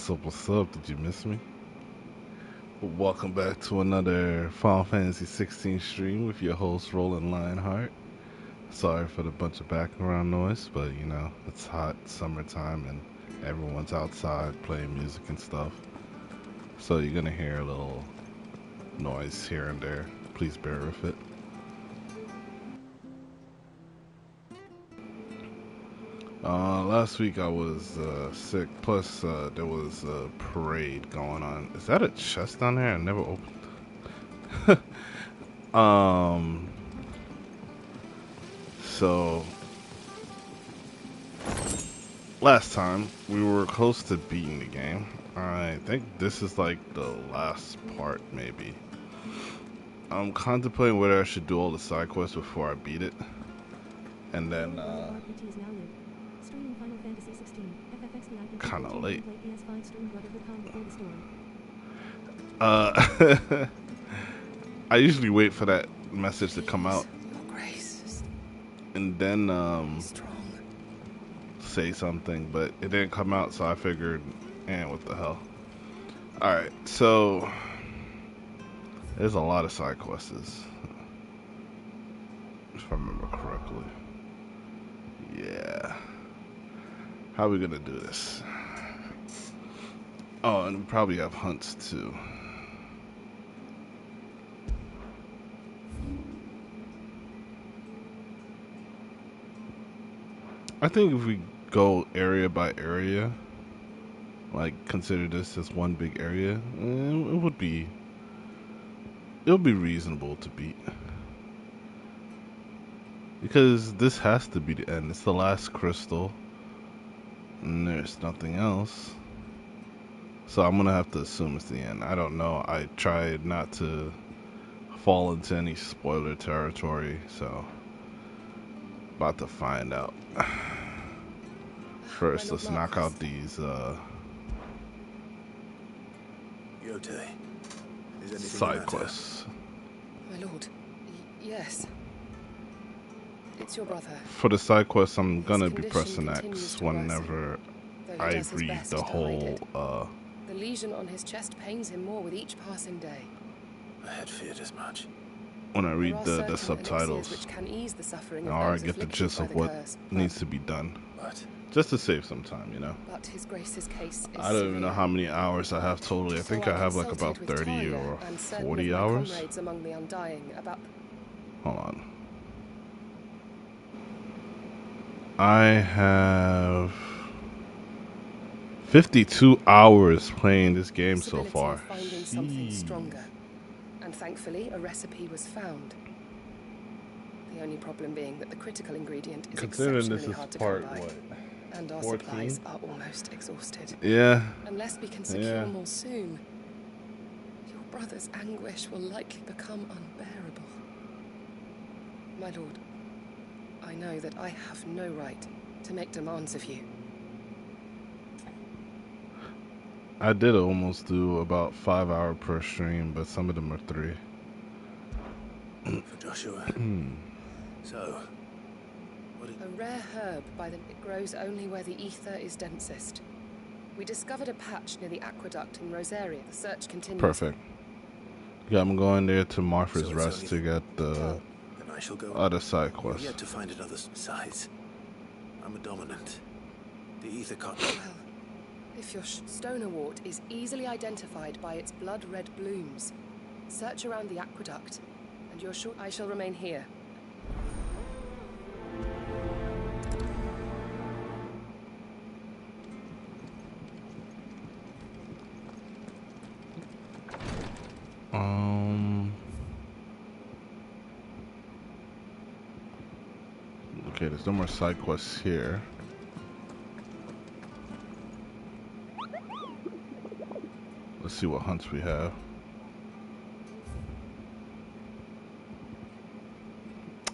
What's up? Did you miss me? Welcome back to another Final Fantasy 16 stream with your host, Roland Lionheart. Sorry for the bunch of background noise, but you know, it's hot summertime and everyone's outside playing music and stuff. So you're gonna hear a little noise here and there. Please bear with it. Last week I was sick, plus there was a parade going on. Is that a chest down there? I never opened. um, so last time we were close to beating the game. I think this is like the last part, maybe. I'm contemplating whether I should do all the side quests before I beat it. And then, kind of late. I usually wait for that message to come out. And then, say something, but it didn't come out, so I figured, what the hell. Alright, so there's a lot of side quests, if I remember correctly. Yeah. How are we gonna do this? Oh, and we probably have hunts too. I think if we go area by area, like consider this as one big area, it would be reasonable to beat. Because this has to be the end. It's the last crystal. And there's nothing else. So I'm gonna have to assume it's the end. I don't know. I tried not to fall into any spoiler territory, so about to find out. First, let's knock out these side quests. My lord, yes. It's your brother. For the side quests, I'm gonna be pressing X whenever I read the whole. The lesion on his chest pains him more with each passing day. I had feared as much. When I read the subtitles, which can ease the suffering now I get the gist of what needs to be done. Just to save some time, you know. But His Grace's case is I don't even know how many hours I have totally. I think I have like about 30 or 40 hours. Among the undying about... Hold on. I have 52 hours playing this game so far. Finding something stronger. And thankfully, a recipe was found. The only problem being that the critical ingredient is exceptionally hard to come by. And our 14? supplies are almost exhausted. Yeah. Unless we can secure more soon, your brother's anguish will likely become unbearable. My lord, I know that I have no right to make demands of you. I did almost do about 5 hours per stream, but some of them are 3. For Joshua. So, a rare herb by the it grows only where the ether is densest. We discovered a patch near the aqueduct in Rosaria. The search continues. Perfect. Yeah, I'm going there to Martha's Rest to get the other side quest. Yet to find another size. I'm a dominant. The ether cotton. Well, if your stoner wart is easily identified by its blood-red blooms, search around the aqueduct, and you're sure I shall remain here. Okay, there's no more side quests here. Let's see what hunts we have.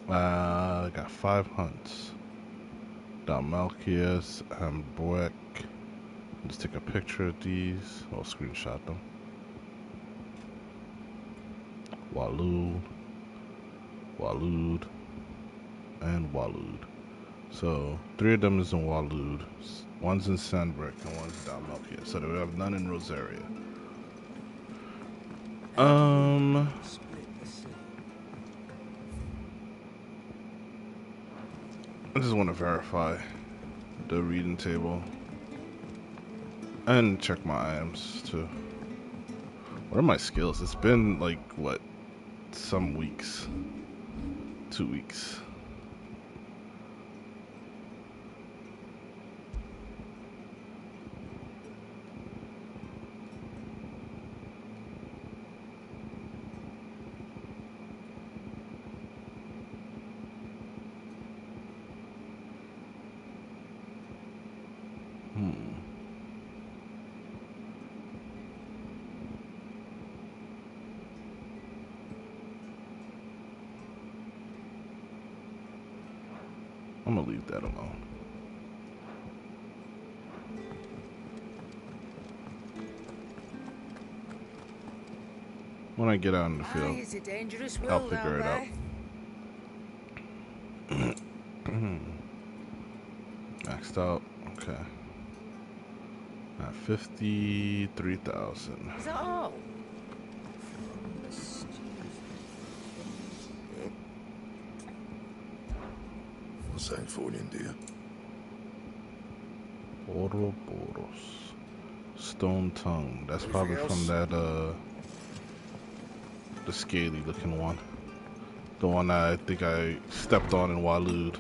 I got 5 hunts. Dalmalchius, Ambroek. Just take a picture of these. I'll screenshot them. Walud, and Walud. So 3 of them is in Waloed, one's in Sandbrick, and one's down Melkia. So we have none in Rosaria. I just want to verify the reading table and check my items too. What are my skills? It's been like what, some weeks, 2 weeks. I'm gonna leave that alone. When I get out in the field, I'll figure it out. Maxed out. Okay. At 53,000. Is that all? What's that for in there? Ouroboros. Stone tongue. That's probably from that the scaly looking one. The one that I think I stepped on in Waloed.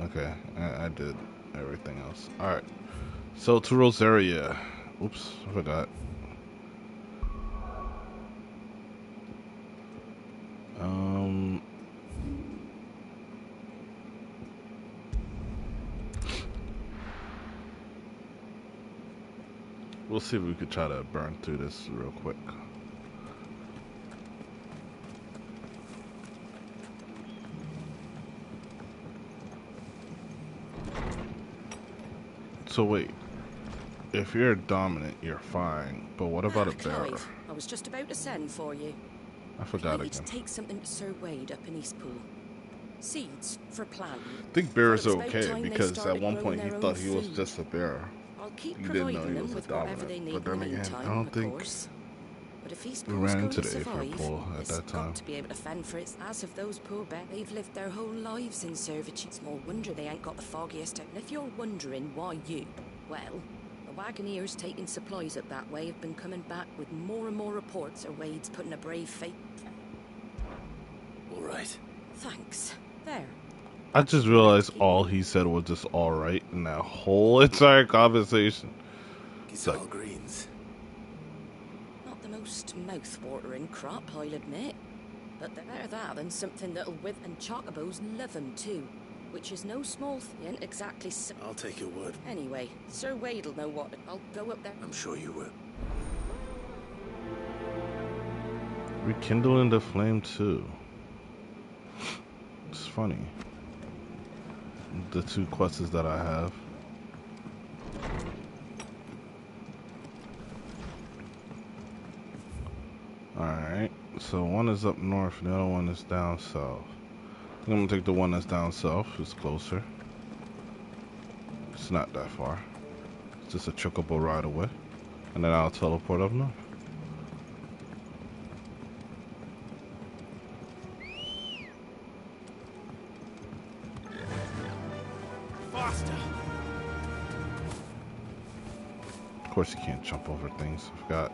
Okay, I did everything else. Alright. So to Rosaria. Oops, I forgot. We'll see if we could try to burn through this real quick. So wait, if you're dominant, you're fine. But what about a bearer? Clive, I was just about to send for you. I forgot I need again. to take something to Sir Wade up in Eastpool. Seeds for planting. I think bearers are okay because at one point he thought he was just a bearer. I'll keep He didn't know providing he them was a with whatever they dominant. need But then in the again, meantime, I don't of think course. But if we Eastpool's ran going into to the survive, pool at it's that time. got to be able to fend for its as of those poor men. They've lived their whole lives in servitude. Small wonder they ain't got the foggiest. And if you're wondering why you, well, the wagoneers taking supplies up that way have been coming back with more and more reports of Wade's putting a brave face. All right. Thanks. There. I just realized all he said was just alright in that whole entire conversation. Guitar greens. Not the most mouth-watering crop, I'll admit. But they're better that than something that'll with and chocobos love 'em too. Which is no small thing, exactly so. I'll take your word. Anyway, Sir Wade'll know what. I'll go up there. I'm sure you will. Rekindling the flame too. It's funny. The 2 quests that I have. Alright, so one is up north and the other one is down south. I think I'm gonna take the one that's down south, it's closer. It's not that far. It's just a chocobo ride away. And then I'll teleport up north. Faster! Of course you can't jump over things, I forgot.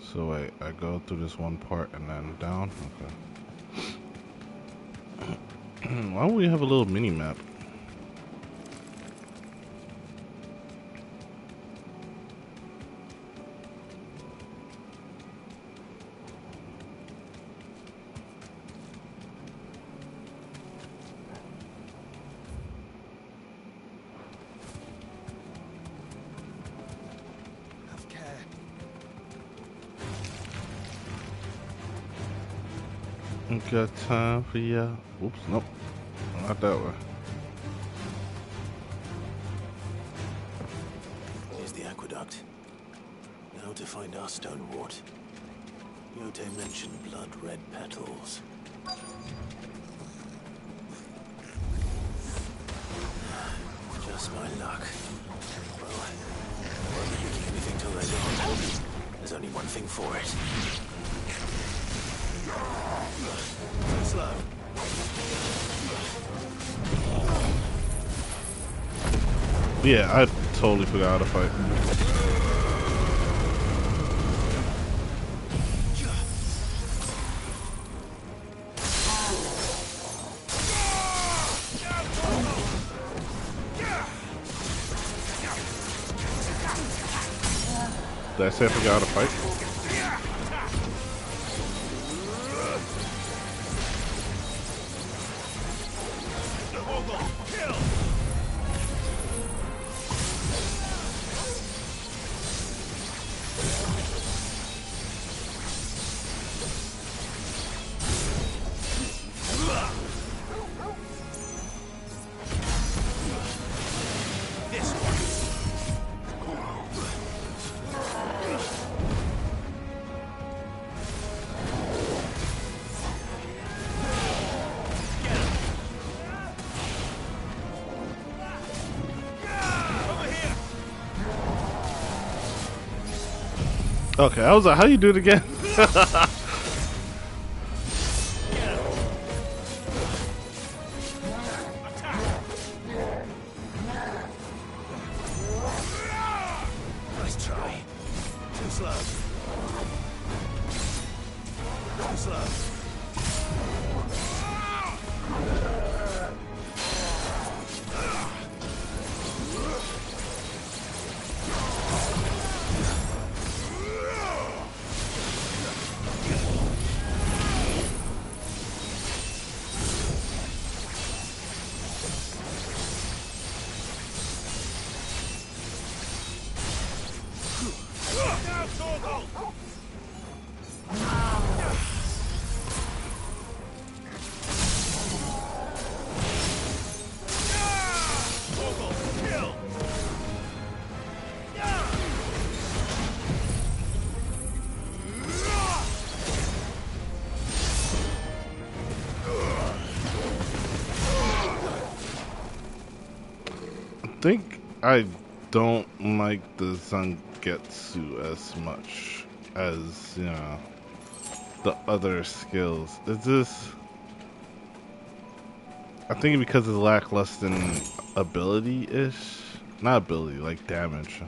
So wait, I go through this one part and then down? Okay. Why don't we have a little mini map? Got time for ya. Oops, nope. Not that way. Here's the aqueduct. How to find our stonewort. Yote mentioned blood-red petals. Just my luck. Well, I won't be picking anything till they're gone. There's only one thing for it. Too slow. Yeah, I totally forgot how to fight. Did I say I forgot how to fight? Okay, I was like, how you do it again? Nice try. Too slow. Too slow. I think I don't like the Zangetsu as much as, you know, the other skills. It's just, I think because it's lackluster ability-ish. Not ability, like damage.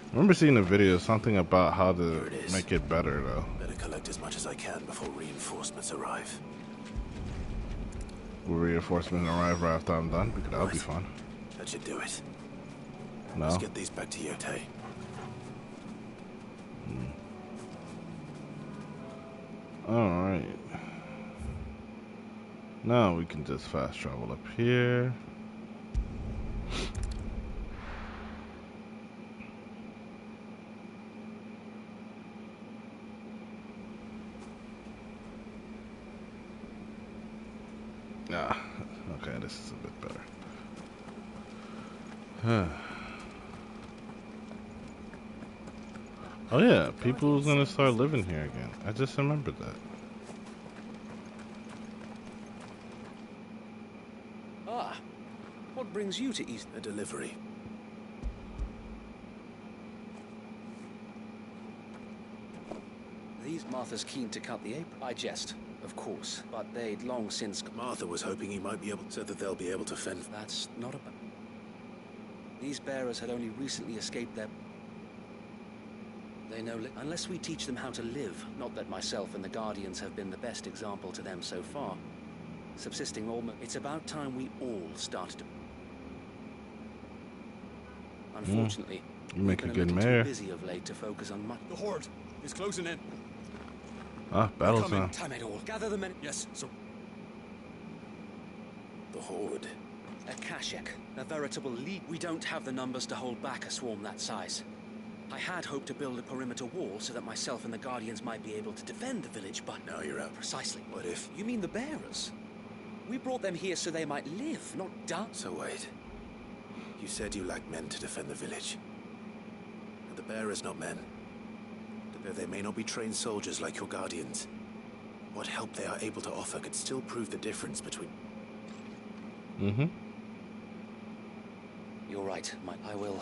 I remember seeing a video, something about how to make it better, though. Better collect as much as I can before reinforcements arrive. Will reinforcements arrive right after I'm done? Because that'll be fun. That should do it. No? Let's get these back to Yote. Alright. Now we can just fast travel up here. Ah, okay, this is a bit better. Oh yeah, people's gonna start living here again. I just remembered that. Ah, what brings you to East? A delivery. These Martha's keen to cut the apron. I jest, of course, but they'd long since. Martha was hoping he might be able, so that they'll be able to fend. That's not a. These bearers had only recently escaped their. They know unless we teach them how to live. Not that myself and the Guardians have been the best example to them so far. Subsisting almost. It's about time we all started to. Unfortunately, You make a we've good been a little mayor. too busy of late to focus on much. The Horde is closing in. Ah, battle's now. Time it all. Gather the men. Yes, sir. The Horde. Akashic, a veritable league. We don't have the numbers to hold back a swarm that size. I had hoped to build a perimeter wall so that myself and the Guardians might be able to defend the village, but Now you're out. precisely. What if? You mean the bearers? We brought them here so they might live, not die. So wait. You said you lacked men to defend the village. And the bearers not men. Though they may not be trained soldiers like your guardians, what help they are able to offer could still prove the difference between... Mm-hmm. You're right, I will.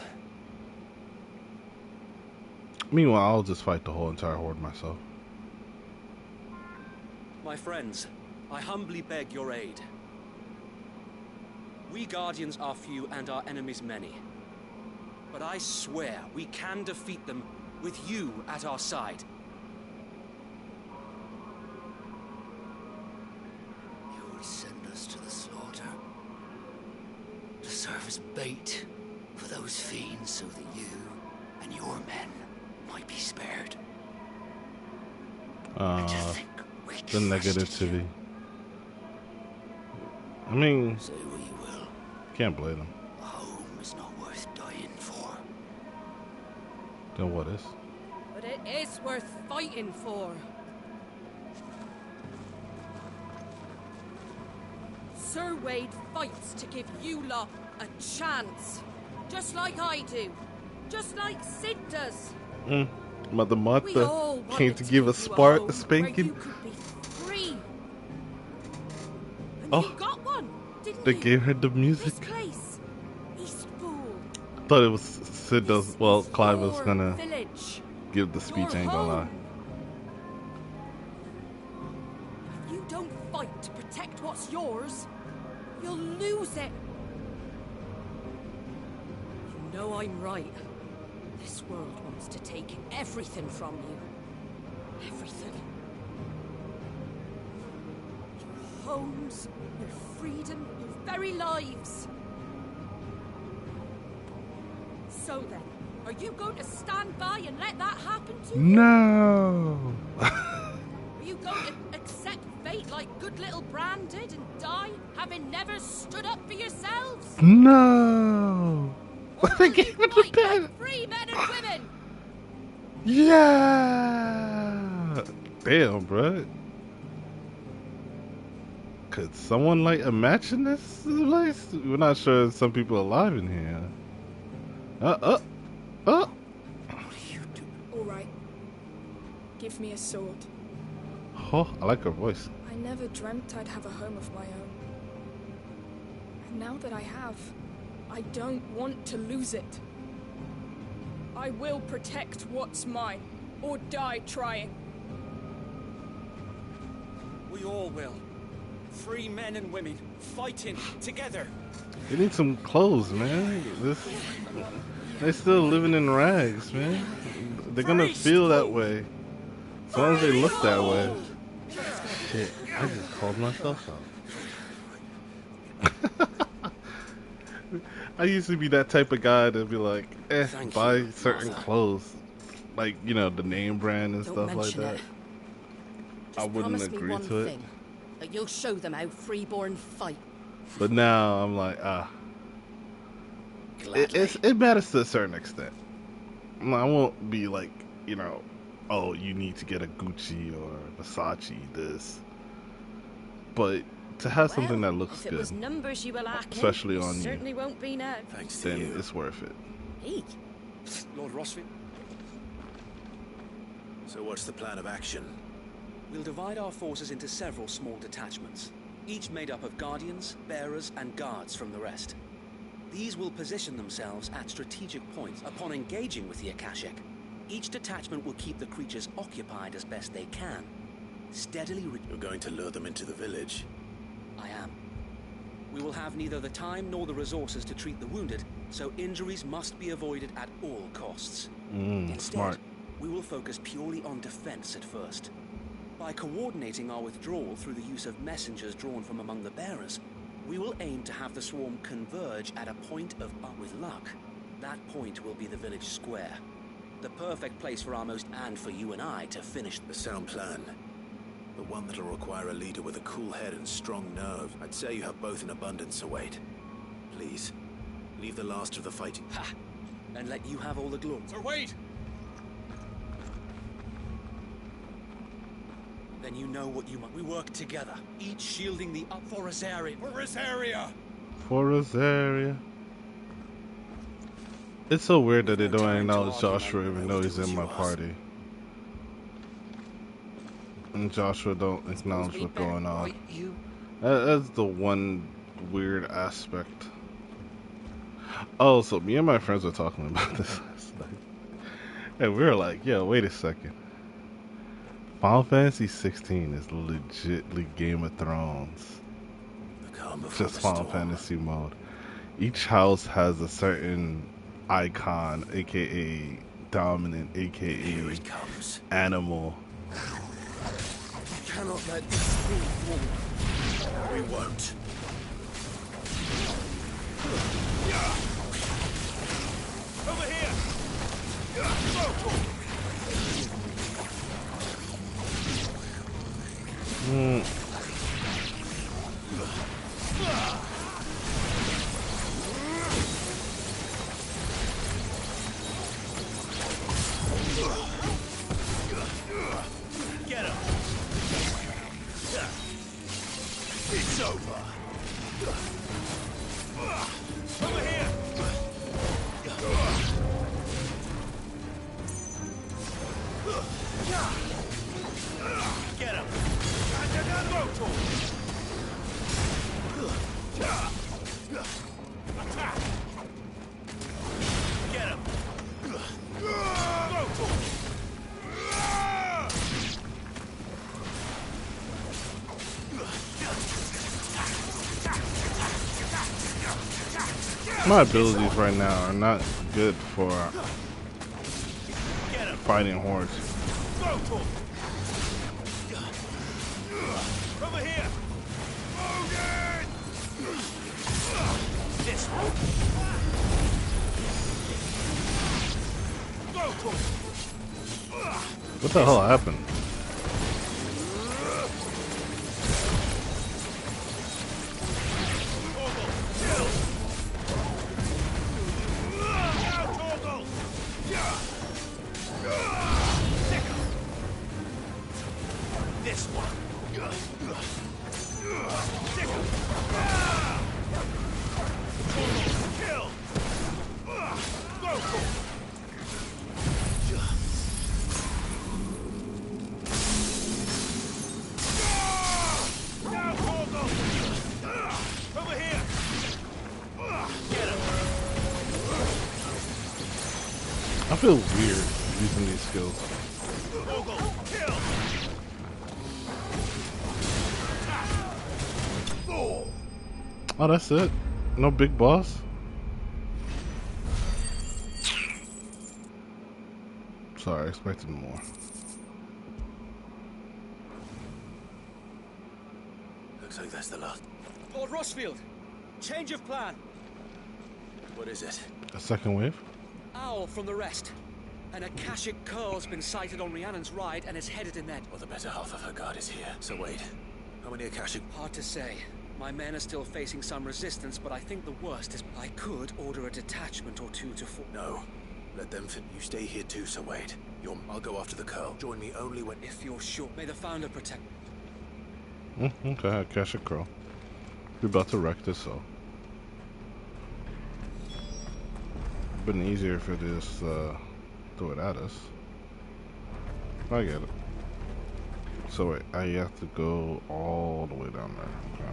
Meanwhile, I'll just fight the whole entire horde myself. My friends, I humbly beg your aid. We Guardians are few and our enemies many. But I swear we can defeat them with you at our side. You will send us to the slaughter. To serve as bait for those fiends so that you and your men might be spared. The negativity. I mean, say what you will. Can't blame them. A home is not worth dying for. Then what is? But it is worth fighting for. Sir Wade fights to give you lot a chance. Just like I do. Just like Sid does. Mother We Martha all came wanted to give a home spark, a where spanking. you could be free. And Oh. you got one, didn't They you? gave her the music. This place, Eastpool. I thought it was Sid does. Well, Clive was Your gonna village. give the speech. Your Ain't gonna lie. home. If you don't fight to protect what's yours, you'll lose it. You know I'm right. This world wants to take everything from you. Everything. Your homes, your freedom, your very lives. So then, are you going to stand by and let that happen to you? No. Are you going to accept fate like good little Bran did and die, having never stood up for yourselves? No. Or They will gave you her the fight pen. like free men and women? Yeah. Damn, bro. Could someone light a match in this place? We're not sure if some people are alive in here. What do you do? All right. Give me a sword. Oh, I like her voice. I never dreamt I'd have a home of my own. And now that I have, I don't want to lose it. I will protect what's mine, or die trying. We all will. Free men and women, fighting together. They need some clothes, man. They're still living in rags, man. They're gonna feel that way as long as they look that way. Shit, I just called myself out. I used to be that type of guy to be like, Thank buy you, certain Martha. clothes, like, you know, the name brand and Don't stuff like mention that. it. I Just wouldn't promise me agree one to it. thing, that you'll show them how freeborn fight. But now I'm like, it matters to a certain extent. I won't be like, you know, oh, you need to get a Gucci or Versace this. But to have something that looks if it good, was numbers you were lacking, especially it on you, certainly won't be now. Thanks to then you. it's worth it. Eek. Lord Rossfield, So what's the plan of action? we'll divide our forces into several small detachments, each made up of guardians, bearers, and guards from the rest. These will position themselves at strategic points upon engaging with the Akashic. Each detachment will keep the creatures occupied as best they can, steadily You're going to lure them into the village. I am. We will have neither the time nor the resources to treat the wounded, so injuries must be avoided at all costs. Instead, Smart. we will focus purely on defense at first. By coordinating our withdrawal through the use of messengers drawn from among the bearers, we will aim to have the swarm converge at a point of, with luck, that point will be the village square. The perfect place for Amos and for you and I to finish. A sound plan. But one that'll require a leader with a cool head and strong nerve. I'd say you have both in abundance, await. Please, leave the last of the fighting. Ha! And let you have all the glory. Sir Wade! They Then you know what you must. We work together, each shielding the up for Rosaria. For Rosaria! For Rosaria. It's so weird that they don't acknowledge Joshua even though he's in my party. And Joshua don't acknowledge what's going on. That's the one weird aspect. Oh, so me and my friends were talking about this last night. And we were like, yo, wait a second. Final Fantasy 16 is legitly Game of Thrones. Just Final Fantasy mode. Each house has a certain icon, aka dominant, aka animal. We cannot let this fall forward. We won't. Over here! Get him! It's over! Over here! Get him! Attack! Get him! My abilities right now are not good for fighting hordes. Over here! This one! What the hell happened? This one! Kill! Over here! Get him! I feel weird using these skills. Kill! Oh, that's it? No big boss? Sorry, I expected more. Looks like that's the last. Lord Rossfield, change of plan. What is it? A second wave? Owl from the rest. An Akashic Curl's been sighted on Rhiannon's ride and is headed in that. Well, the better half of her guard is here. So wait, how many Akashic? Hard to say. My men are still facing some resistance, but I think the worst is I could order a detachment or two to fall. No. Let them fit. You stay here too, so wait. I'll go after the Curl. Join me only when... If you're sure. May the Founder protect... Okay, Akashic Crow. We're about to wreck this, so. Been easier if it just throw it at us. I get it. So wait, I have to go all the way down there. Okay.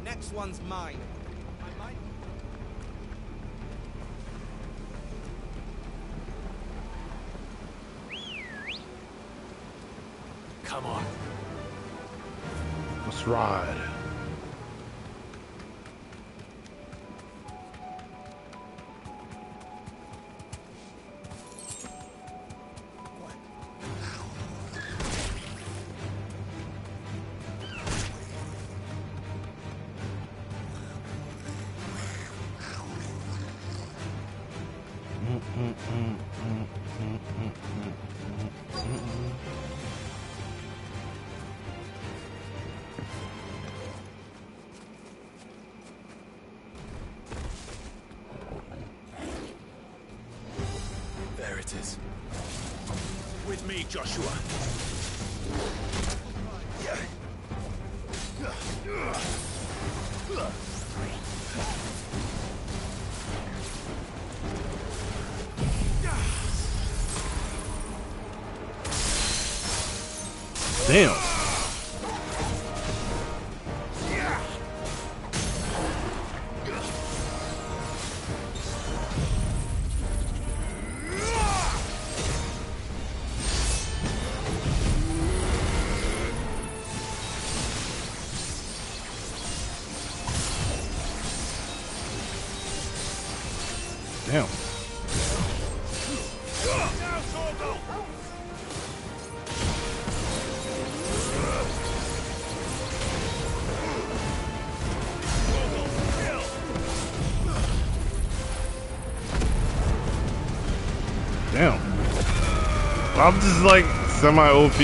Next one's mine. I might... Come on. Let's ride. There it me, Joshua. Damn. Damn. Damn. I'm just like semi-OP.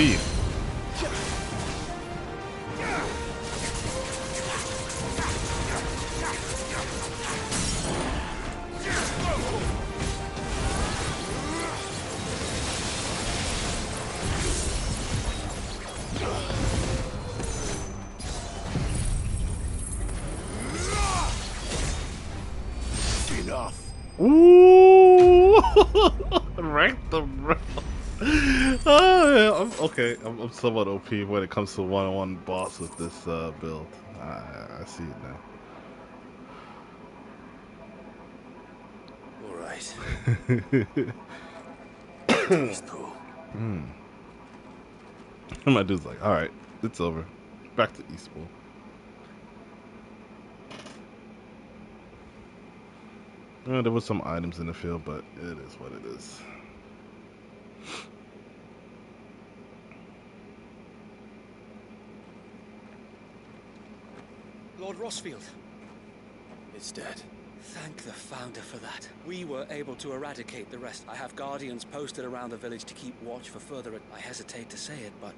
Ooh! Wrecked the bro. Oh, yeah. Okay. I'm somewhat OP when it comes to one-on-one boss with this build. I see it now. All right. My dude's like, all right, it's over. Back to Eastpool. There was some items in the field, but it is what it is. Lord Rossfield. It's dead. Thank the Founder for that. We were able to eradicate the rest. I have guardians posted around the village to keep watch for further... I hesitate to say it, but...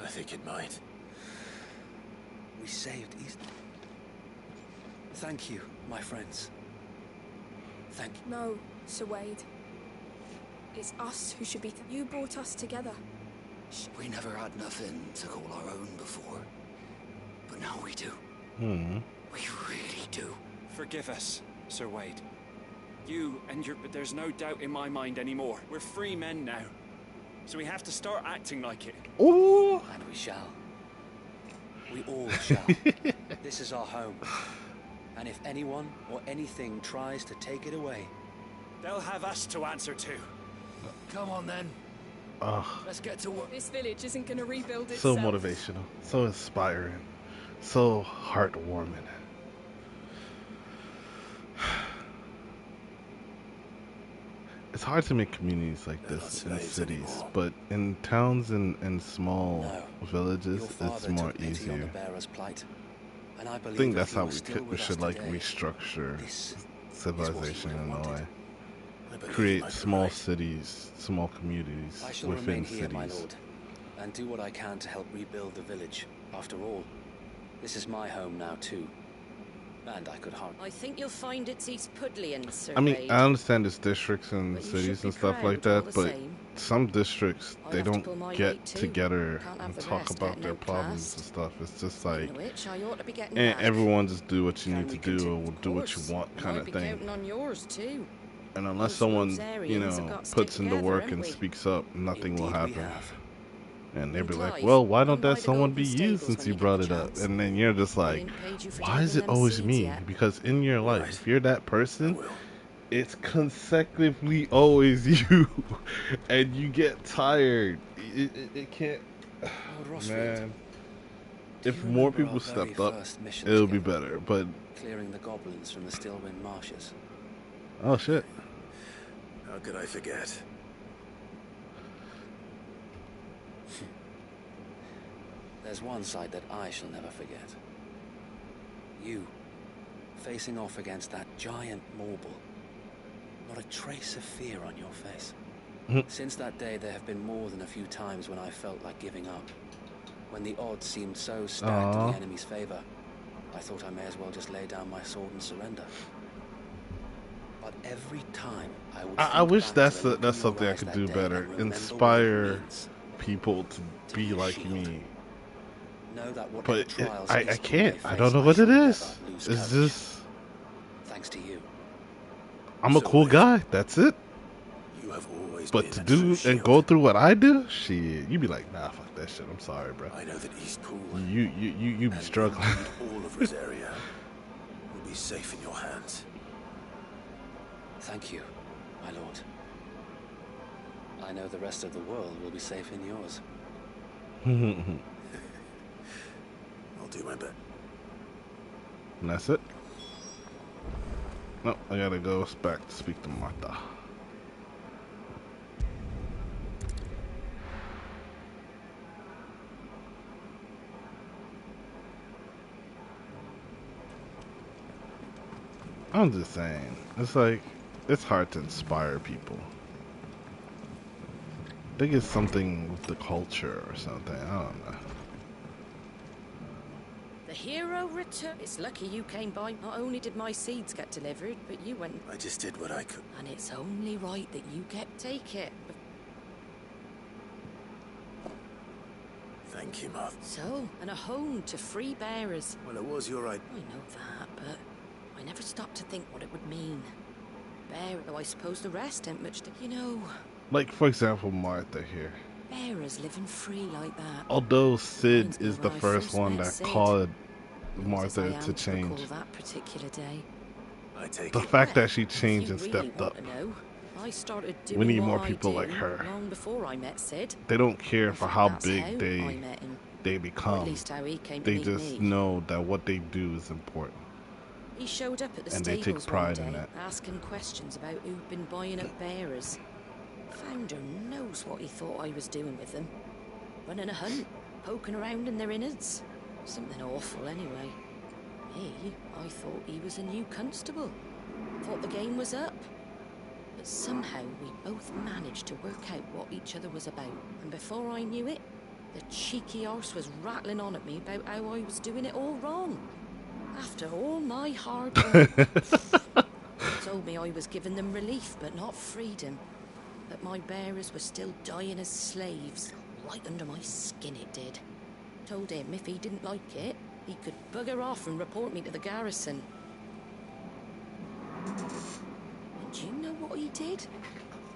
I think it might. We saved East... Thank you, my friends. Thank you. No, Sir Wade. It's us who should be... You brought us together. We never had nothing to call our own before. But now we do. Hmm. We really do. Forgive us, Sir Wade. You and your... But there's no doubt in my mind anymore. We're free men now. So we have to start acting like it. Ooh! And we shall. We all shall. This is our home. And if anyone or anything tries to take it away... They'll have us to answer to. Come on then. Let's get to work. This village isn't gonna rebuild So itself. motivational. So inspiring. So heartwarming. It's hard to make communities like this in cities, but in towns and small villages, it's more easier. I think that's how we should like restructure civilization in a way. Create small cities, small communities I shall within remain here, cities. my lord, and do what I can to help rebuild the village. After all, this is my home now too. And I could hardly... I think you'll find it's East Pudlian, Sir I mean, Wade. I understand there's districts and But you cities should and be stuff like proud all that, the but same. some districts, I'll they have to don't pull my get weight too. together Can't have and the talk rest about getting their problems outclassed. and stuff. It's just Speaking like, of which, I ought to be getting and back. everyone just do what you Can need to we do continue? or will Of do what you course. want kind Might of be thing. counting on yours too. And unless Us someone, Rosarians you have know, got to stick puts in the together, work haven't and we? speaks up, nothing will Indeed we happen. have. And they'll be like, Clive, well, why run don't by that the someone be Golden you Stables since when you you get brought the it up? chance. And then you're just I like, didn't pay you for why is taking it them always seeds me? yet. Because in your life, Right. if you're that person, will. it's consecutively always you. And you get tired. It can't... Lord Rossfield, Man. do If you more remember people our stepped very up, first mission it'll be together? better. But, Clearing the goblins from the Stillwind marshes. oh shit. How could I forget? There's one side that I shall never forget. You, facing off against that giant Morble. Not a trace of fear on your face. Since that day, there have been more than a few times when I felt like giving up. When the odds seemed so stacked in the enemy's favor, I thought I may as well just lay down my sword and surrender. But every time I would I think wish back that's to the look that's in your something I eyes could that do day better. and remember what it Inspire means people to be be a like shield. me. Know that whatever But trials I Eastwood can't. may I face, don't know I what shall it never is. lose It's courage. just Thanks to you. I'm a So cool Wade, guy. That's it. you have always But been to a true do and shield. go through what I do, shit, you be like, nah, fuck that shit. I'm sorry, bro. I know that Eastpool You be and struggling. indeed all of Rosaria will be safe in your hands. Thank you, my lord. I know the rest of the world will be safe in yours. I'll do my best. And that's it. No, I gotta go back to speak to Martha. I'm just saying, it's like, it's hard to inspire people. I think it's something with the culture or something, I don't know. The hero return. It's lucky you came by. Not only did my seeds get delivered, but you went. I just did what I could. And it's only right that you take it. Thank you, Martha. So, and a home to free bearers. Well, it was your idea. I know that, but I never stopped to think what it would mean. Bear, though I suppose the rest ain't much to, you know. Like, for example, Martha here. Bearers living free like that. Although Sid Reminds me is when the I first one met that Sid. called Yours as I Martha am to change. recall that particular day. I take The it. fact that she If changed you and really stepped want up. to know, I started We doing need what more I people do like her. long before I met Sid. They don't care In for fact, how that's big how I met him. they Or at become. least how he came to They meet just me. know that what they do is important. He showed up at the And they take stables one pride in day, that. asking questions about who'd been buying up bearers. Founder knows what he thought I was doing with them. Running a hunt, poking around in their innards. Something awful, anyway. Me, I thought he was a new constable. Thought the game was up. But somehow we both managed to work out what each other was about. And before I knew it, the cheeky arse was rattling on at me about how I was doing it all wrong. After all my hard work. Told me I was giving them relief, but not freedom. That my bearers were still dying as slaves. Right under my skin it did. Told him if he didn't like it, he could bugger off and report me to the garrison. And do you know what he did?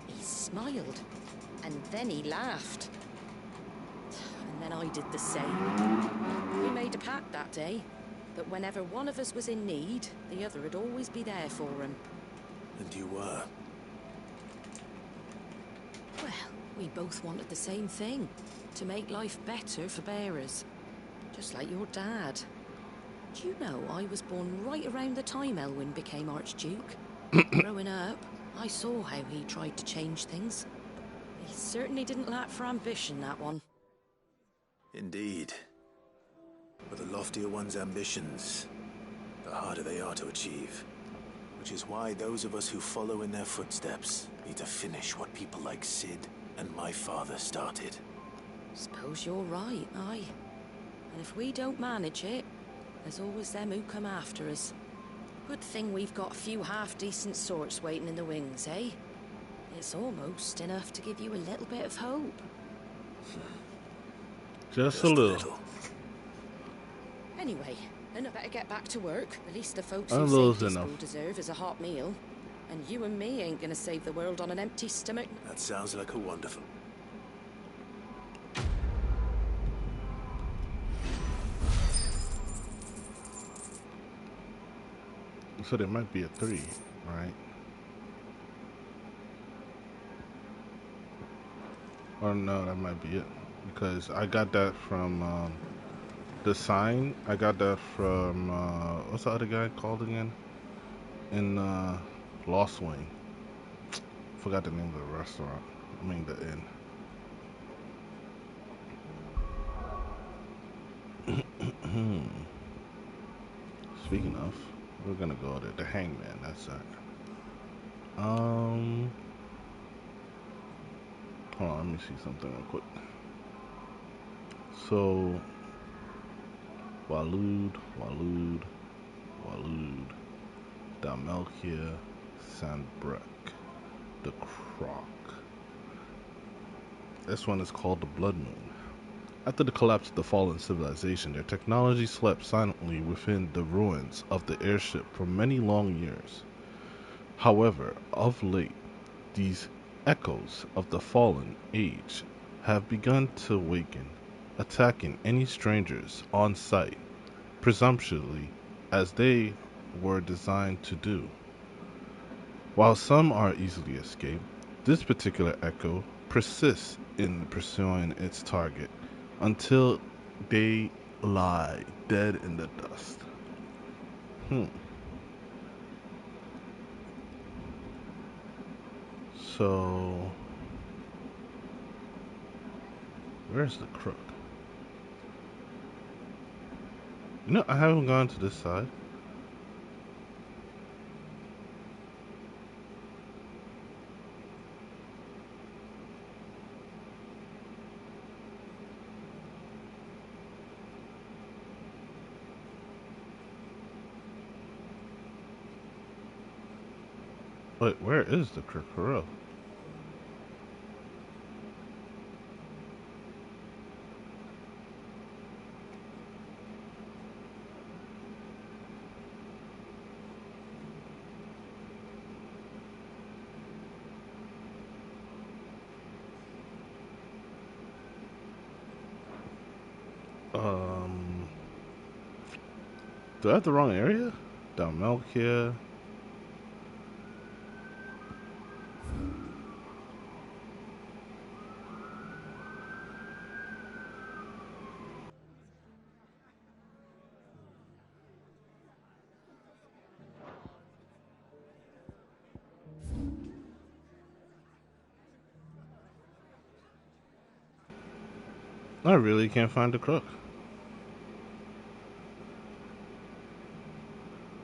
He smiled. And then he laughed. And then I did the same. We made a pact that day. That whenever one of us was in need, the other would always be there for him. And you were. Well, we both wanted the same thing. To make life better for bearers. Just like your dad. Do you know I was born right around the time Elwyn became Archduke? Growing up, I saw how he tried to change things. He certainly didn't lack for ambition, that one. Indeed. But the loftier one's ambitions, the harder they are to achieve. Which is why those of us who follow in their footsteps need to finish what people like Sid and my father started. Suppose you're right, aye. And if we don't manage it, there's always them who come after us. Good thing we've got a few half-decent sorts waiting in the wings, eh? It's almost enough to give you a little bit of hope. Just a little. Anyway, then I better get back to work. At least the folks A who little's safety enough. school deserve is a hot meal. And you and me ain't gonna save the world on an empty stomach. That sounds like a wonderful... So there might be a 3, right? Or no, that might be it. Because I got that from the sign. I got that from what's the other guy called again? In Lost Wing. Forgot the name of the restaurant. I mean the inn. Speaking of, we're gonna go there. The Hangman, that's that. Hold on, let me see something real quick. So, Walud, Dalmelkia, Sandbreak. The Croc. This one is called the Blood Moon. After the collapse of the fallen civilization, their technology slept silently within the ruins of the airship for many long years. However, of late, these echoes of the fallen age have begun to awaken, attacking any strangers on sight, presumptuously as they were designed to do. While some are easily escaped, this particular echo persists in pursuing its target until they lie dead in the dust. So, where's the crook? You know, I haven't gone to this side. Wait, where is the crook for real? Do I have the wrong area? Down Melkia. I really can't find the crook.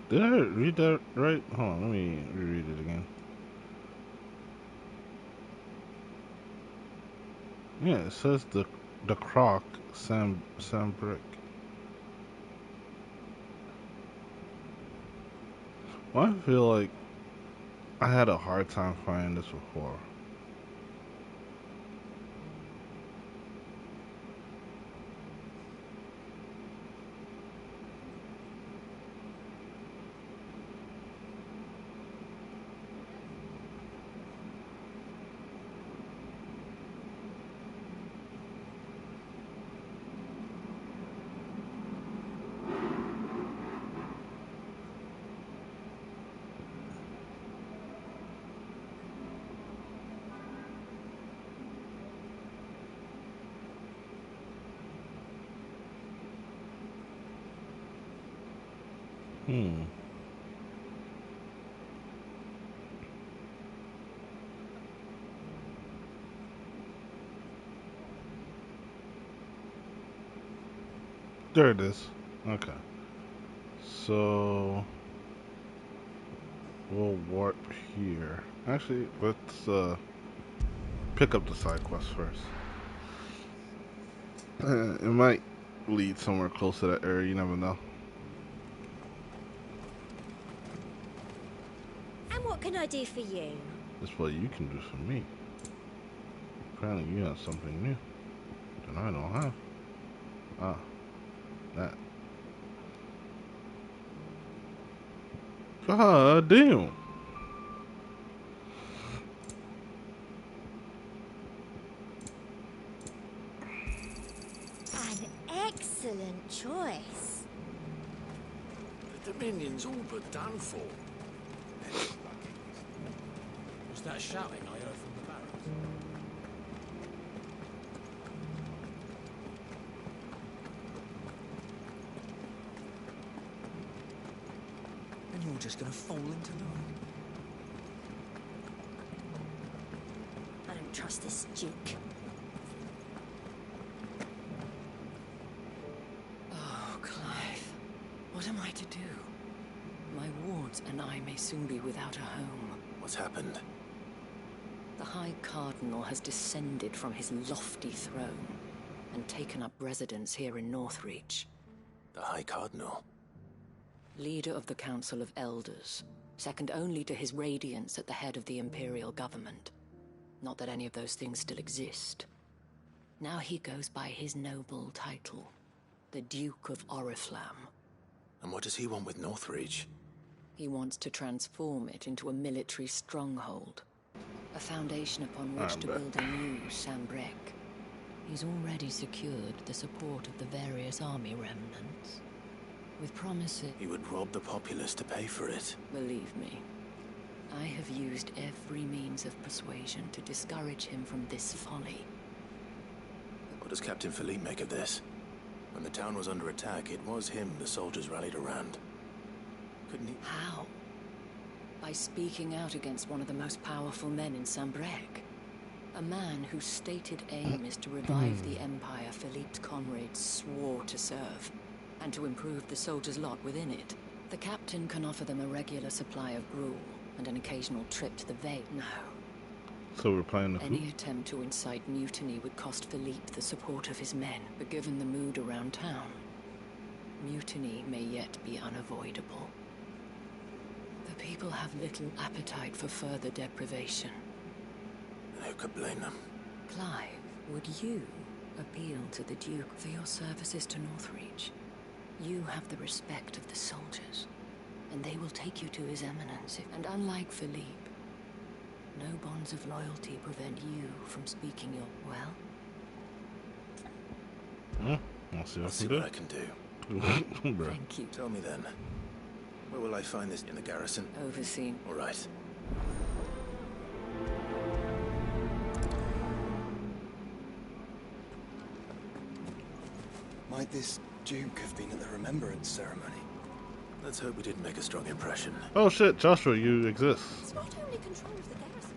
Did I read that right? Hold on, let me reread it again. Yeah, it says the croc Sambrick. Well, I feel like I had a hard time finding this before. There it is. Okay. So we'll warp here. Actually, let's pick up the side quest first. It might lead somewhere close to that area, you never know. And what can I do for you? That's what you can do for me. Apparently you have something new that I don't have. Ah, that. God damn. An excellent choice. The Dominion's all but done for. Was that shouting I heard from the barracks? And you're just gonna fall into line. I don't trust this Duke. Oh, Clive. What am I to do? My wards and I may soon be without a home. What's happened? The High Cardinal has descended from his lofty throne and taken up residence here in Northreach. The High Cardinal? Leader of the Council of Elders, second only to his radiance at the head of the Imperial government. Not that any of those things still exist. Now he goes by his noble title, the Duke of Oriflamme. And what does he want with Northreach? He wants to transform it into a military stronghold, a foundation upon which to build a new Sanbreque. He's already secured the support of the various army remnants, with promises. He would rob the populace to pay for it. Believe me, I have used every means of persuasion to discourage him from this folly. What does Captain Philippe make of this? When the town was under attack, it was him the soldiers rallied around. Couldn't he? How? By speaking out against one of the most powerful men in Sanbreque. A man whose stated aim is to revive the empire Philippe's comrades swore to serve, and to improve the soldiers' lot within it. The captain can offer them a regular supply of gruel, and an occasional trip to the Veil. No. So we're playing the Any attempt to incite mutiny would cost Philippe the support of his men, but given the mood around town, mutiny may yet be unavoidable. The people have little appetite for further deprivation. Who could blame them? Clive, would you appeal to the Duke for your services to Northreach? You have the respect of the soldiers, and they will take you to his eminence. And unlike Philippe, no bonds of loyalty prevent you from speaking your well. I'll see what I can do. Thank you. Tell me then, where will I find this in the garrison? Overseen. All right. Might this Duke have been at the Remembrance ceremony? Let's hope we didn't make a strong impression. Oh shit, Joshua, you exist. It's not only control of the garrison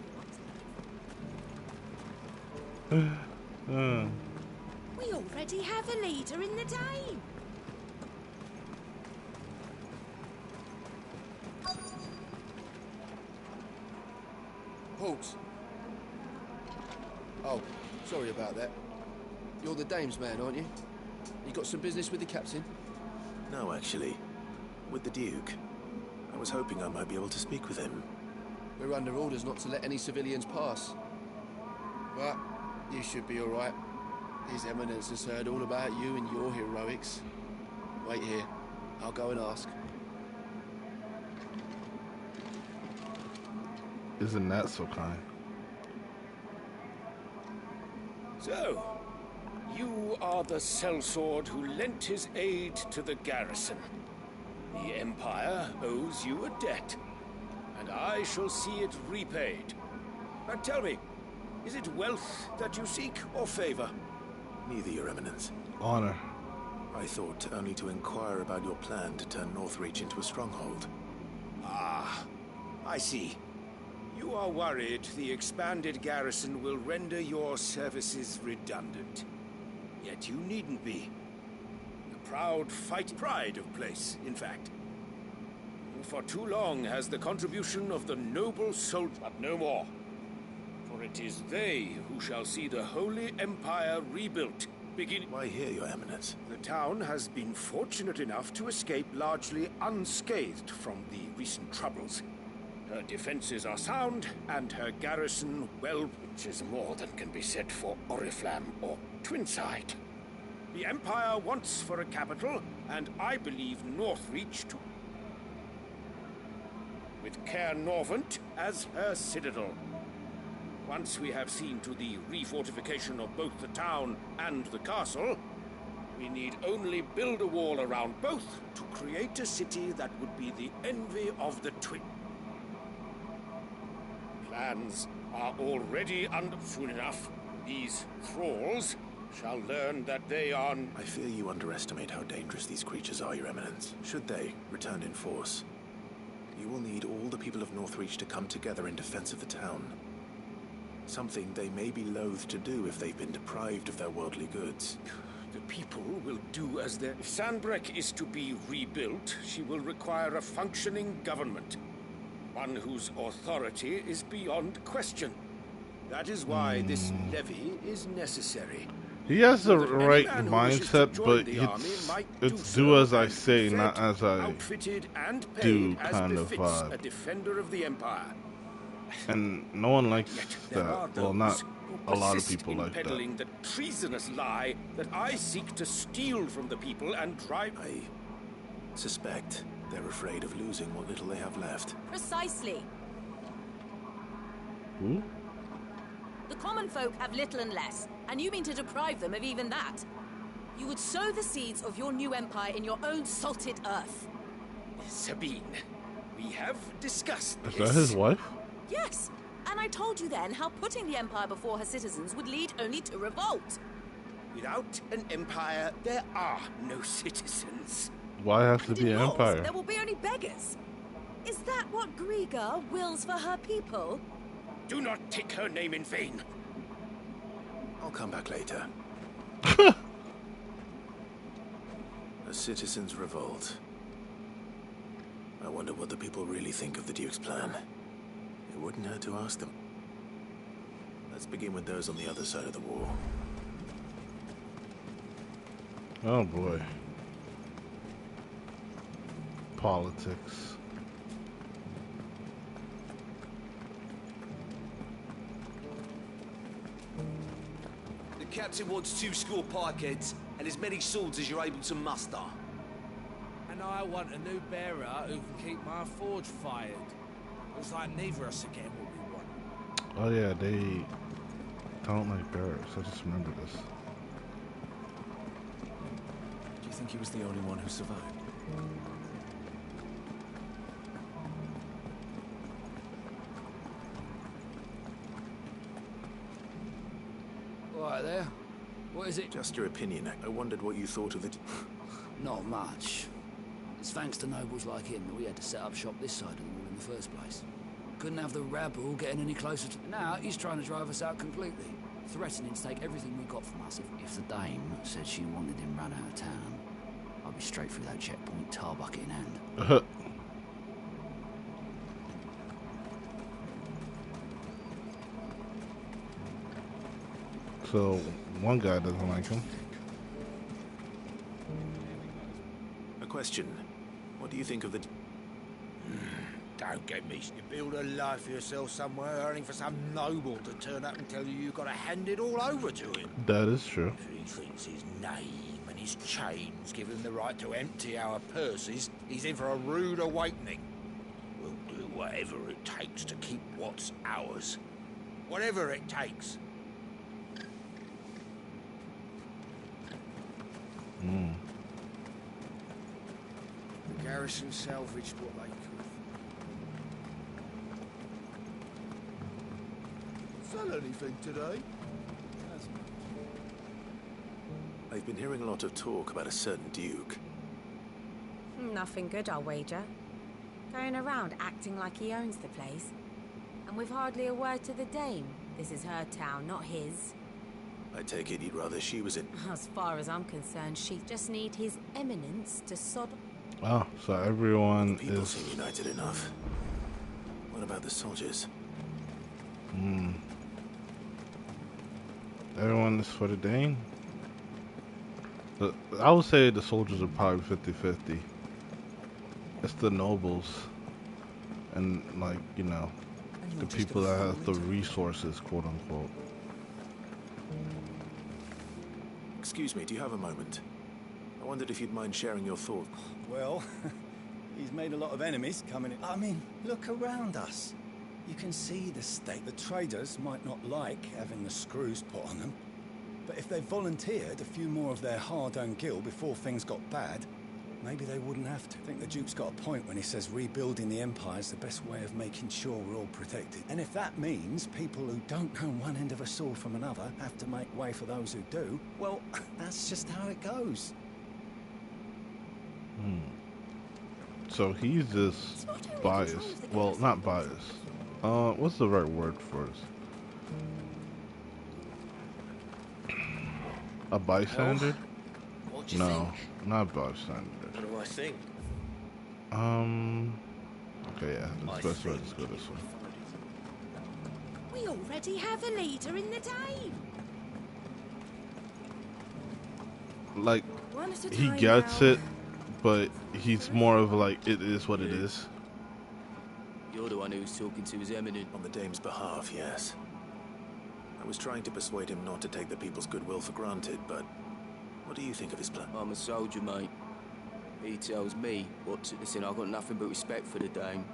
he wants. We already have a leader in the Dane. Halt. Oh, sorry about that. You're the dame's man, aren't you? You got some business with the captain? No, actually. With the Duke. I was hoping I might be able to speak with him. We're under orders not to let any civilians pass. But you should be all right. His Eminence has heard all about you and your heroics. Wait here. I'll go and ask. Isn't that so kind? So, you are the sellsword who lent his aid to the garrison. The Empire owes you a debt, and I shall see it repaid. But tell me, is it wealth that you seek, or favor? Neither, Your Eminence. Honor. I thought only to inquire about your plan to turn Northreach into a stronghold. Ah, I see. You are worried the expanded garrison will render your services redundant. Yet you needn't be. The proud pride of place, in fact. For too long has the contribution of the noble soul, but no more. For it is they who shall see the Holy Empire rebuilt, beginning... Why here, Your Eminence? The town has been fortunate enough to escape largely unscathed from the recent troubles. Her defenses are sound, and her garrison, well, which is more than can be said for Oriflamme or Twinside. The Empire wants for a capital, and I believe Northreach to... with Caer Norvent as her citadel. Once we have seen to the refortification of both the town and the castle, we need only build a wall around both to create a city that would be the envy of the Twin. Plans are already under... Soon enough, these thralls shall learn that they are... I fear you underestimate how dangerous these creatures are, Your Eminence. Should they return in force, you will need all the people of Northreach to come together in defense of the town. Something they may be loath to do if they've been deprived of their worldly goods. The people will do as their... If Sanbreque is to be rebuilt, she will require a functioning government. One whose authority is beyond question. That is why this levy is necessary. He has the So that any right man who wishes to mindset, join but the army might it's do do so as I and be say, fed, not as I outfitted and do paid as kind of befits a vibe. defender of the Empire. And no one likes Yet there are that. Well, those not who a lot of persist people in like that. peddling the treasonous lie that I seek to steal from the people and drive. I suspect they're afraid of losing what little they have left. Precisely. Who? The common folk have little and less, and you mean to deprive them of even that. You would sow the seeds of your new empire in your own salted earth. Sabine, we have discussed this. Is that his wife? Yes, and I told you then how putting the empire before her citizens would lead only to revolt. Without an empire, there are no citizens. Why have to And be in an yours, empire? there will be only beggars. Is that what Griga wills for her people? Do not take her name in vain. I'll come back later. A citizens' revolt. I wonder what the people really think of the Duke's plan. It wouldn't hurt to ask them. Let's begin with those on the other side of the wall. Oh boy. Politics. The captain wants 2 score pikeheads and as many swords as you're able to muster. And I want a new bearer who can keep my forge fired. Looks like neither of us are getting what we want. Oh yeah, they don't like bears. I just remember this. Do you think he was the only one who survived? Right there. What is it? Just your opinion. I wondered what you thought of the... Not much. It's thanks to nobles like him that we had to set up shop this side of the wall in the first place. Couldn't have the rabble getting any closer to... Now he's trying to drive us out completely. Threatening to take everything we got from us. If the dame said she wanted him run out of town, I'd be straight through that checkpoint, tar bucket in hand. So, one guy doesn't like him. A question. What do you think of the... Don't get me. You build a life for yourself somewhere, earning for some noble to turn up and tell you you've got to hand it all over to him. That is true. If he thinks his name and his chains give him the right to empty our purses, he's in for a rude awakening. We'll do whatever it takes to keep what's ours. Whatever it takes. The garrison salvaged what they could. Sell anything today? I've been hearing a lot of talk about a certain Duke. Nothing good, I'll wager. Going around acting like he owns the place. And with hardly a word to the dame. This is her town, not his. I take it you'd rather she was in... As far as I'm concerned, she just need his eminence to sod... Oh, so everyone People is... seem united enough. What about the soldiers? Everyone is for the Dane? I would say the soldiers are probably 50-50. It's the nobles. And, like, you know, the people that have the resources, quote unquote. Excuse me, do you have a moment? I wondered if you'd mind sharing your thoughts. Well, he's made a lot of enemies coming in. I mean, look around us. You can see the state. The traders might not like having the screws put on them, but if they volunteered a few more of their hard-earned gil before things got bad, maybe they wouldn't have to. I think the Duke's got a point when he says rebuilding the Empire is the best way of making sure we're all protected. And if that means people who don't know one end of a sword from another have to make way for those who do, well, that's just how it goes. So he's just biased. Well, not biased. What's the right word for it? A bystander? What do you No, think? not bystander. What do I think? Okay, yeah, it's best way to go this way. We already have a leader in the Dame. like, One at a he time gets now. it, but he's more of like, it is what it is. You're the one who's talking to His Eminence. On the Dame's behalf, yes. I was trying to persuade him not to take the people's goodwill for granted, but what do you think of his plan? I'm a soldier, mate. He tells me what to... Listen, I've got nothing but respect for the Dame.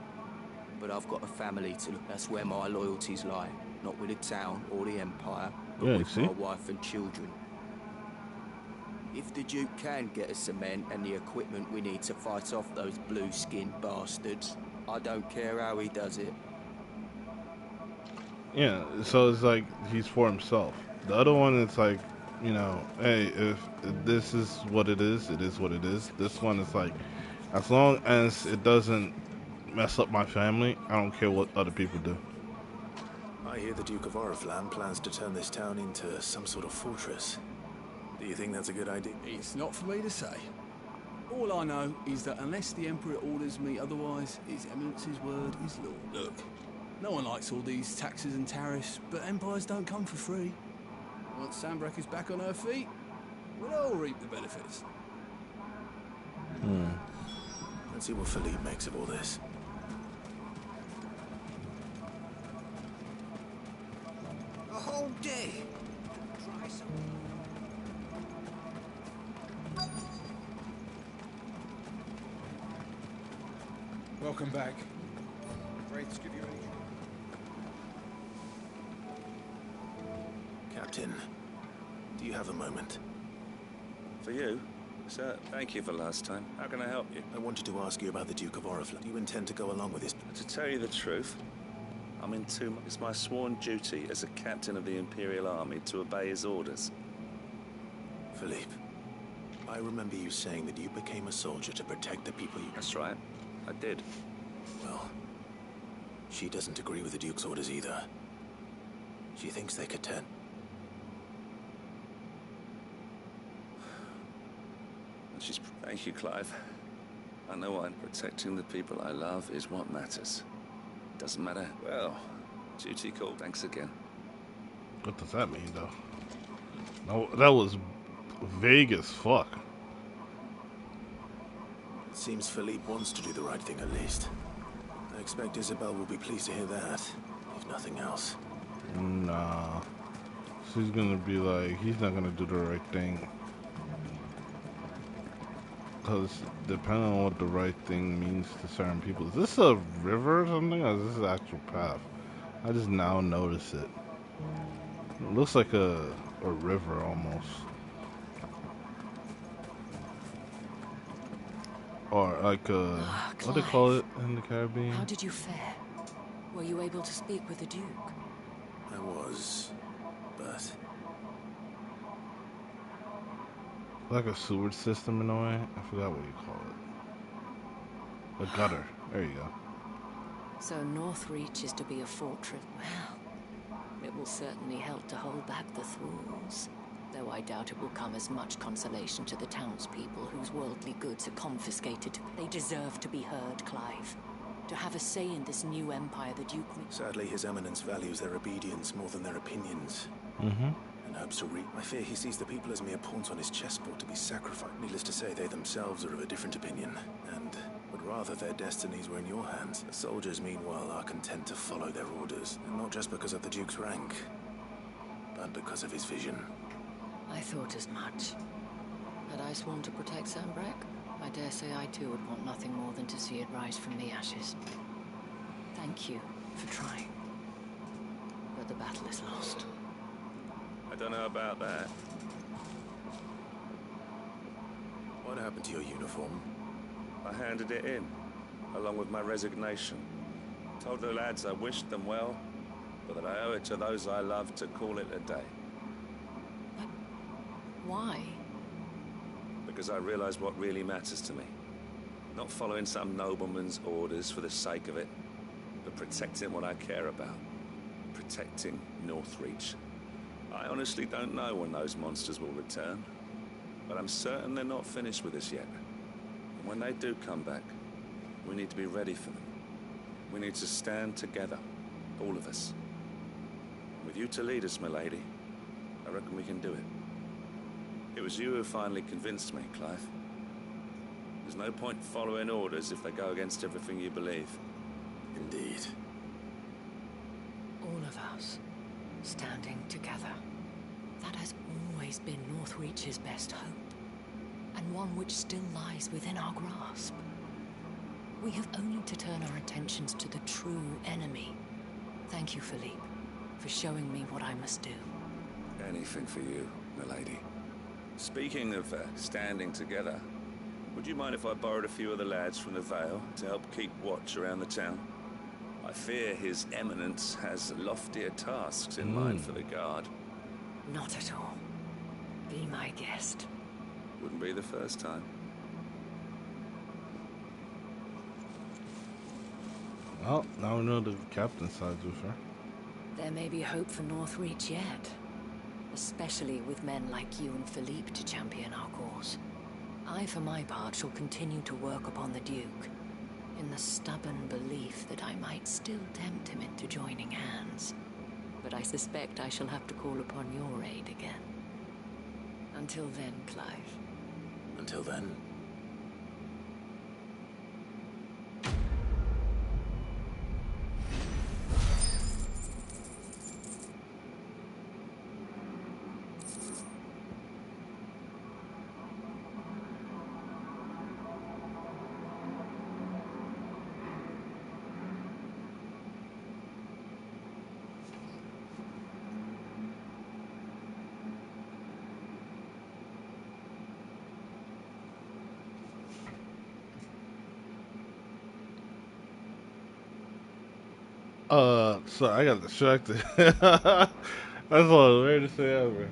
But I've got a family to look. That's where my loyalties lie. Not with the town or the Empire, but Yeah, with see? my wife and children. If the Duke can get us cement and the equipment we need to fight off those blue-skinned bastards, I don't care how he does it. Yeah, so it's like he's for himself. The other one, it's like, you know, hey, if this is what it is what it is. This one is like, as long as it doesn't mess up my family, I don't care what other people do. I hear the Duke of Oriflamme plans to turn this town into some sort of fortress. Do you think that's a good idea? It's not for me to say. All I know is that unless the Emperor orders me otherwise, His Eminence's word is law. Look, no one likes all these taxes and tariffs, but empires don't come for free. Once Sanbreque is back on her feet, we'll all reap the benefits. Let's see what Philippe makes of all this. A whole day. Try some. Welcome back. Wraiths give you any... Captain, do you have a moment? For you? Sir, thank you for last time. How can I help you? I wanted to ask you about the Duke of Oriflamme. Do you intend to go along with this? To tell you the truth, I'm in too much. It's my sworn duty as a captain of the Imperial Army to obey his orders. Philippe, I remember you saying that you became a soldier to protect the people you... That's right. I did. Well, she doesn't agree with the Duke's orders either. She thinks they could turn... Thank you, Clive. I know what protecting the people I love is what matters. Doesn't matter. Well, duty called. Thanks again. What does that mean, though? No, that was vague as fuck. It seems Philippe wants to do the right thing at least. I expect Isabel will be pleased to hear that, if nothing else. Nah. She's gonna be like, he's not gonna do the right thing. Because depending on what the right thing means to certain people. Is this a river or something? Or is this an actual path? I just now notice it. It looks like a river almost. Or like a, what do they call it in the Caribbean? How did you fare? Were you able to speak with the Duke? I was, but... Like a sewage system in a way? I forgot what you call it. A gutter. There you go. So Northreach is to be a fortress. Well, it will certainly help to hold back the thralls. Though I doubt it will come as much consolation to the townspeople whose worldly goods are confiscated. They deserve to be heard, Clive. To have a say in this new empire the Duke... Sadly, His Eminence values their obedience more than their opinions. And hopes to reap. I fear he sees the people as mere pawns on his chessboard to be sacrificed. Needless to say, they themselves are of a different opinion, and would rather their destinies were in your hands. The soldiers, meanwhile, are content to follow their orders, and not just because of the Duke's rank, but because of his vision. I thought as much. Had I sworn to protect Sanbreque, I dare say I too would want nothing more than to see it rise from the ashes. Thank you for trying. But the battle is lost. I don't know about that. What happened to your uniform? I handed it in, along with my resignation. Told the lads I wished them well, but that I owe it to those I love to call it a day. Why? Because I realize what really matters to me. Not following some nobleman's orders for the sake of it, but protecting what I care about. Protecting Northreach. I honestly don't know when those monsters will return, but I'm certain they're not finished with us yet. And when they do come back, we need to be ready for them. We need to stand together, all of us. With you to lead us, milady, I reckon we can do it. It was you who finally convinced me, Clive. There's no point following orders if they go against everything you believe. Indeed. All of us, standing together. That has always been Northreach's best hope, and one which still lies within our grasp. We have only to turn our attentions to the true enemy. Thank you, Philippe, for showing me what I must do. Anything for you, milady. Speaking of standing together, would you mind if I borrowed a few of the lads from the Vale to help keep watch around the town? I fear His Eminence has loftier tasks in mind for the guard. Not at all. Be my guest. Wouldn't be the first time. Well, now we know the captain sides with her. There may be hope for Northreach yet. Especially with men like you and Philippe to champion our cause. I, for my part, shall continue to work upon the Duke, in the stubborn belief that I might still tempt him into joining hands. But I suspect I shall have to call upon your aid again. Until then, Clive. Until then. So I got distracted. That's the weirdest thing ever.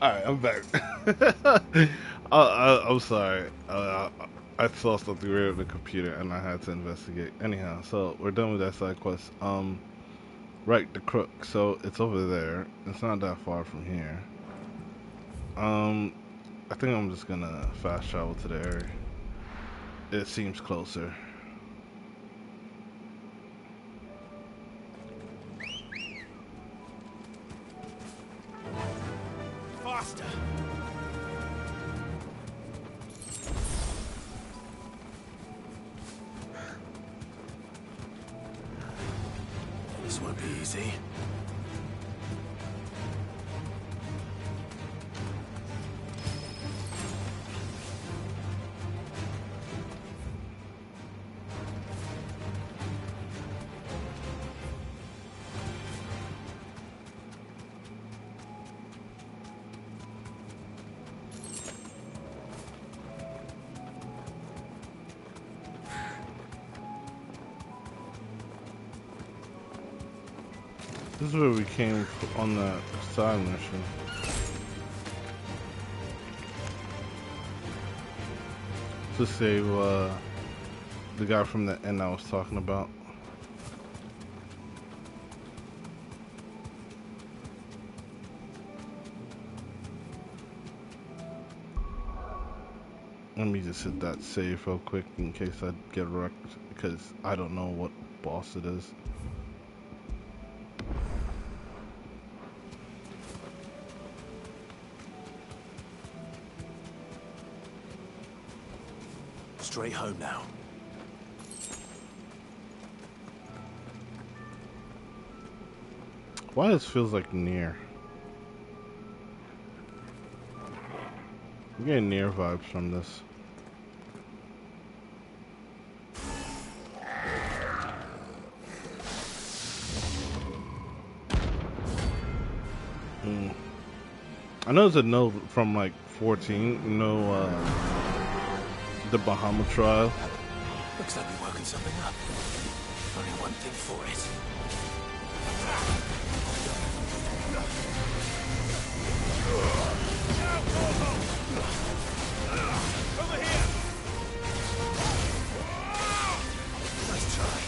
Alright, I'm back. I'm sorry. I saw something weird on the computer and I had to investigate. Anyhow, so we're done with that side quest. Right, the crook. So it's over there. It's not that far from here. I think I'm just gonna fast travel to the area. It seems closer. Faster! This won't be easy. This is where we came on that side mission. To save the guy from the inn I was talking about. Let me just hit that save real quick in case I get wrecked, because I don't know what boss it is. Straight home now. Why this feels like near? I'm getting near vibes from this. I know there's a note from like 14. You know, the Bahama trial. Looks like we're working something up. Only one thing for it. Over here! Nice try.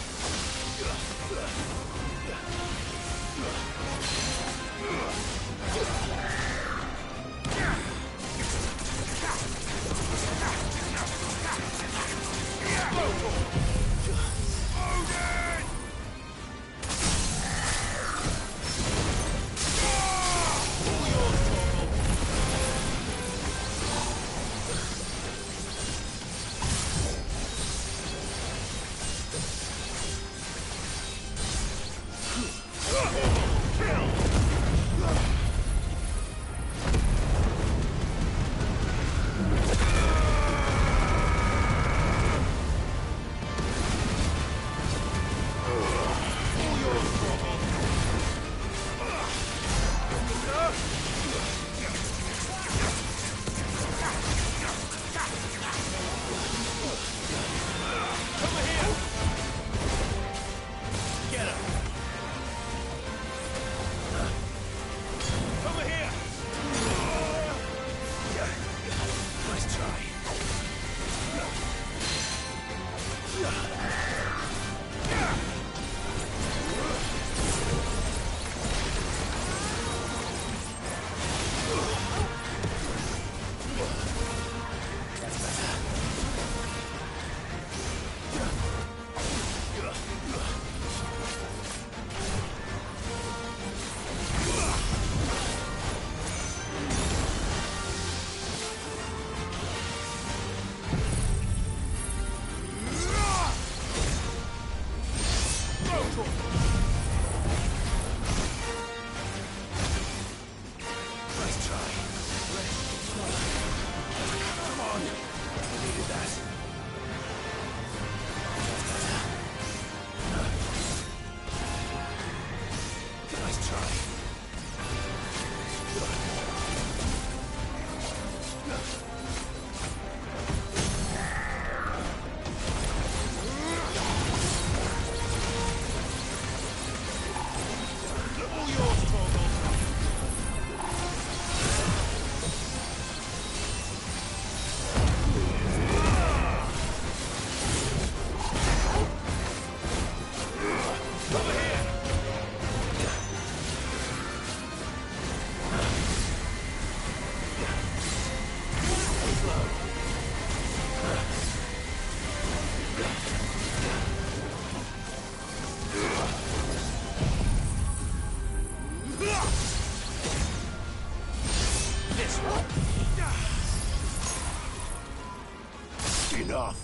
Enough.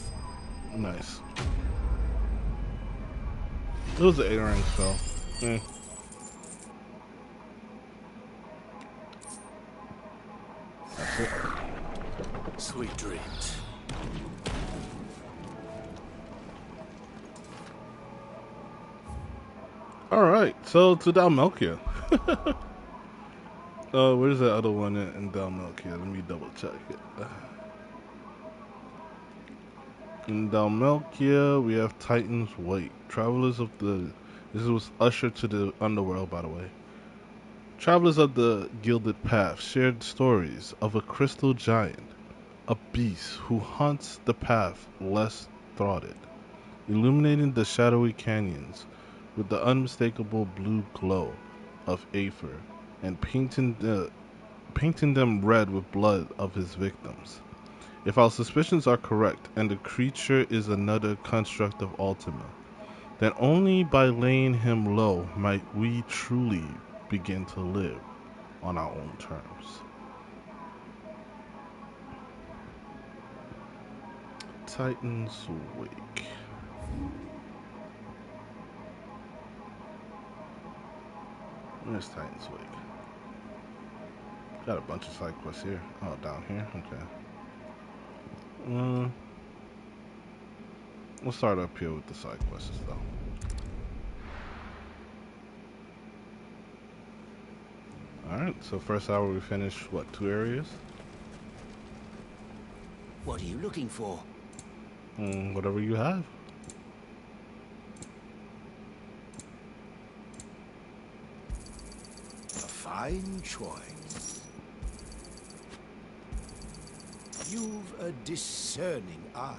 Nice. It was an A rank spell. That's it. Sweet dreams. Alright, so to Dalmelkia. Where's the other one in Dalmelkia? Let me double check it. In Dalmelkia, we have Titan's Wake. Travelers of the... This was ushered to the underworld, by the way. Travelers of the Gilded Path shared stories of a crystal giant, a beast who haunts the path less thwarted, illuminating the shadowy canyons with the unmistakable blue glow of Aether and painting them red with blood of his victims. If our suspicions are correct, and the creature is another construct of Ultima, then only by laying him low might we truly begin to live on our own terms. Titan's Wake. Where's Titan's Wake? Got a bunch of side quests here. Oh, down here? Okay. We'll start up here with the side quests, though. Alright, so first hour we finished, what, 2 areas? What are you looking for? Whatever you have. A fine choice. You've a discerning eye.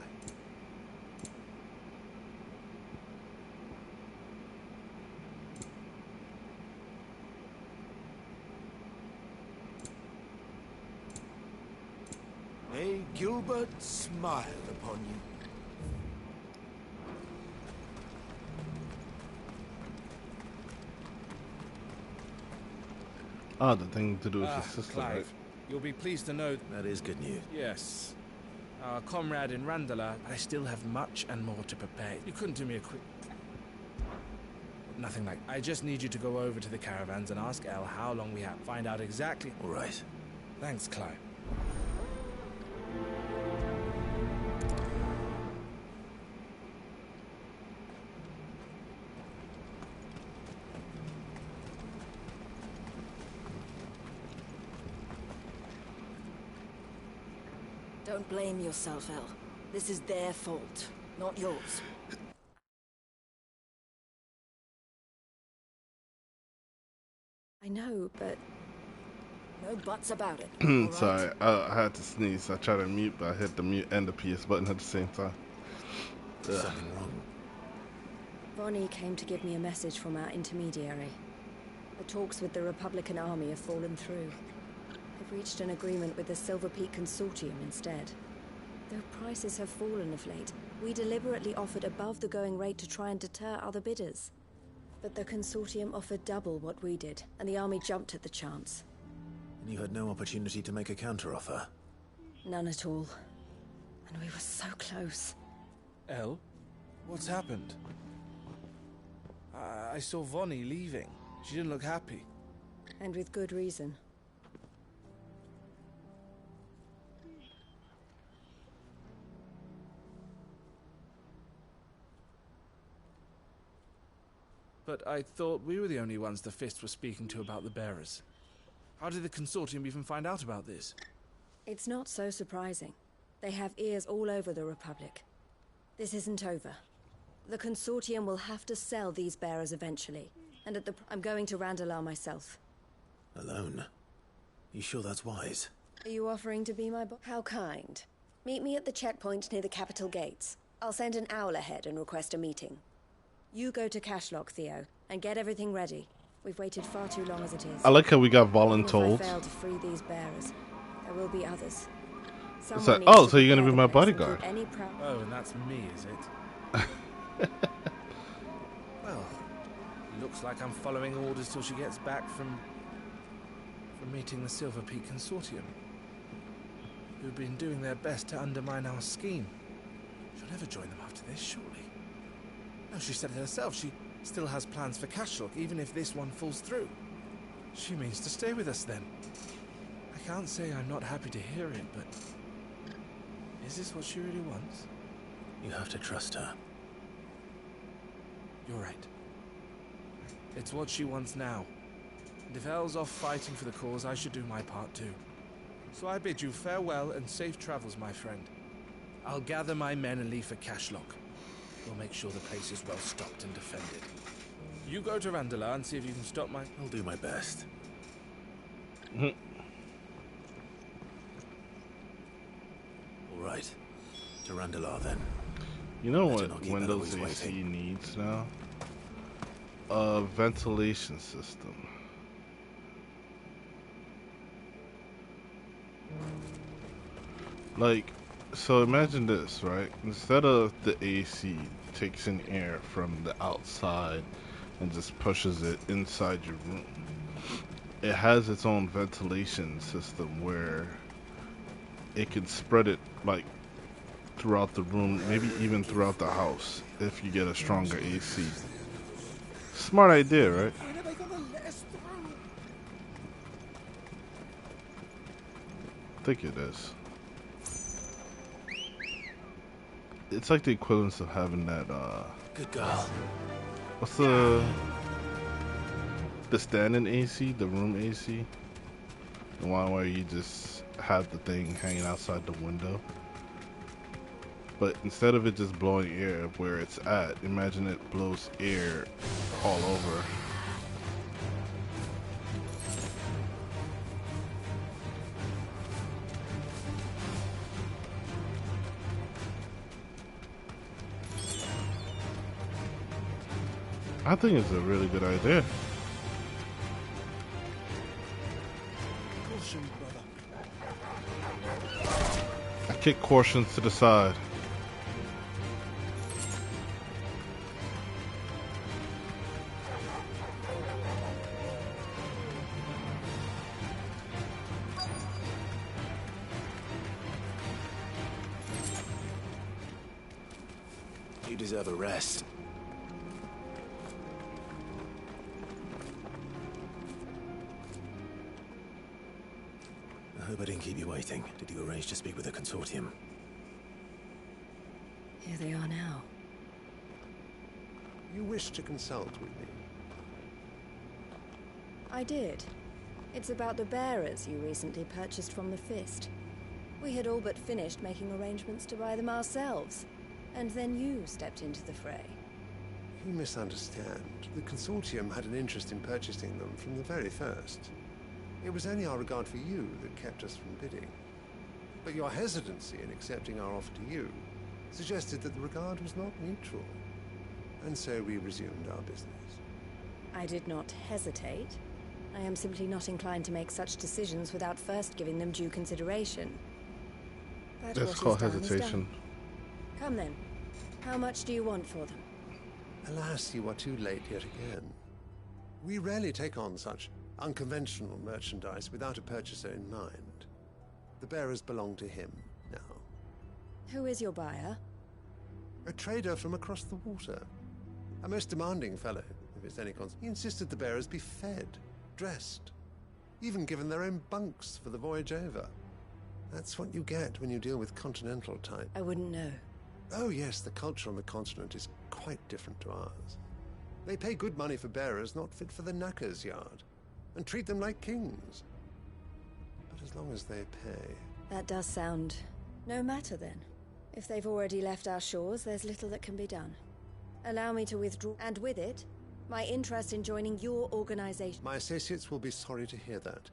May Gilbert smile upon you. Ah, the thing to do with your sister, Clive, right? you'll be pleased to know that is good news. Yes. Our comrade in Randala, I still have much and more to prepare. You couldn't do me a quick... Nothing like... I just need you to go over to the caravans and ask Elle how long we have. Find out exactly... All right. Thanks, Clive. Don't blame yourself, Elle. This is their fault, not yours. I know, but... no buts about it. All Sorry, right? I had to sneeze. I tried to mute, but I hit the mute and the PS button at the same time. Something wrong? Bonnie came to give me a message from our intermediary. The talks with the Republican Army have fallen through. They've reached an agreement with the Silver Peak Consortium instead. Though prices have fallen of late, we deliberately offered above the going rate to try and deter other bidders. But the Consortium offered double what we did, and the Army jumped at the chance. And you had no opportunity to make a counteroffer? None at all. And we were so close. Elle? What's happened? I saw Vonnie leaving. She didn't look happy. And with good reason. But I thought we were the only ones the Fist were speaking to about the bearers. How did the Consortium even find out about this? It's not so surprising. They have ears all over the Republic. This isn't over. The Consortium will have to sell these bearers eventually. And I'm going to Randalar myself. Alone? You sure that's wise? Are you offering to be my boss? How kind. Meet me at the checkpoint near the Capital Gates. I'll send an owl ahead and request a meeting. You go to Cashlock, Theo, and get everything ready. We've waited far too long as it is. I like how we got Even voluntold. if I fail to free these bearers, there will be others. What's that? Oh, so you're gonna be my bodyguard? Oh, and that's me, is it? Well, looks like I'm following orders till she gets back from meeting the Silver Peak Consortium, who've been doing their best to undermine our scheme. She'll never join them after this, surely. No, she said it herself. She still has plans for Cashlock, even if this one falls through. She means to stay with us then. I can't say I'm not happy to hear it, but... is this what she really wants? You have to trust her. You're right. It's what she wants now. And if Elle's off fighting for the cause, I should do my part too. So I bid you farewell and safe travels, my friend. I'll gather my men and leave for Cashlock. We'll make sure the place is well stocked and defended. You go to Randalar and see if you can stop my... I'll do my best. Mm-hmm. All right. To Randalar then. You know Better not what keep Windows Eloise AC waiting. needs now? A ventilation system. Like, so imagine this, right? Instead of the AC takes in air from the outside and just pushes it inside your room, it has its own ventilation system where it can spread it like throughout the room, maybe even throughout the house if you get a stronger AC. Smart idea, right? I think it is. It's like the equivalence of having that, Good girl. what's the standing AC, the room AC? The one where you just have the thing hanging outside the window. But instead of it just blowing air where it's at, imagine it blows air all over. I think it's a really good idea. Caution, brother. I kick cautions to the side. You deserve a rest. I hope I didn't keep you waiting. Did you arrange to speak with the consortium? Here they are now. You wish to consult with me? I did. It's about the bearers you recently purchased from the Fist. We had all but finished making arrangements to buy them ourselves. And then you stepped into the fray. You misunderstand. The consortium had an interest in purchasing them from the very first. It was only our regard for you that kept us from bidding. But your hesitancy in accepting our offer to you suggested that the regard was not mutual. And so we resumed our business. I did not hesitate. I am simply not inclined to make such decisions without first giving them due consideration. But That's called hesitation. Come then. How much do you want for them? Alas, you are too late yet again. We rarely take on such unconventional merchandise without a purchaser in mind. The bearers belong to him now. Who is your buyer? A trader from across the water. A most demanding fellow, if it's any consequence. He insisted the bearers be fed, dressed, even given their own bunks for the voyage over. That's what you get when you deal with continental type. I wouldn't know. Oh yes, the culture on the continent is quite different to ours. They pay good money for bearers not fit for the knacker's yard, and treat them like kings. But as long as they pay... That does sound... no matter then. If they've already left our shores, there's little that can be done. Allow me to withdraw, and with it, my interest in joining your organization. My associates will be sorry to hear that.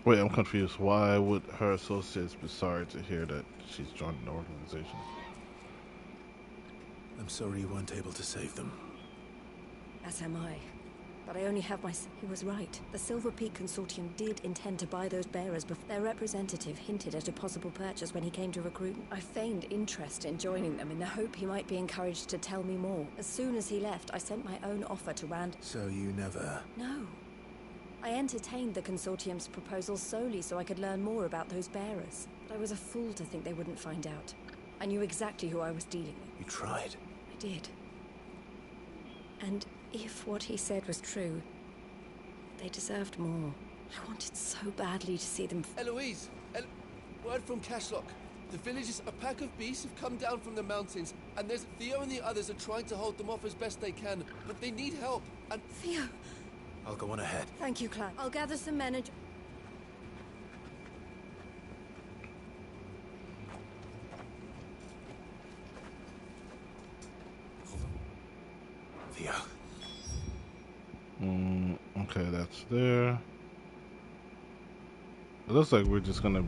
Wait, I'm confused. Why would her associates be sorry to hear that she's joined the organization? I'm sorry you weren't able to save them. As am I. But I only have my... He was right. The Silver Peak Consortium did intend to buy those bearers, but their representative hinted at a possible purchase when he came to recruit. I feigned interest in joining them in the hope he might be encouraged to tell me more. As soon as he left, I sent my own offer to Rand... So you never... No. I entertained the consortium's proposal solely so I could learn more about those bearers. But I was a fool to think they wouldn't find out. I knew exactly who I was dealing with. You tried. I did. And if what he said was true, they deserved more. I wanted so badly to see them... Eloise! Word from Cashlock. The villagers, a pack of beasts have come down from the mountains, and there's Theo and the others are trying to hold them off as best they can, but they need help, and... Theo! I'll go on ahead. Thank you, Clyde. I'll gather some men and... Theo. Okay, that's there. It looks like we're just gonna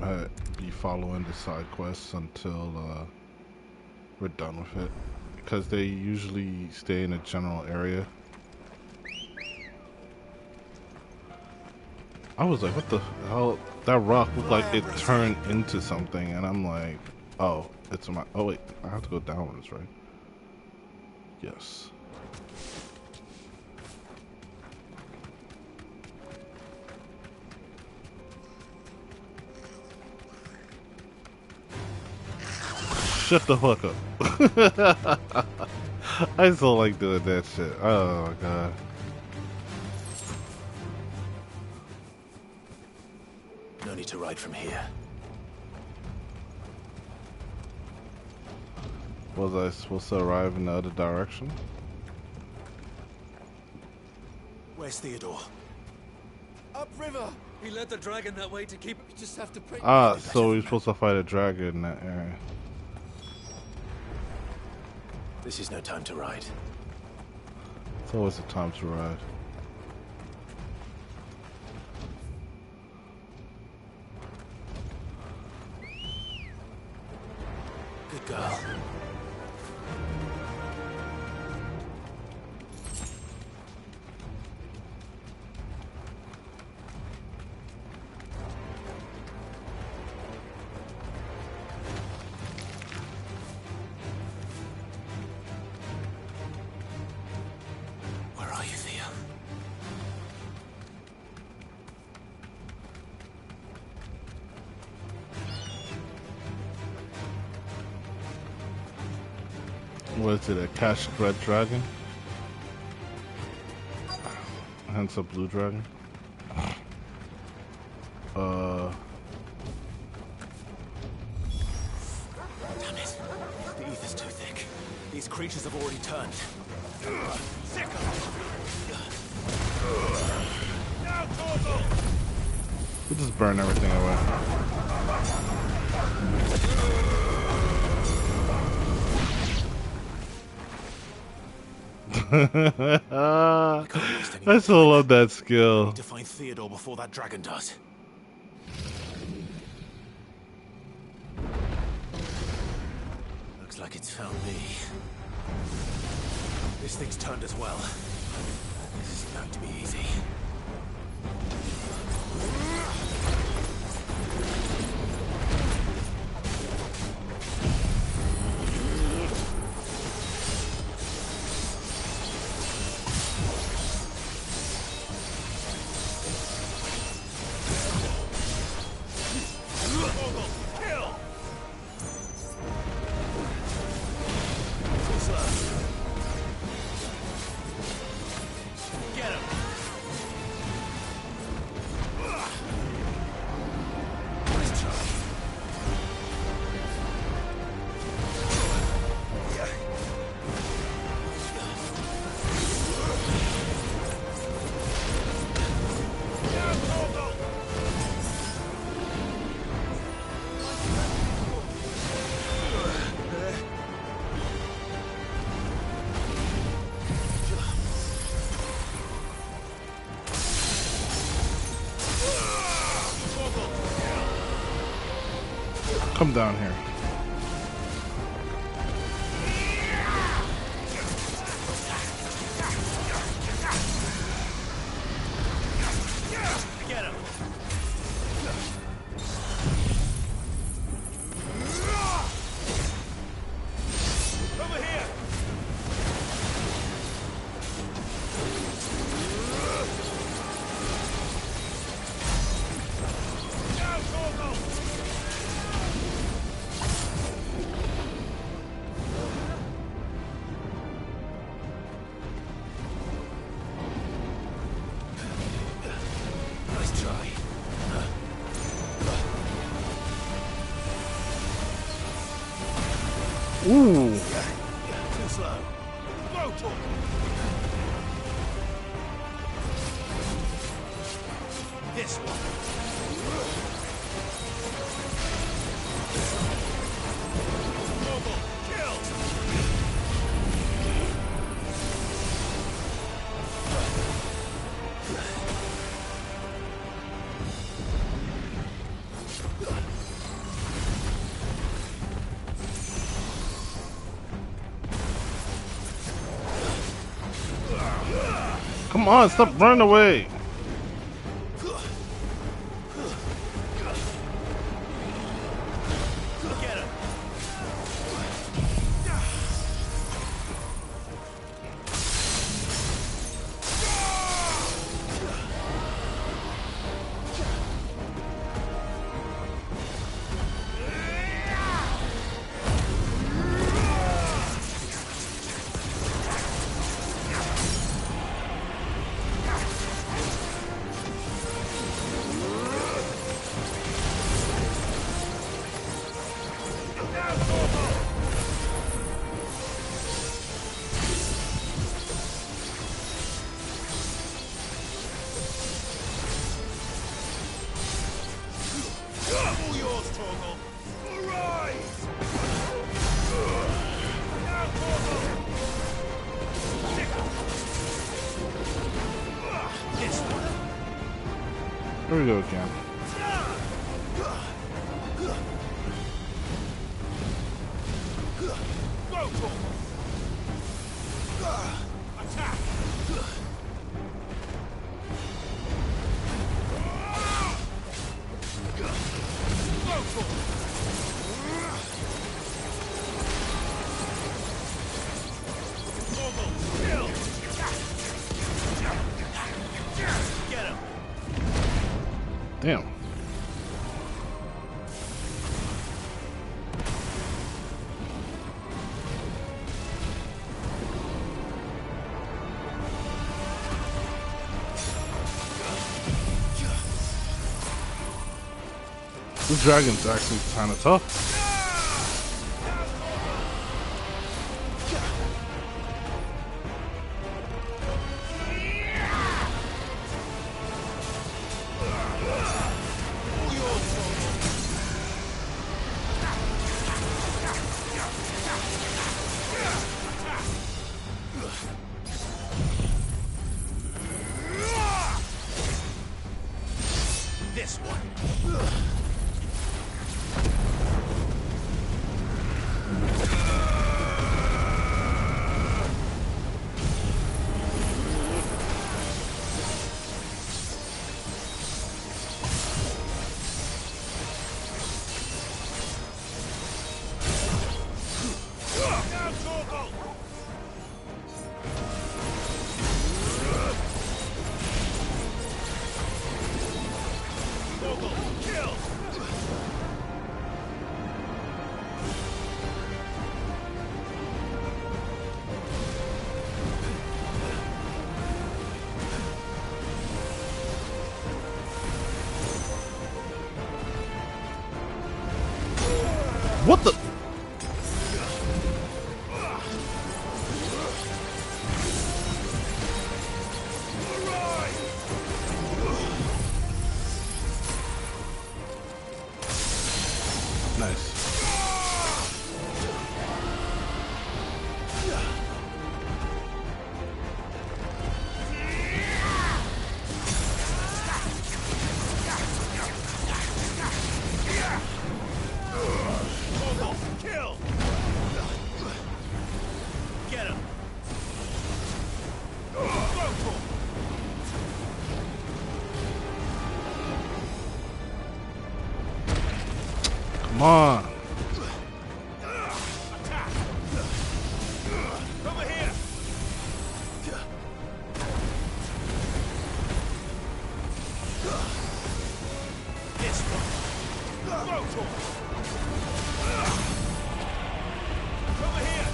be following the side quests until we're done with it, because they usually stay in a general area. I was like, what the hell? That rock looked like it turned into something, and I'm like, oh, it's my... Oh wait, I have to go downwards, right? Yes. Shut the fuck up. I still like doing that shit. Oh my god. No need to ride from here. Was I supposed to arrive in the other direction? Where's Theodore? Upriver! He led the dragon that way to keep... You just have to pray. Ah, so we're supposed to fight a dragon in that area. This is no time to ride. It's always a time to ride. Good girl. Where are you, Theo? What is it, a cash red dragon? Hence a blue dragon? Damn it. The ether's too thick. These creatures have already turned. Sick of it. Now, Torgal! We'll just burn everything away. I still love that skill. I need to find Theodore before that dragon does. Looks like it's found me. This thing's turned as well. This isn't going to be easy. Come down here. Get him! Over here! Now, Torgal! Nice try. Ooh. Too slow. Go, Torgal! This one. Torgal, kill! Come on, stop running away. Get him! Torgal! Arise! Now, Torgal! This one. Here we go again. Go, Torgal! Attack! Go, Torgal! Torgal, kill! Get him! Damn. This dragon's actually kind of tough. This one. Now, Torgal! Torgal, kill! What the? Nice. Torgal, kill! Get him! Go, Torgal! Come on. Attack! Over here! This one! Go, Torgal! Over here!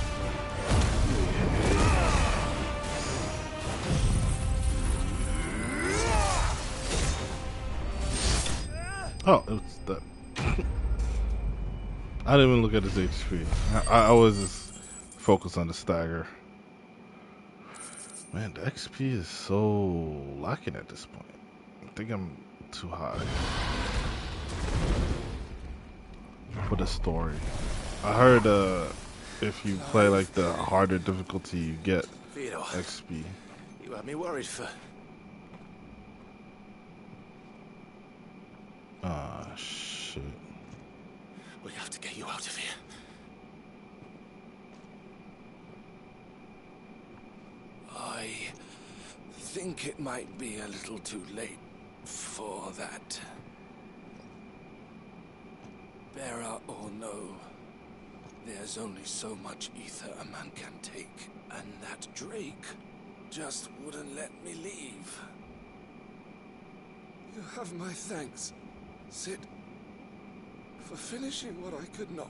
Oh, it's that. I didn't even look at his HP. I always just focus on the stagger. Man, the XP is so lacking at this point. I think I'm too high for the story. I heard if you play like the harder difficulty, you get Theodore, XP. you had me worried for... Ah, shit. We have to get you out of here. I think it might be a little too late for that. Bearer or no, there's only so much ether a man can take, and that Drake just wouldn't let me leave. You have my thanks, Sid, for finishing what I could not.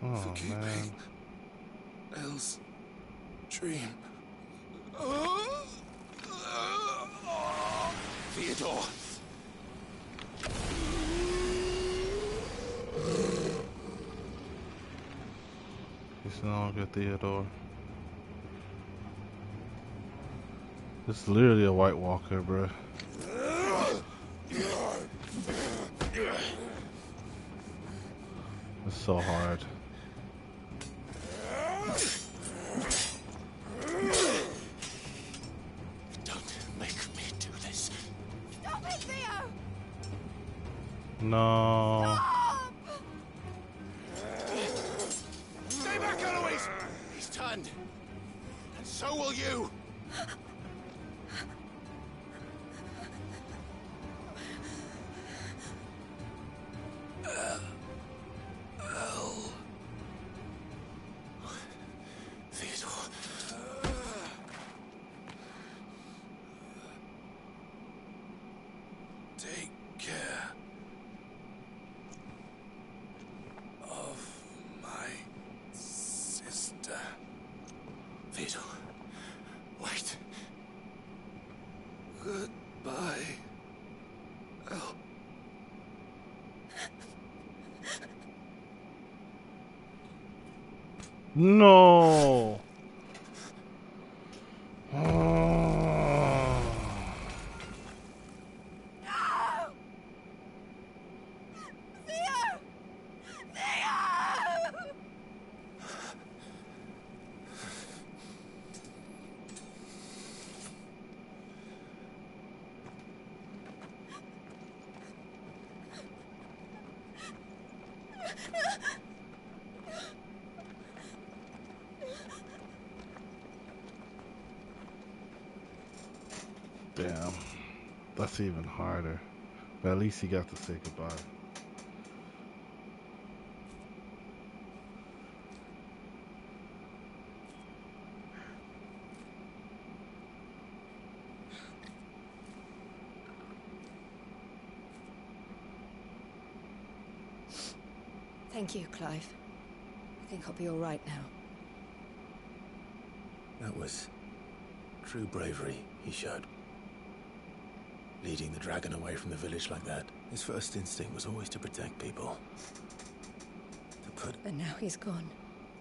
Oh, for keeping man. Elle's dream. Theodore. He's no longer Theodore. This is literally a White Walker, bruh. so hard. Don't make me do this. Stop it, Theo! No. Stay back, Eloise! He's turned. And so will you! Take care of my sister. Theodore, wait. Goodbye. Oh. No. Damn. That's even harder. But at least he got to say goodbye. Thank you, Clive. I think I'll be all right now. That was true bravery he showed. Leading the dragon away from the village like that. His first instinct was always to protect people. And now he's gone.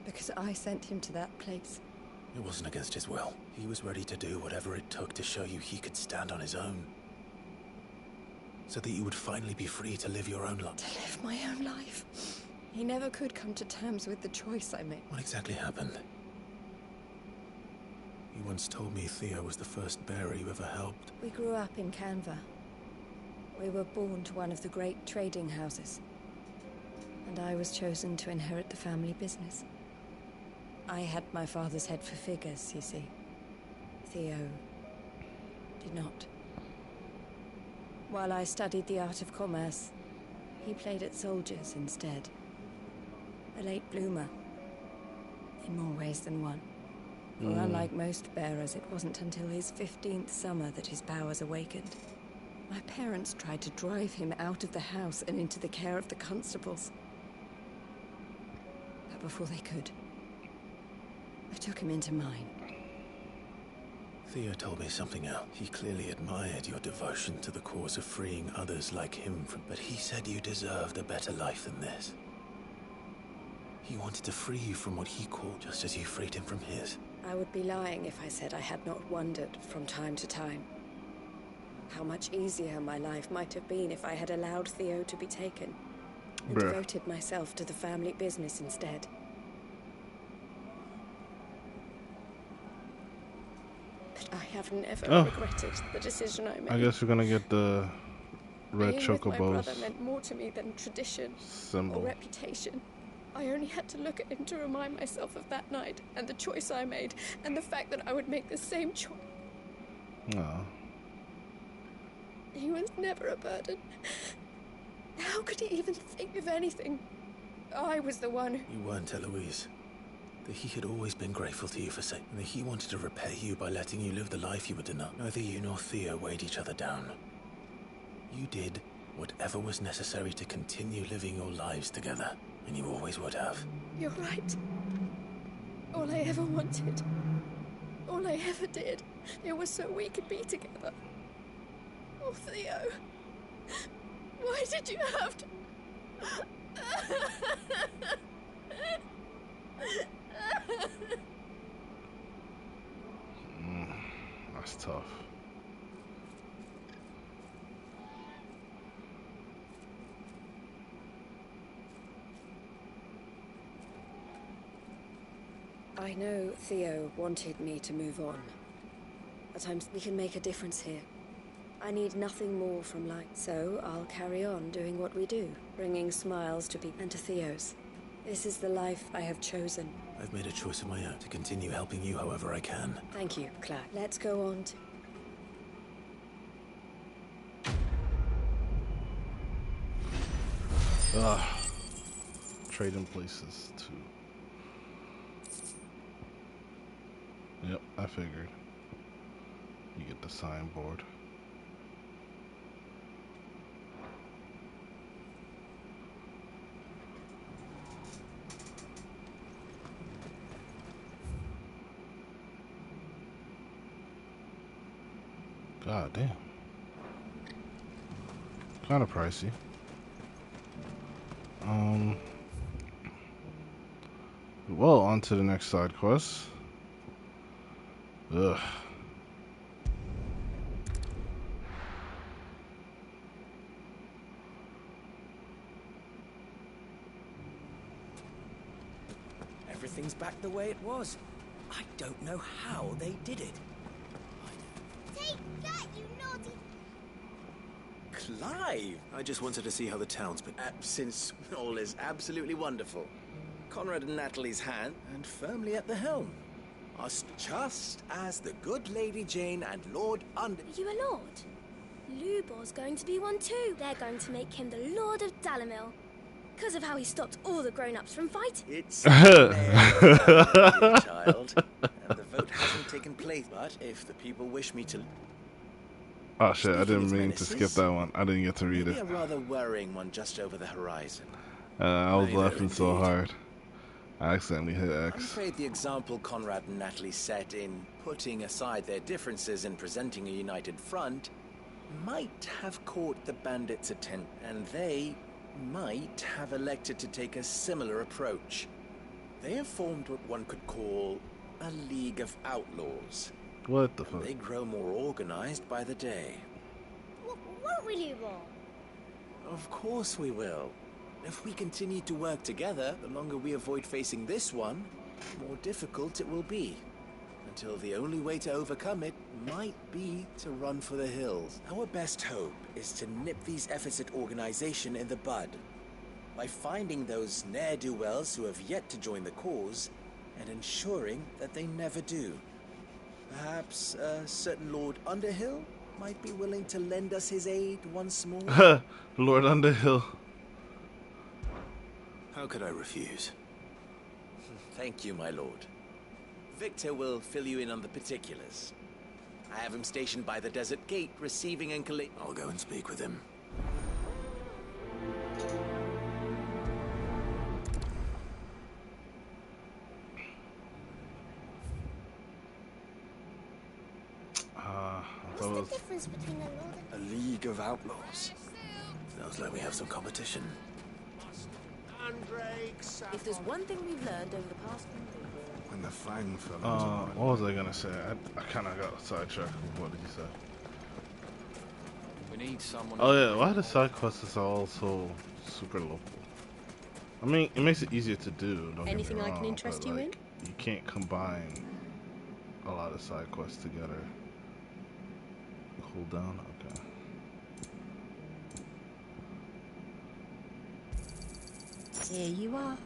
Because I sent him to that place. It wasn't against his will. He was ready to do whatever it took to show you he could stand on his own. So that you would finally be free to live your own life. To live my own life. He never could come to terms with the choice I made. What exactly happened? You once told me Theo was the first bearer you ever helped. We grew up in Canva. We were born to one of the great trading houses. And I was chosen to inherit the family business. I had my father's head for figures, you see. Theo did not. While I studied the art of commerce, he played at soldiers instead. A late bloomer. In more ways than one. For unlike most bearers, it wasn't until his 15th summer that his powers awakened. My parents tried to drive him out of the house and into the care of the constables. But before they could, I took him into mine. Theo told me something else. He clearly admired your devotion to the cause of freeing others like him from... But he said you deserved a better life than this. He wanted to free you from what he called, just as you freed him from his. I would be lying if I said I had not wondered from time to time how much easier my life might have been if I had allowed Theo to be taken and devoted myself to the family business instead. But I have never regretted the decision I made. I guess we're gonna get the red Being with my chocobos brother meant more to me than tradition symbol. or reputation. I only had to look at him to remind myself of that night, and the choice I made, and the fact that I would make the same choice. No. He was never a burden. How could he even think of anything? I was the one who... You weren't, Eloise. That he had always been grateful to you for saying, and that he wanted to repay you by letting you live the life you were denied. Neither you nor Theo weighed each other down. You did whatever was necessary to continue living your lives together. And you always would have. You're right. All I ever wanted, all I ever did, it was so we could be together. Oh, Theo. Why did you have to... That's tough. I know Theo wanted me to move on. At times we can make a difference here. I need nothing more from life, so I'll carry on doing what we do, bringing smiles to people and to Theo's. This is the life I have chosen. I've made a choice of my own to continue helping you however I can. Thank you, Claire. Let's go on to... Trading places too. Yep, I figured. You get the signboard. God damn. Kind of pricey. Well, on to the next side quest. Ugh. Everything's back the way it was. I don't know how they did it. Take that, you naughty... Clive! I just wanted to see how the town's been. Since all is absolutely wonderful. Conrad and Natalie's hand, and firmly at the helm. Us just as the good Lady Jane and Lord Under... Are you a lord? Lubor's going to be one too. They're going to make him the Lord of Dalamil. Because of how he stopped all the grown-ups from fighting. It's child, and the vote hasn't taken place. But if the people wish me to... Oh shit, I didn't mean to skip that one. I didn't get to read it. A rather worrying one just over the horizon. I was laughing so hard. I accidentally hit I'm X. afraid the example Conrad and Natalie set in putting aside their differences and presenting a united front might have caught the bandits' attention, and they might have elected to take a similar approach. They have formed what one could call a League of Outlaws. What the fuck? They grow more organized by the day. Won't we, Lubor? Of course we will. If we continue to work together, the longer we avoid facing this one, the more difficult it will be. Until the only way to overcome it might be to run for the hills. Our best hope is to nip these efforts at organization in the bud. By finding those ne'er-do-wells who have yet to join the cause, and ensuring that they never do. Perhaps a certain Lord Underhill might be willing to lend us his aid once more? Lord Underhill. How could I refuse? Thank you, my lord. Victor will fill you in on the particulars. I have him stationed by the desert gate, receiving and collecting... I'll go and speak with him. What's the difference between a lord and... A League of Outlaws. Sounds like we have some competition. If there's one thing we've learned over the past few weeks... When the fang fell into what was I gonna say? I kind of got sidetracked. What did you say? We need someone... Oh yeah, why the side quests are all so super local? I mean, it makes it easier to do. Don't Anything get me I can wrong, interest but, you like, you can't combine a lot of side quests together. Hold down, okay. Here you are.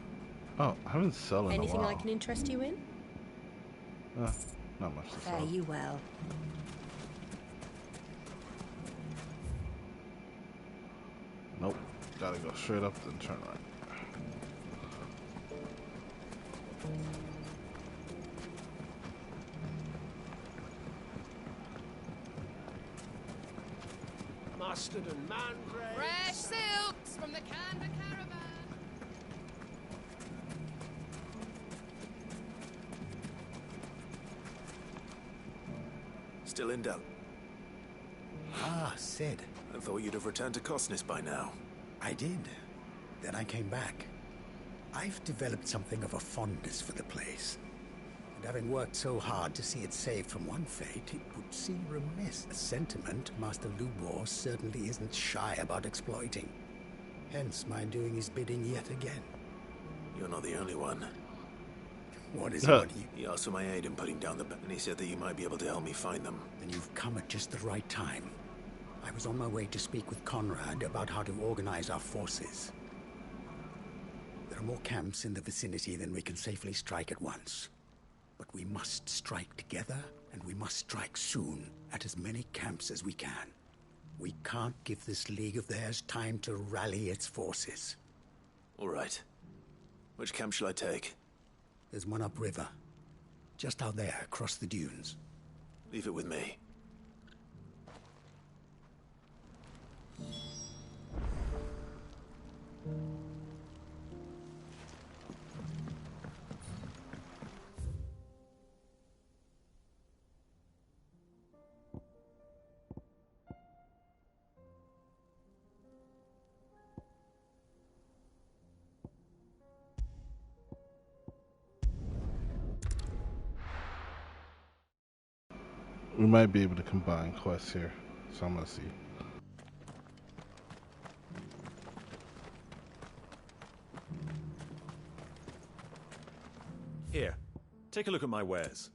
Oh, I haven't sold in Anything a while. I can interest you in? Not much to Fare sell. you well. Nope. Gotta go straight up then turn right. Mustard and mandrake. Fresh silks from the Canva caravan. Still in doubt? Ah, Sid. I thought you'd have returned to Cosnis by now. I did. Then I came back. I've developed something of a fondness for the place. And having worked so hard to see it saved from one fate, it would seem remiss. A sentiment Master Lubor certainly isn't shy about exploiting. Hence my doing his bidding yet again. You're not the only one. What is it? He asked for my aid in putting down the and he said that you might be able to help me find them. Then you've come at just the right time. I was on my way to speak with Conrad about how to organize our forces. There are more camps in the vicinity than we can safely strike at once. But we must strike together, and we must strike soon at as many camps as we can. We can't give this league of theirs time to rally its forces. All right. Which camp shall I take? There's one upriver. Just out there, across the dunes. Leave it with me. We might be able to combine quests here, so I'm gonna see. Here, take a look at my wares.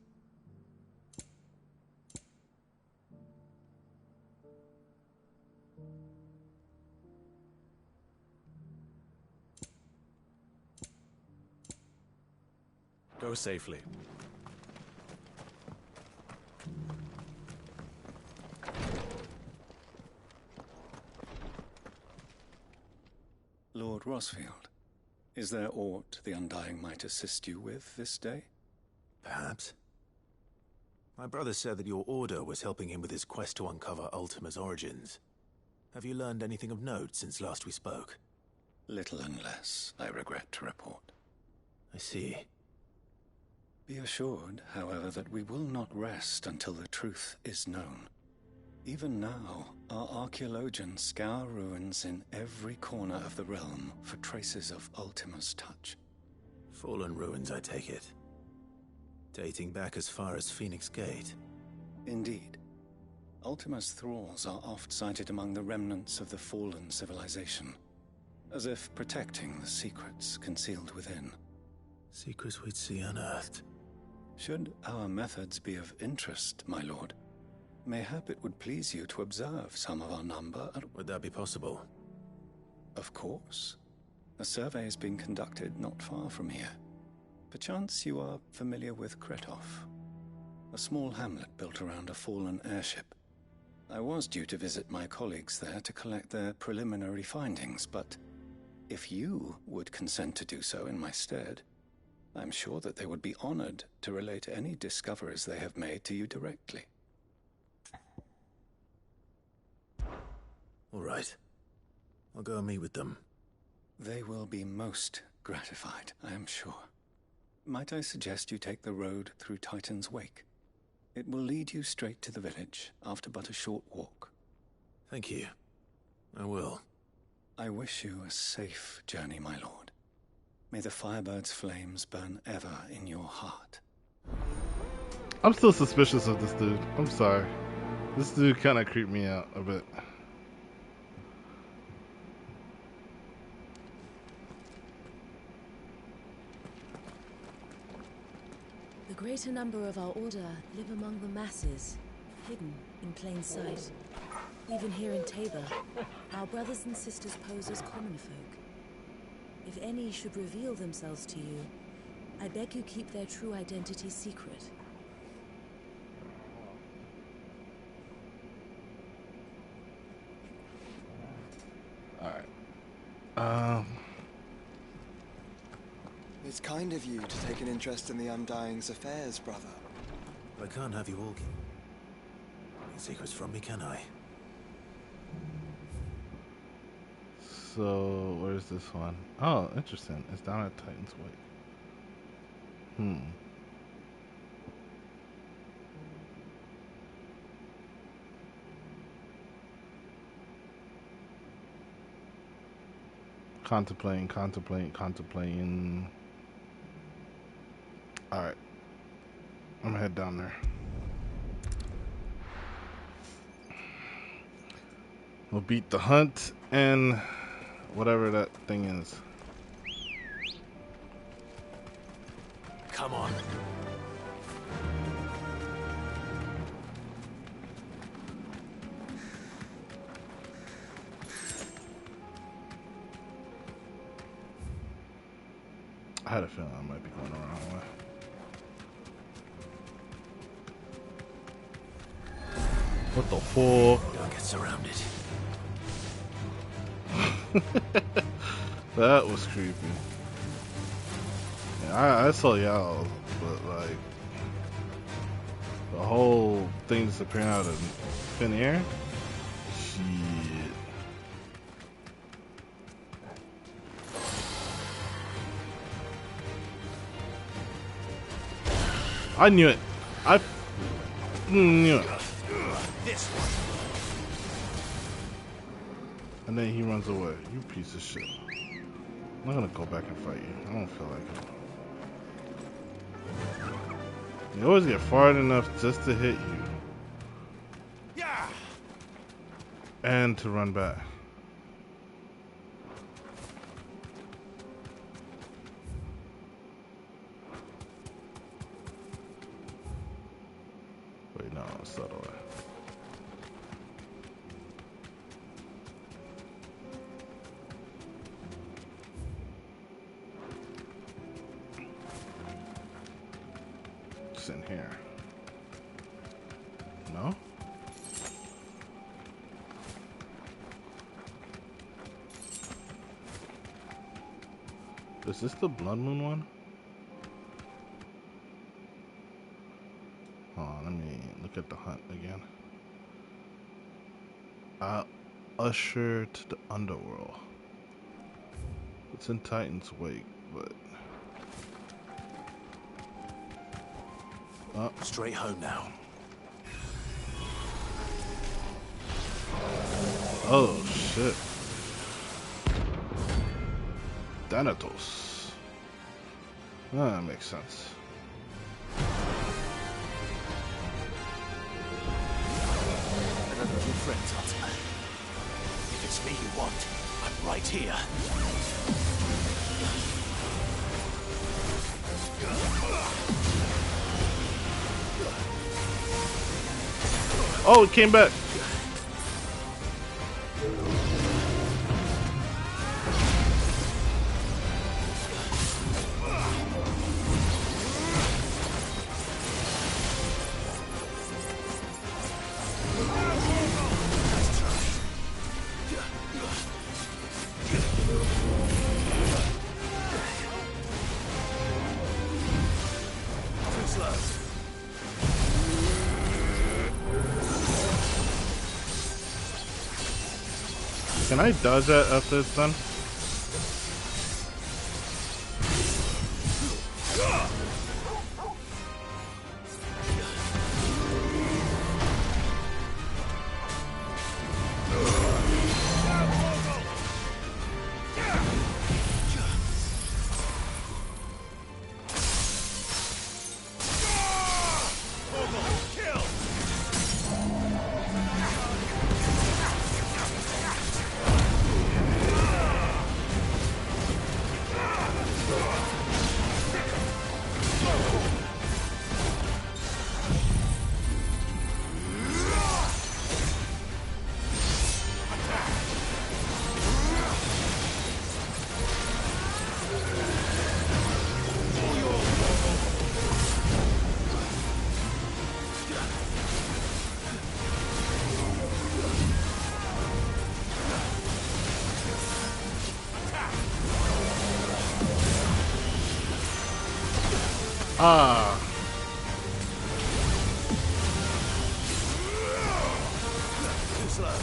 Go safely. Lord Rosfield, is there aught the Undying might assist you with this day? Perhaps. My brother said that your order was helping him with his quest to uncover Ultima's origins. Have you learned anything of note since last we spoke? Little unless, I regret to report. I see. Be assured, however, that we will not rest until the truth is known. Even now, our archaeologians scour ruins in every corner of the realm for traces of Ultima's touch. Fallen ruins, I take it. Dating back as far as Phoenix Gate. Indeed. Ultima's thralls are oft sighted among the remnants of the fallen civilization, as if protecting the secrets concealed within. Secrets we'd see unearthed. Should our methods be of interest, my lord, mayhap it would please you to observe some of our number. Would that be possible? Of course. A survey is being conducted not far from here. Perchance you are familiar with Kretov, a small hamlet built around a fallen airship. I was due to visit my colleagues there to collect their preliminary findings, but if you would consent to do so in my stead, I'm sure that they would be honored to relate any discoveries they have made to you directly. All right. I'll go and meet with them. They will be most gratified, I am sure. Might I suggest you take the road through Titan's Wake? It will lead you straight to the village after but a short walk. Thank you. I will. I wish you a safe journey, my lord. May the Firebird's flames burn ever in your heart. I'm still suspicious of this dude. I'm sorry. This dude kind of creeped me out a bit. The greater number of our order live among the masses, hidden in plain sight. Even here in Tabor, our brothers and sisters pose as common folk. If any should reveal themselves to you, I beg you keep their true identity secret. Alright. It's kind of you to take an interest in the Undying's affairs, brother. I can't have you all keep secrets from me, can I? So, where's this one? Oh, interesting. It's down at Titan's Wake. Contemplating. Alright. I'm gonna head down there. We'll beat the hunt and whatever that thing is. Come on. had a feeling I might be going the wrong way. What the fuck? Don't get surrounded. That was creepy. Yeah, I saw y'all, but like the whole thing disappearing out of thin air. Shit. I knew it. I knew it. This one. And then he runs away. You piece of shit. I'm not gonna go back and fight you. I don't feel like it. You always get far enough just to hit you. Yeah. And to run back. Wait, no, it's the other way. It's in here. No? Is this the Blood Moon one? Hold on, let me look at the hunt again. Usher to the underworld. It's in Titan's wake, but straight home now. Oh shit. Thanatos. That makes sense. Another of your friends, Hunter. If it's me you want, I'm right here. Oh, it came back. Can I dodge that after it's done? Ah. Too slow.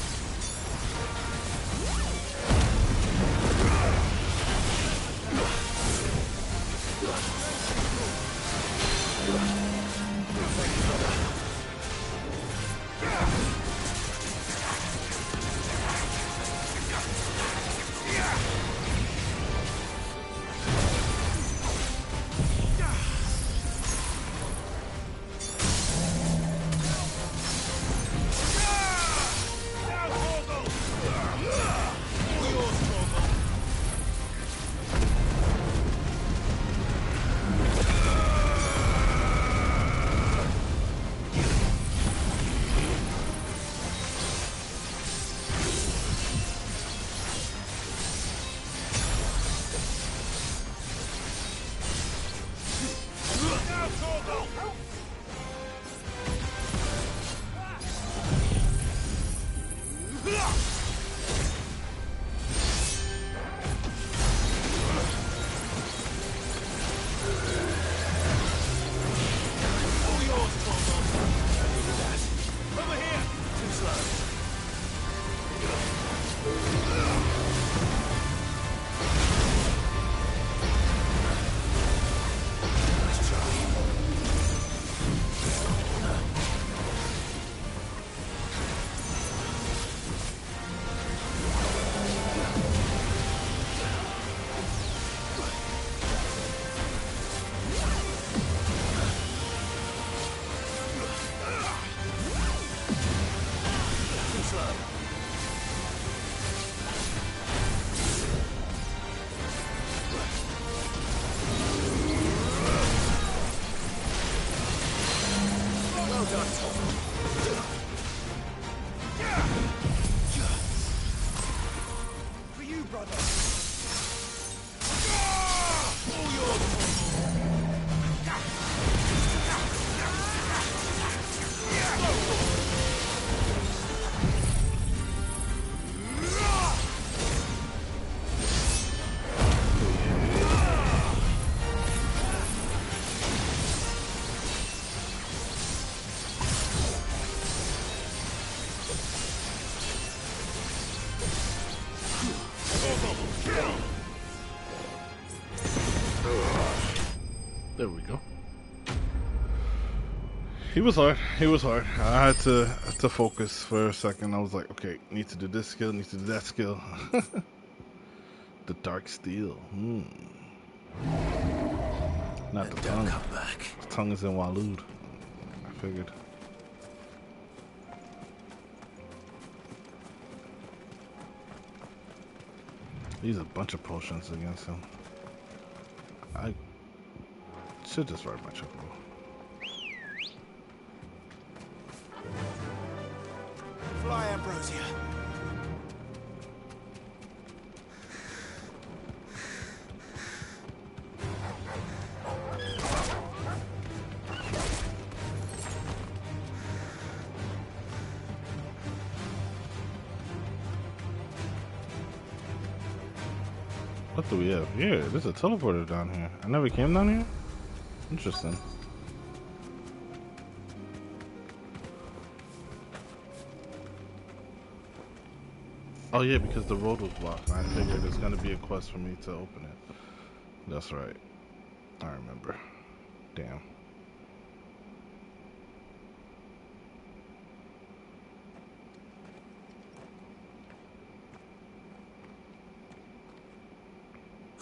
For you, brother. There we go. He was hard. He was hard. I had to focus for a second. I was like, okay, need to do this skill, need to do that skill. The dark steel. Not the tongue. Come back. The tongue is in Walud. I figured. These are a bunch of potions against him. I should just ride my chocobo. Fly, Ambrosia. What do we have here? There's a teleporter down here. I never came down here? Interesting. Oh yeah, because the road was blocked. I figured there's gonna be a quest for me to open it. That's right. I remember. Damn.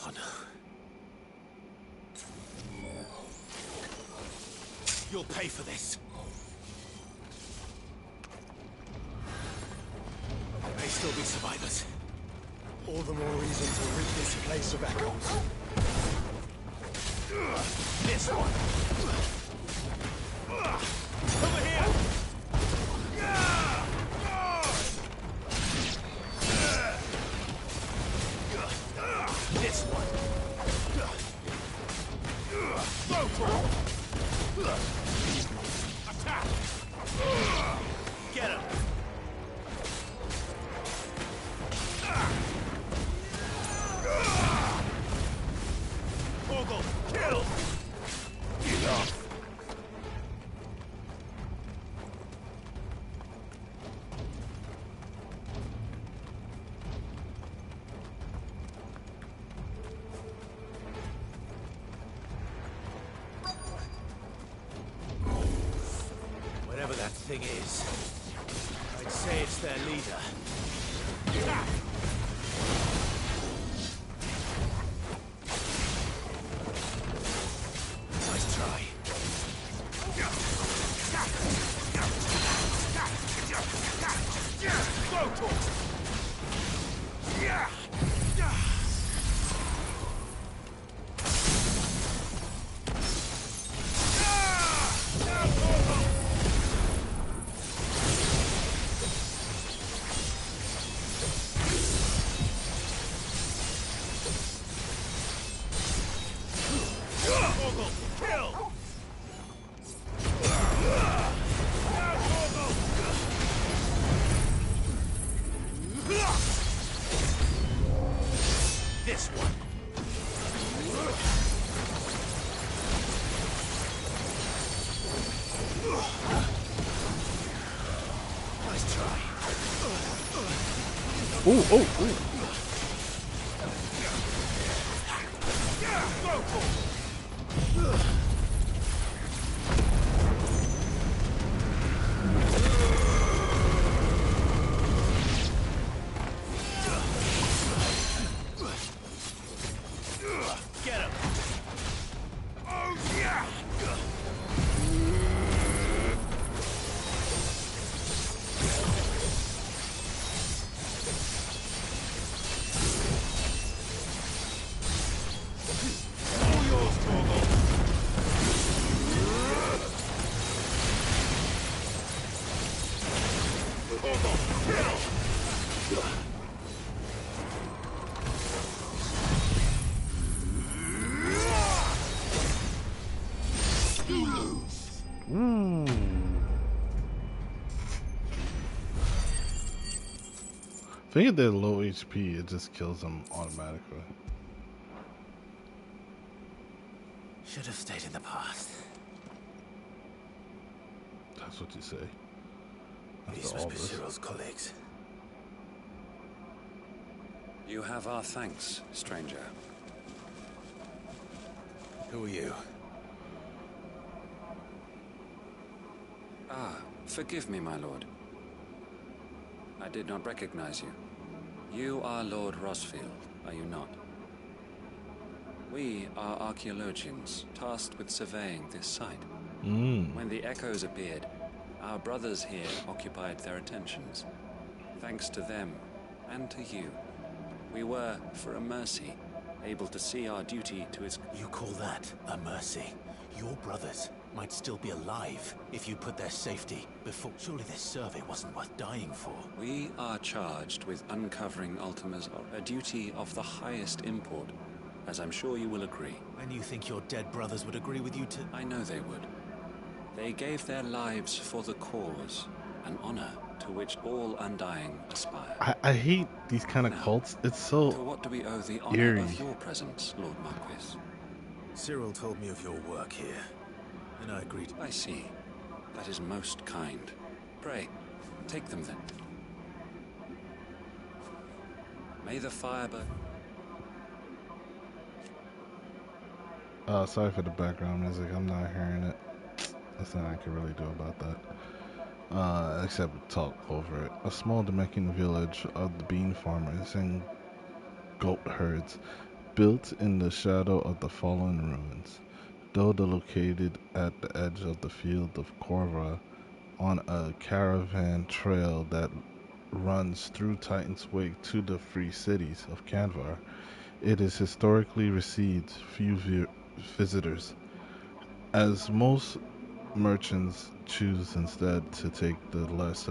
Oh no. You'll pay for this. There may still be survivors. All the more reason to rid this place of echoes. This one. Over here. This one. Attack! Get him! Ogle, kill! Enough! Whatever that thing is, I'd say it's their leader. Nice try. Go, Torch! Ooh, oh, ooh. Get him! Oh, yeah! I think if they're low HP, it just kills them automatically. Should have stayed in the past. That's what you say. These After must all be this. Cyril's colleagues. You have our thanks, stranger. Who are you? Ah, forgive me, my lord. I did not recognize you. You are Lord Rosfield, are you not? We are archaeologians, tasked with surveying this site. When the echoes appeared, our brothers here occupied their attentions. Thanks to them, and to you, we were, for a mercy, able to see our duty to its... You call that a mercy? Your brothers might still be alive if you put their safety before... Surely this survey wasn't worth dying for. We are charged with uncovering Ultima's... a duty of the highest import, as I'm sure you will agree. And you think your dead brothers would agree with you to... I know they would. They gave their lives for the cause, an honor to which all Undying aspire. I hate these kind of cults. It's so To what do we owe the honor eerie. of your presence, Lord Marquis? Cyril told me of your work here, and I agreed. I see. That is most kind. Pray, take them then. May the firebird... Sorry for the background music. I'm not hearing it. There's nothing I can really do about that. Except talk over it. A small Dominican village of the bean farmers and goat herds, built in the shadow of the fallen ruins. Though located at the edge of the field of Corva, on a caravan trail that runs through Titan's Wake to the free cities of Canvar, it is historically received few visitors, as most merchants choose instead to take the less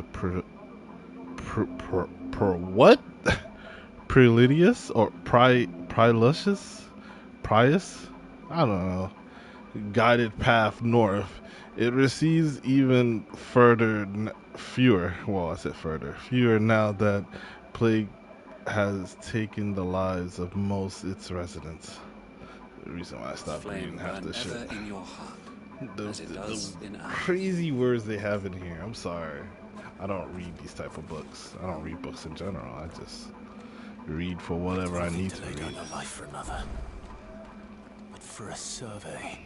what? Prelidius or Prius? I don't know. Guided path north. It receives even fewer now that plague has taken the lives of most its residents. The reason why I stopped reading half this shit. in your heart, The as it does in ours. crazy words they have in here. I'm sorry. I don't read these type of books. I don't read books in general. I just read for whatever I need to lay read. down your life for another. But for a survey...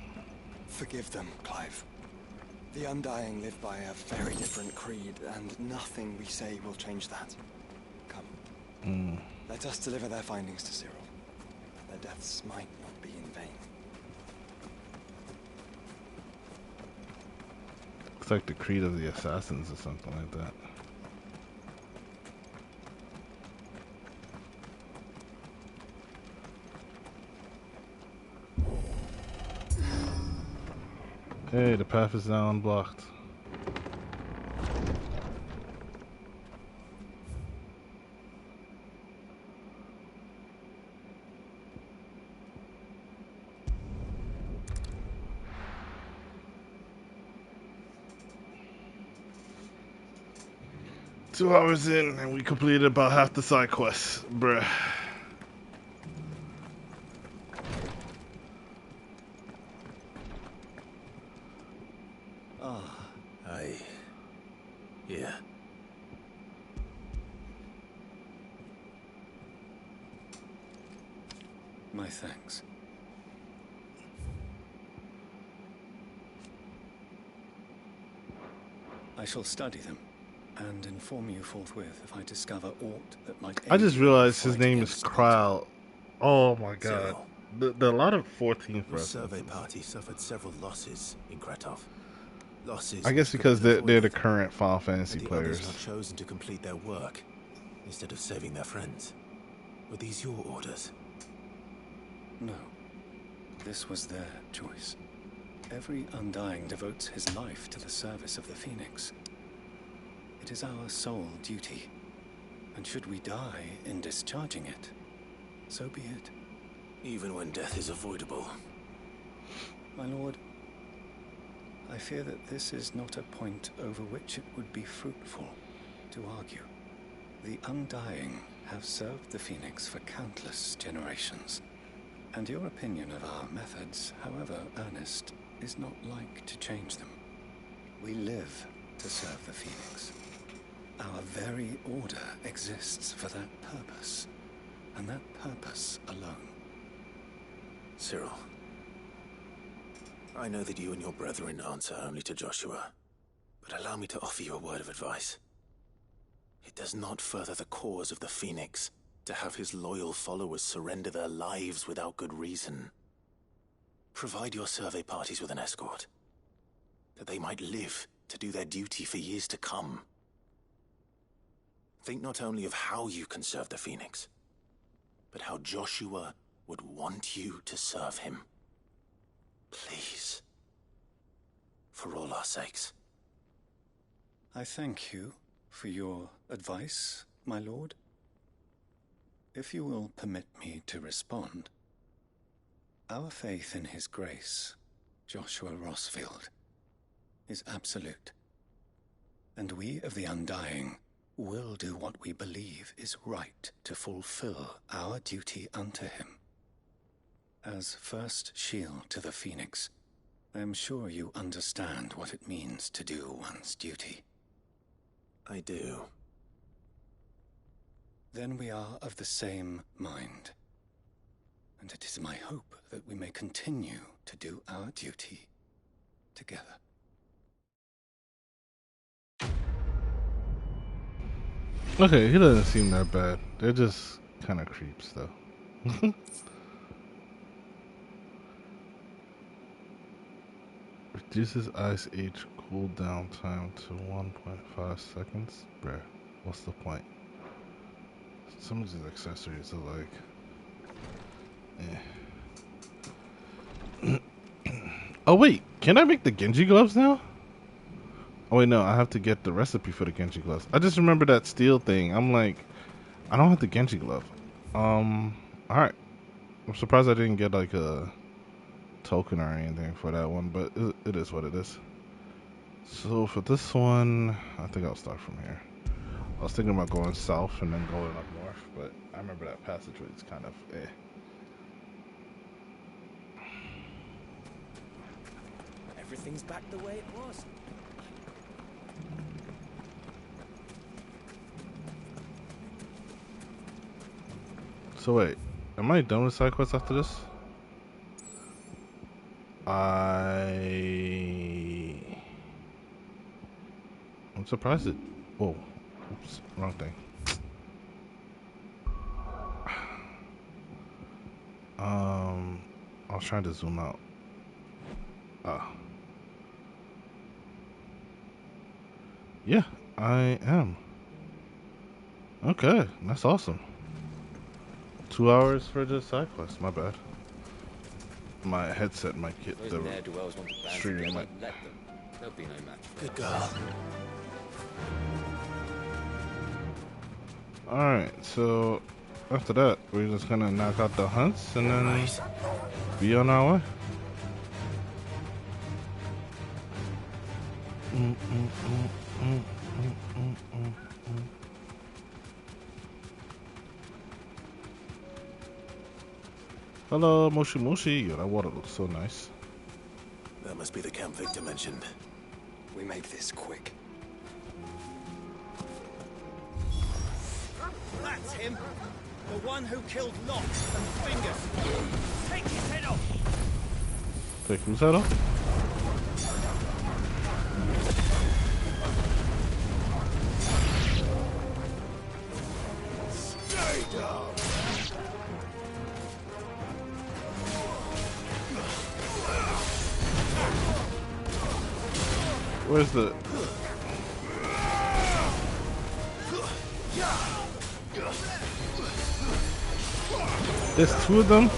Forgive them, Clive. The Undying live by a very different creed, and nothing we say will change that. Come. Let us deliver their findings to Cyril. Their deaths might not be in vain. It's like the creed of the assassins or something like that. Hey, the path is now unblocked. Two hours in, and we completed about half the side quests, bruh. Yeah. My thanks. I shall study them and inform you forthwith if I discover aught that might aid I just you in the realized his fight name is against Crowd. Oh my god. Cyril. The a lot of 14th Your references. survey party suffered several losses in Kretov. Losses I guess which could have because been they're the avoided current Final Fantasy had the players. others not chosen to complete their work instead of saving their friends. Were these your orders? No. This was their choice. Every Undying devotes his life to the service of the Phoenix. It is our sole duty. And should we die in discharging it, so be it. Even when death is avoidable. My lord, I fear that this is not a point over which it would be fruitful to argue. The Undying have served the Phoenix for countless generations, and your opinion of our methods, however earnest, is not like to change them. We live to serve the Phoenix. Our very order exists for that purpose, and that purpose alone. Cyril, I know that you and your brethren answer only to Joshua, but allow me to offer you a word of advice. It does not further the cause of the Phoenix to have his loyal followers surrender their lives without good reason. Provide your survey parties with an escort, that they might live to do their duty for years to come. Think not only of how you can serve the Phoenix, but how Joshua would want you to serve him. Please. For all our sakes. I thank you for your advice, my lord. If you will permit me to respond, our faith in his grace, Joshua Rossfield, is absolute. And we of the Undying will do what we believe is right to fulfill our duty unto him. As first shield to the Phoenix, I am sure you understand what it means to do one's duty. I do. Then we are of the same mind. And it is my hope that we may continue to do our duty together. Okay, he doesn't seem that bad. They're just kind of creeps, though. Reduces ice age cooldown time to 1.5 seconds. Bruh, what's the point? Some of these accessories are like, Oh wait, can I make the Genji gloves now? Oh wait, no, I have to get the recipe for the Genji gloves. I just remember that steel thing. I'm like, I don't have the Genji glove. Alright. I'm surprised I didn't get like a token or anything for that one, but it is what it is. So for this one, I think I'll start from here. I was thinking about going south and then going up north, but I remember that passageway is kind of Everything's back the way it was. So wait, am I done with side quests after this? I'm surprised it. Whoa, oops, wrong thing. I was trying to zoom out. Yeah, I am. Okay, that's awesome. 2 hours for the side quest. My bad. My headset might get the stream might. Let them. There'll be no match. Good girl. Alright, so after that, we're just gonna knock out the hunts and then be on our way. Hello, Moshi Moshi. Yo, that water looks so nice. That must be the camp Victor mentioned. We make this quick. That's him. The one who killed Lot and Fingers. Take his head off! Take whose head off? Stay down! Where's the... There's two of them?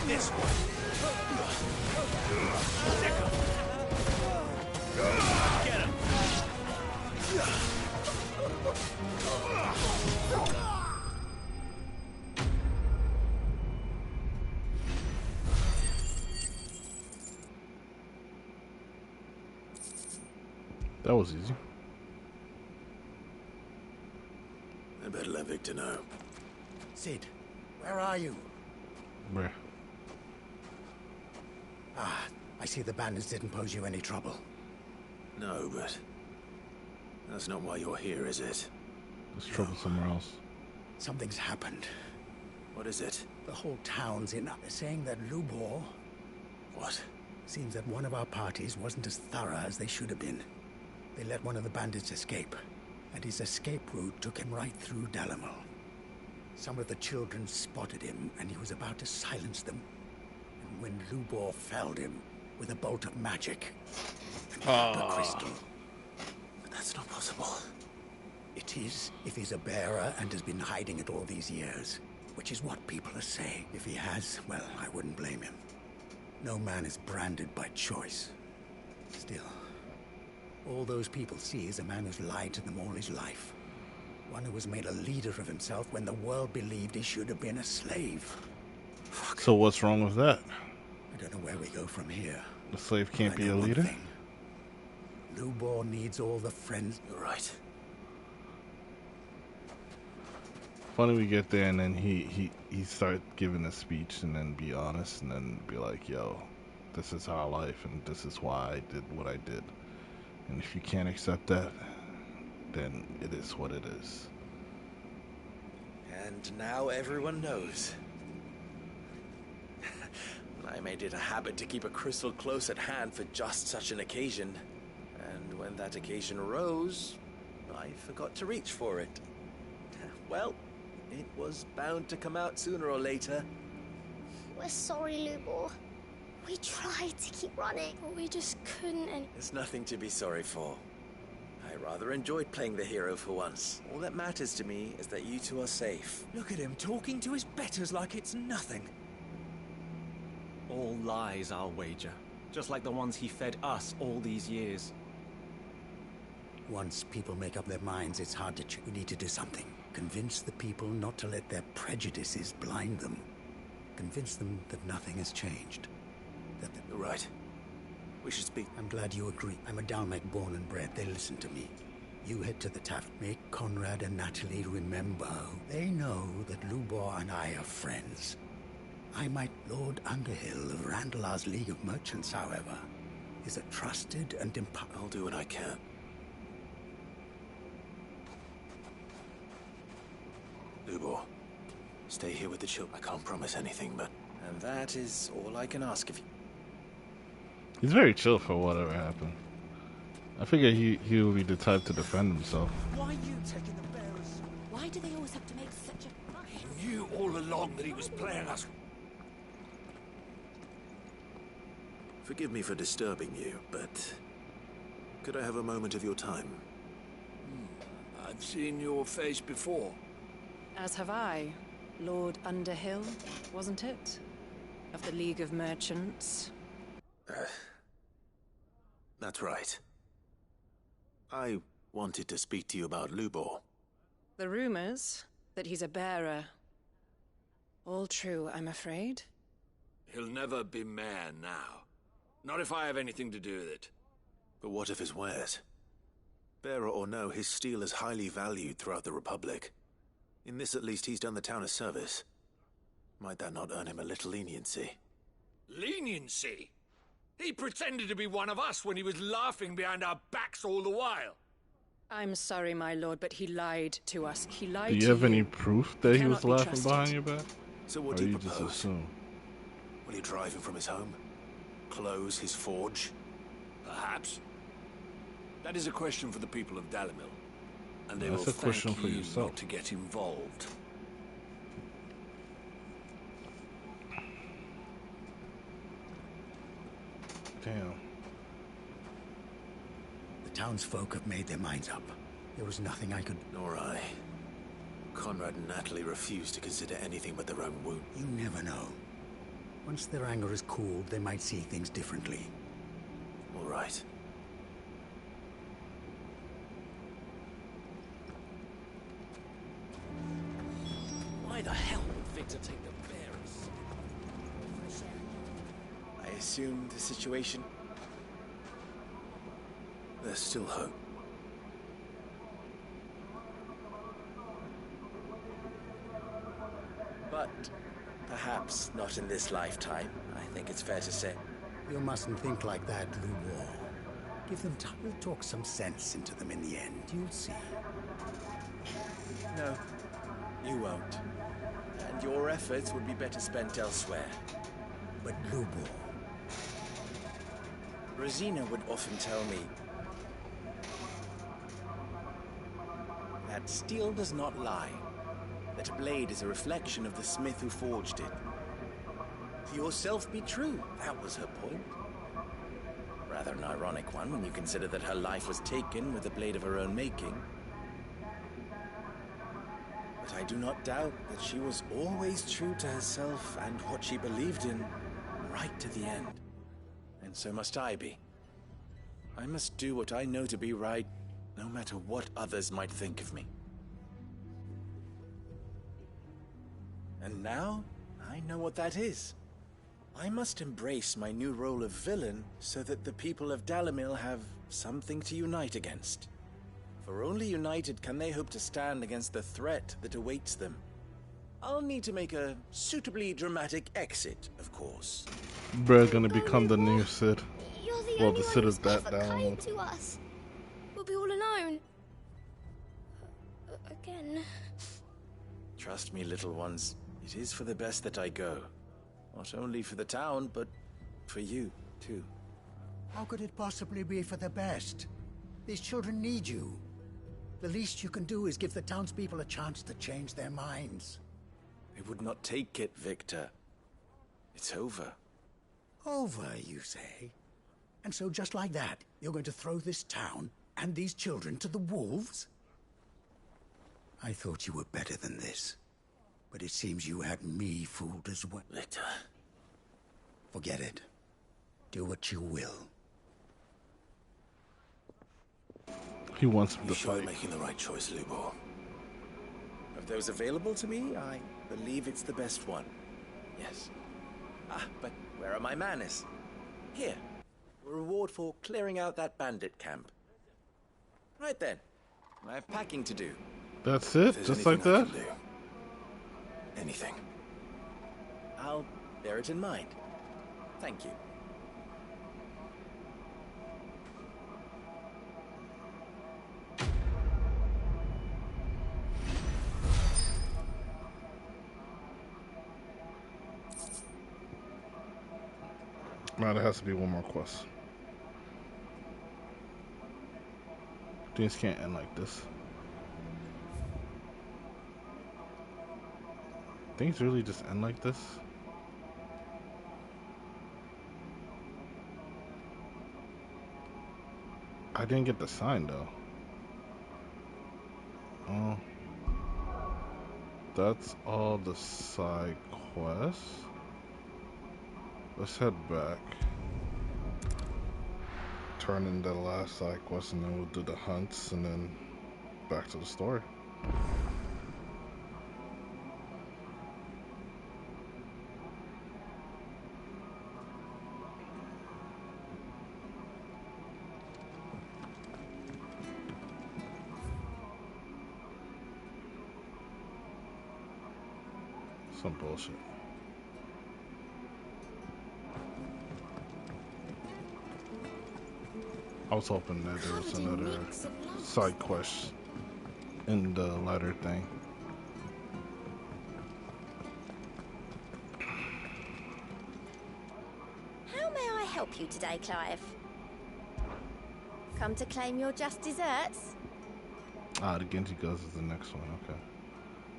This one. Get him. That was easy. I better let Victor know. Sid, where are you? Where? Ah, I see the bandits didn't pose you any trouble. No, but that's not why you're here, is it? There's trouble somewhere else. Something's happened. What is it? The whole town's in. They're saying that Lubor... What? Seems that one of our parties wasn't as thorough as they should have been. They let one of the bandits escape, and his escape route took him right through Dalamil. Some of the children spotted him, and he was about to silence them. And when Lubor felled him with a bolt of magic and a crystal. But that's not possible. It is, if he's a bearer and has been hiding it all these years. Which is what people are saying. If he has, well, I wouldn't blame him. No man is branded by choice. Still, all those people see is a man who's lied to them all his life. One who was made a leader of himself when the world believed he should have been a slave. Fuck. So what's wrong with that? I don't know where we go from here. The slave can't be a leader? Lubor needs all the friends. You're right. Funny we get there and then he start giving a speech and then be honest and then be like, yo, this is our life and this is why I did what I did. And if you can't accept that, then it is what it is. And now everyone knows. I made it a habit to keep a crystal close at hand for just such an occasion. And when that occasion arose, I forgot to reach for it. Well, it was bound to come out sooner or later. We're sorry, Lubor. We tried to keep running, but we just couldn't and... There's nothing to be sorry for. I rather enjoyed playing the hero for once. All that matters to me is that you two are safe. Look at him talking to his betters like it's nothing. All lies, I'll wager. Just like the ones he fed us all these years. Once people make up their minds, it's hard to We need to do something. Convince the people not to let their prejudices blind them. Convince them that nothing has changed. That You're right. We should speak. I'm glad you agree. I'm a Dalmec born and bred. They listen to me. You head to the tavern. Make Conrad and Natalie remember. They know that Lubor and I are friends. I might... Lord Underhill of Randalar's League of Merchants, however, is a trusted and I'll do what I can. Lubor, stay here with the children. I can't promise anything, but... And that is all I can ask of you. He's very chill for whatever happened. I figure he will be the type to defend himself. Why are you taking the bearers? Why do they always have to make such a fuss? He knew all along that he was playing us. Forgive me for disturbing you, but... could I have a moment of your time? I've seen your face before. As have I. Lord Underhill, wasn't it? Of the League of Merchants. That's right. I wanted to speak to you about Lubor. The rumors that he's a bearer. All true, I'm afraid. He'll never be mayor now. Not if I have anything to do with it. But what of his wares? Bearer or no, his steel is highly valued throughout the Republic. In this, at least, he's done the town a service. Might that not earn him a little leniency? Leniency? He pretended to be one of us when he was laughing behind our backs all the while. I'm sorry, my lord, but he lied to us. He lied Do to you have any you. proof that he was Cannot be laughing trusted. behind your back? So what or do you just propose? assume? Will you drive him from his home? Close his forge? Perhaps. That is a question for the people of Dalimil. And they That's will a question thank for you yourself. not to get involved. Damn. The townsfolk have made their minds up. There was nothing I could... Nor I. Conrad and Natalie refuse to consider anything but their own wound. You never know. Once their anger is cooled, they might see things differently. All right. Why the hell would Victor take the bearers? I assume the situation... There's still hope. But perhaps not in this lifetime, I think it's fair to say. You mustn't think like that, Lubor. Give them time. We'll talk some sense into them in the end. You'll see. No, you won't. And your efforts would be better spent elsewhere. But Lubor... Rosina would often tell me that steel does not lie. That a blade is a reflection of the smith who forged it. To yourself be true, that was her point. Rather an ironic one when you consider that her life was taken with a blade of her own making. But I do not doubt that she was always true to herself and what she believed in, right to the end. And so must I be. I must do what I know to be right, no matter what others might think of me. And now, I know what that is. I must embrace my new role of villain so that the people of Dalimil have something to unite against. For only united can they hope to stand against the threat that awaits them. I'll need to make a suitably dramatic exit, of course. Bruh gonna become the new Sid. You're the Well, only the one Sid who's is that ever down. kind to us. We'll be all alone. Again. Trust me, little ones. It is for the best that I go. Not only for the town, but for you, too. How could it possibly be for the best? These children need you. The least you can do is give the townspeople a chance to change their minds. They would not take it, Victor. It's over. Over, you say? And so just like that, you're going to throw this town and these children to the wolves? I thought you were better than this. But it seems you had me fooled as well. Victor. Forget it. Do what you will. He wants him You to sure fight. you're making the right choice, Lubor? Of those available to me, I believe it's the best one. Yes. Ah, but where are my manners? Here. A reward for clearing out that bandit camp. Right then. I have packing to do. That's it? If there's Just like anything I that? can do. Anything. I'll bear it in mind. Thank you. Now there has to be one more quest. Things can't end like this. Things really just end like this? I didn't get the sign though. Oh. That's all the side quests. Let's head back. turn in the last side quest, and then we'll do the hunts, and then back to the story. Some bullshit. I was hoping that there was another side quest in the letter thing. How may I help you today, Clive? Come to claim your just desserts? Ah, the Genji Guz is the next one, okay.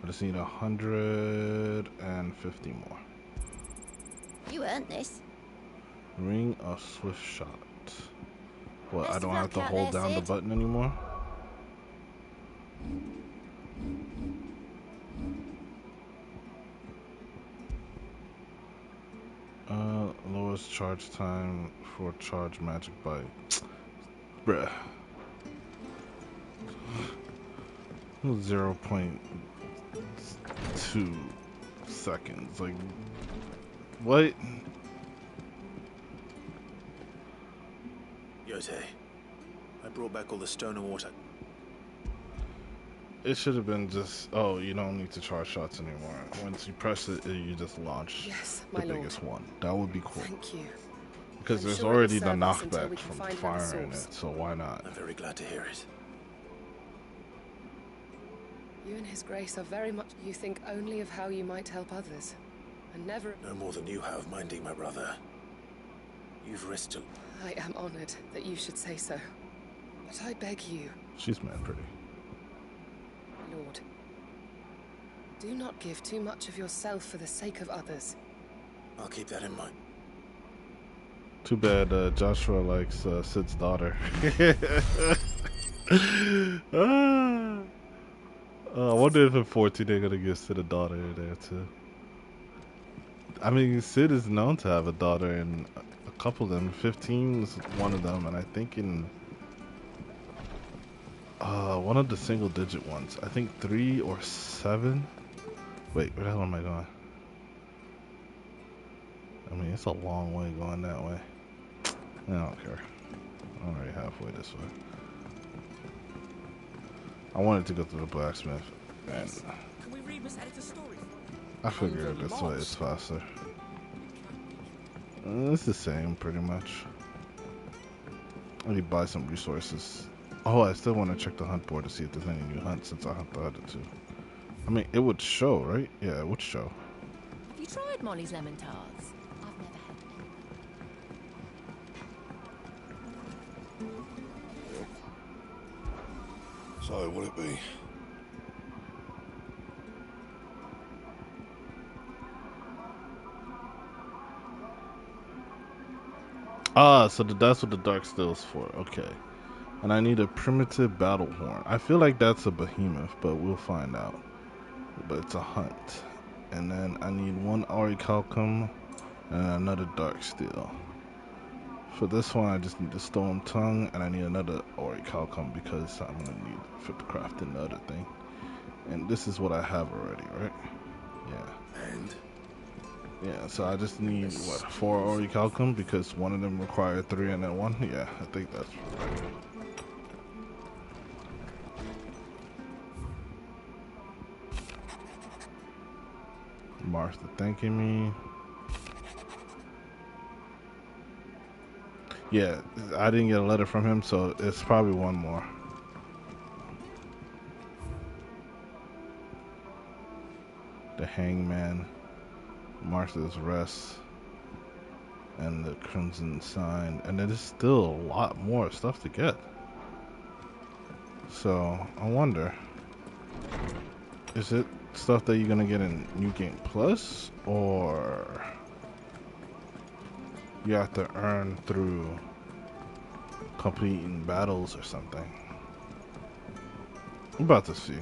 I just need 150 more. You earned this. Ring of Swift Shot. What, Best I don't of have to luck out hold there, down the Sid. button anymore? Lowest charge time for charge magic bite. Bruh. 0.2 seconds. Like, what? Yote, I brought back all the stone and water. It should have been just, oh, you don't need to charge shots anymore. Once you press it, you just launch Yes, the my lord. biggest one. That would be cool. Thank you. Because I'm there's sure it will already the serve us until knockback we can from find another fire in source. it, so why not? I'm very glad to hear it. You and His Grace are very much... You think only of how you might help others. And never... No more than you have minding my brother. You've risked a... I am honored that you should say so. But I beg you, She's man pretty. Lord, do not give too much of yourself for the sake of others. I'll keep that in mind. Too bad Joshua likes Sid's daughter. I wonder if in 14 they're gonna give Sid a daughter in there too. I mean, Sid is known to have a daughter in a couple of them. 15 is one of them, and I think in one of the single digit ones. I think 3 or 7. Wait, where the hell am I going? I mean, it's a long way going that way. I don't care. I'm already halfway this way. I wanted to go through the blacksmith, and Can we read Miss Editor's story? I figured this way is faster. It's the same, pretty much. I need to buy some resources. Oh, I still want to check the hunt board to see if there's any new hunts since I hunt the other two. I mean, it would show, right? Yeah, it would show. Have you tried Molly's lemon tarts? I've never had them. So, will it be? Ah, so that's what the dark steel is for. Okay. And I need a primitive battle horn. I feel like that's a behemoth, but we'll find out. But it's a hunt. And then I need one aurichalcum and another dark steel. For this one, I just need the storm tongue, and I need another aurichalcum because I'm gonna need for the crafting the other thing. And this is what I have already, right? Yeah. And? Yeah, so I just need, what, 4 aurichalcum because one of them required 3 and then 1? Yeah, I think that's right. Martha thanking me. Yeah, I didn't get a letter from him, so it's probably one more. The Hangman, Martha's Rest, and the Crimson Sign, and there's still a lot more stuff to get. So I wonder, is it stuff that you're gonna get in New Game Plus, or you have to earn through completing battles or something? I'm about to see.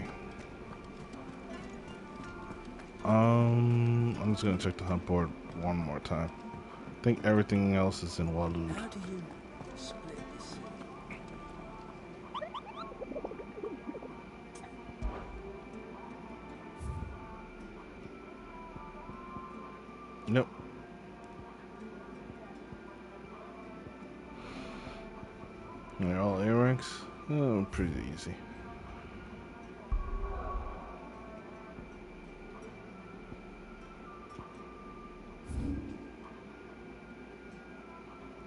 I'm just gonna check the hunt board one more time. I think everything else is in Walud. How do you split this? They're all A ranks? Oh, pretty easy.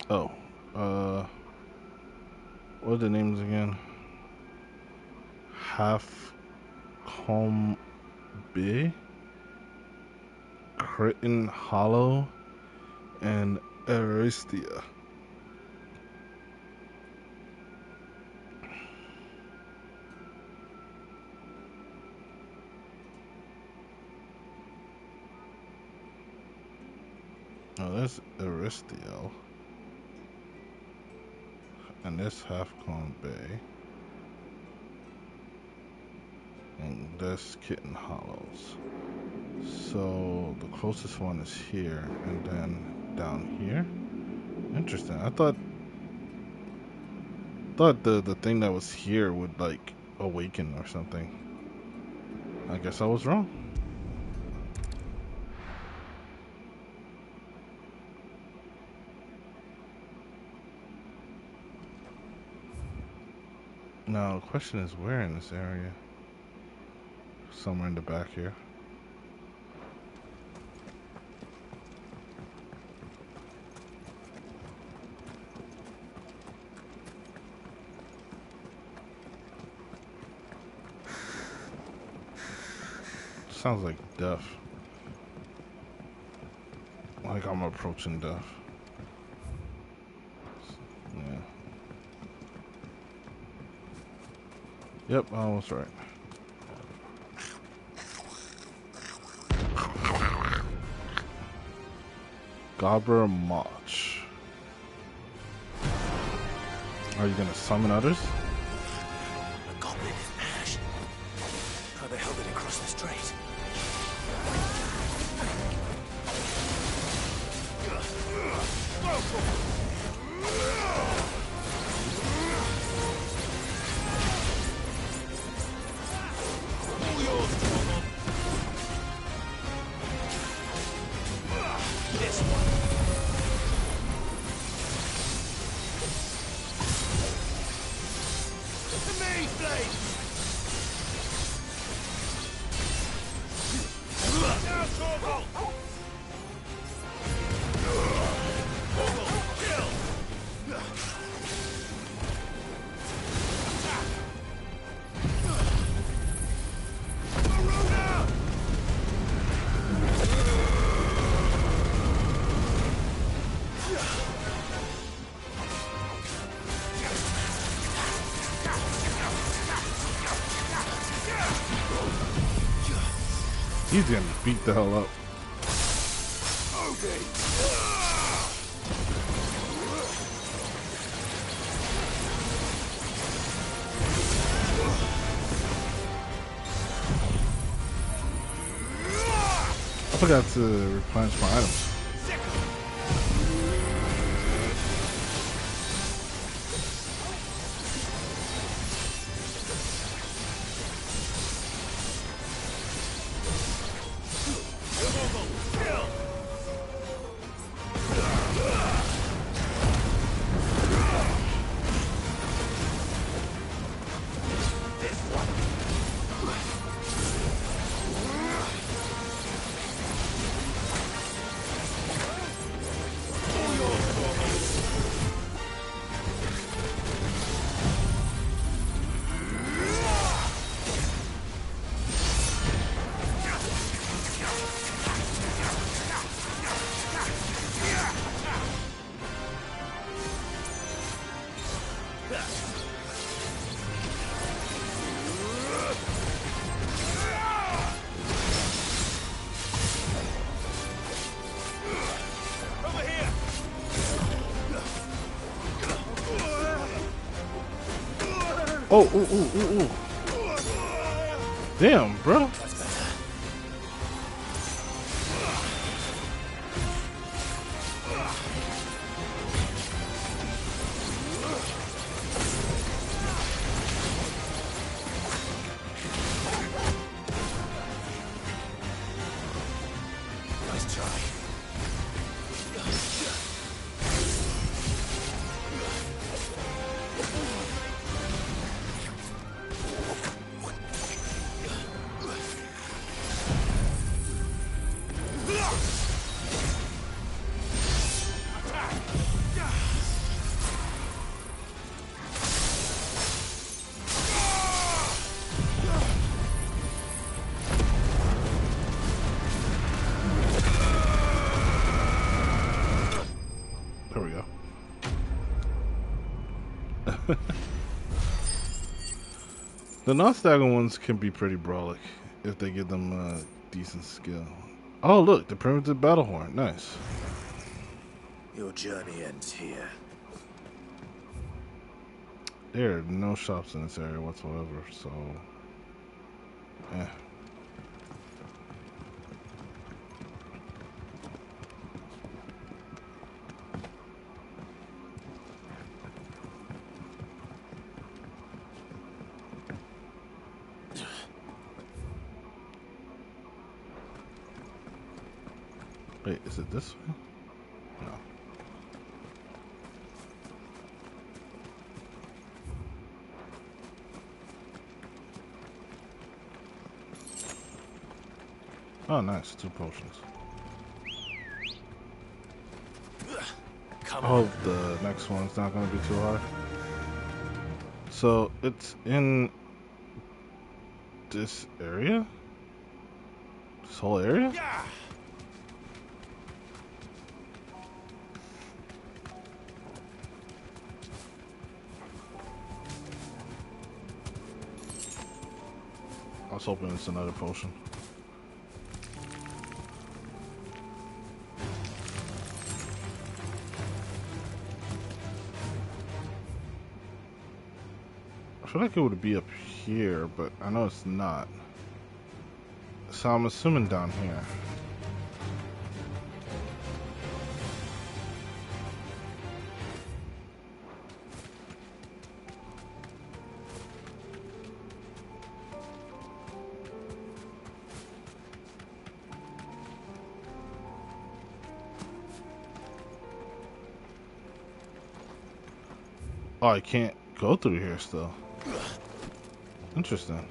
Oh, what are the names again? Half Combe, Crichton Hollow, and Aristia. Oh, there's Aristiel. And this Halfcon Bay. And this Kitten Hollows. So the closest one is here, and then down here. Interesting. I thought the thing that was here would like awaken or something. I guess I was wrong. Now the question is where in this area? Somewhere in the back here. Sounds like death. Like I'm approaching death. Yeah. Yep, I was right. Gobber March. Are you gonna summon others? A goblin in ash. How the hell did it cross the strait? He's getting beat the hell up. I forgot to replenish my items. Oh, ooh, ooh, ooh, ooh. Damn, bro. Nice try. There we go. The non-stagger ones can be pretty brawlic if they give them decent skill. Oh, look, the primitive battle horn. Nice. Your journey ends here. There are no shops in this area whatsoever, so... Wait, is it this way? No. Oh, nice. 2 potions. I hope the next one's not going to be too hard. So, it's in this area? This whole area? I was hoping it's another potion. I feel like it would be up here, but I know it's not. So I'm assuming down here. Oh, I can't go through here still. Interesting.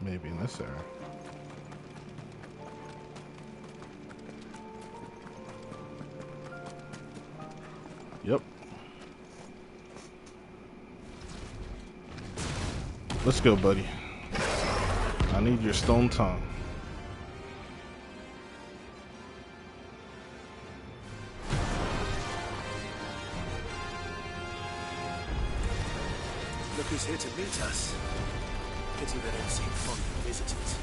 Maybe in this area. Yep. Let's go, buddy. I need your stone tongue. Look who's here to meet us. Pity they don't seem fond of visitors.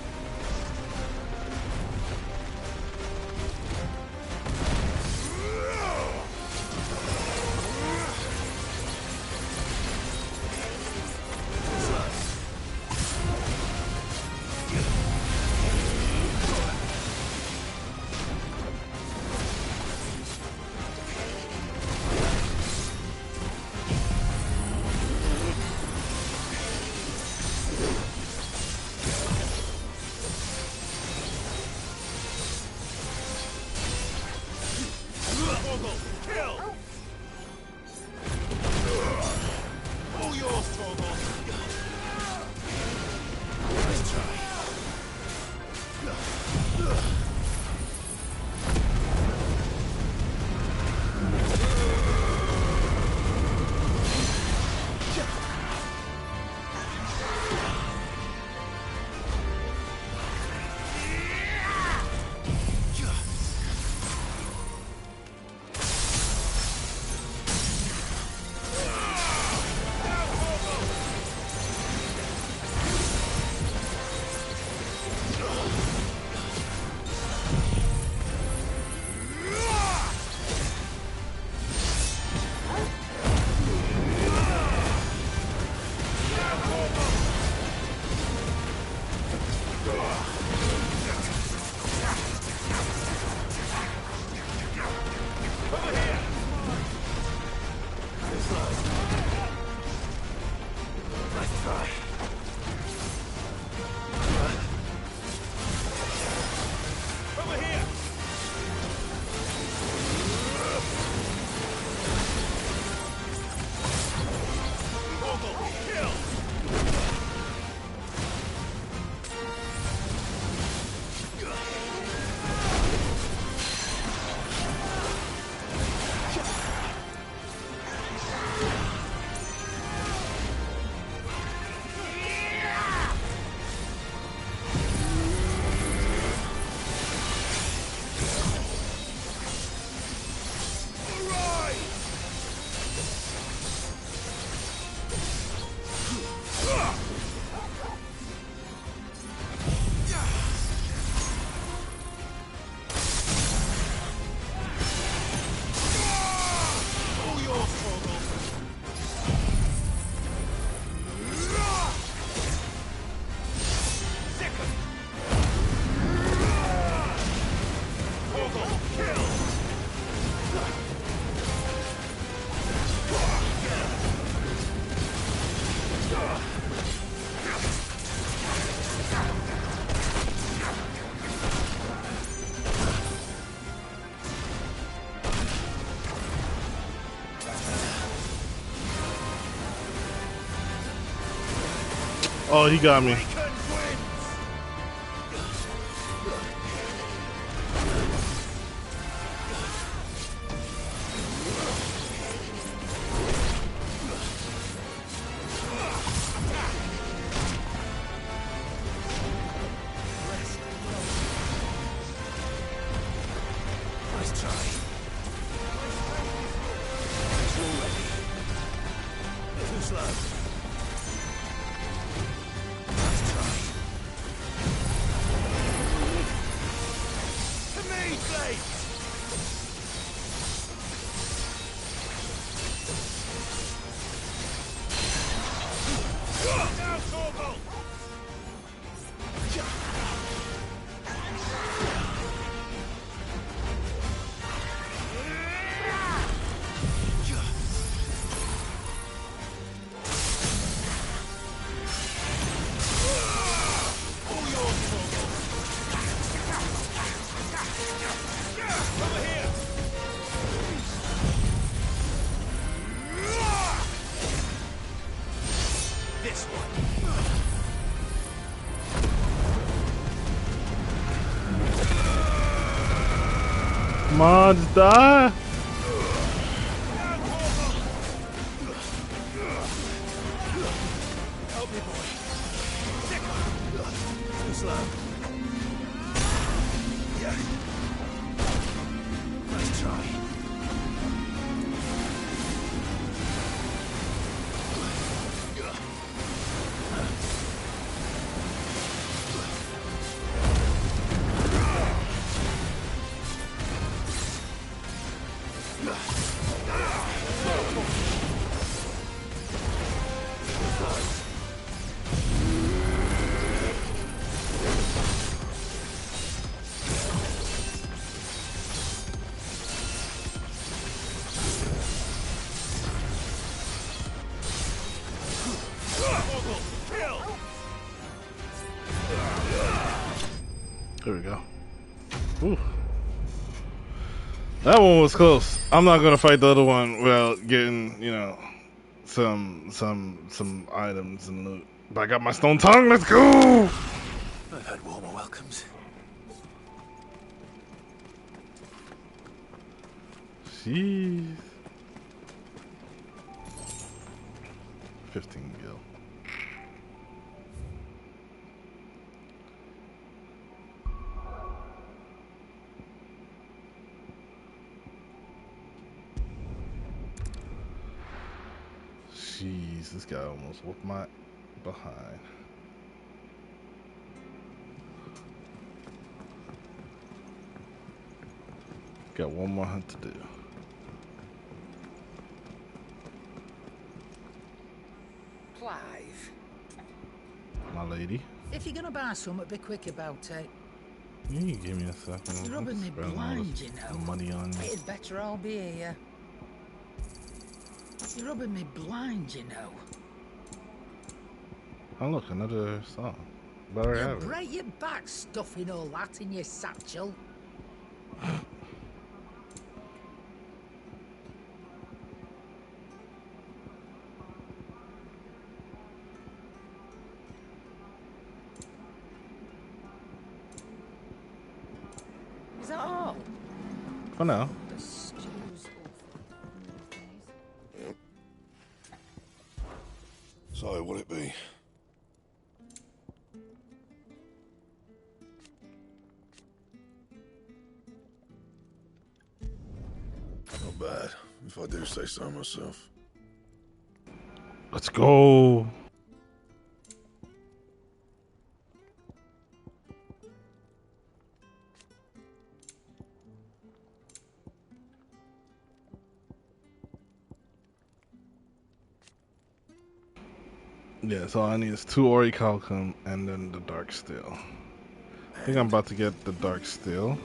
Oh, he got me. Nice try. Too slow. Nice try. To me, Blake! Now, Torgal! Mods die. Help me, boy. Too slow. Yeah. Nice try. There we go. Ooh. That one was close. I'm not gonna fight the other one without getting, you know, some items and loot. But I got my stone tongue. Let's go. I've had warmer welcomes. Jeez. 15 gil. Jeez, this guy almost whooped my behind. Got one more hunt to do. Clive. My lady. If you're gonna buy something, be quick about it. You can give me a second. You're rubbing me Spend all blind, this you know. money on you. It's better I'll be here. You're rubbing me blind, you know. Oh look, another song. Better You have it. break your back stuffing all that in your satchel. Is that all? For now. The stew's awful. So, will it be? Not bad, if I do say so myself. Let's go. Yeah, so all I need is 2 Orichalcum and then the Dark Steel. I think I'm about to get the Dark Steel.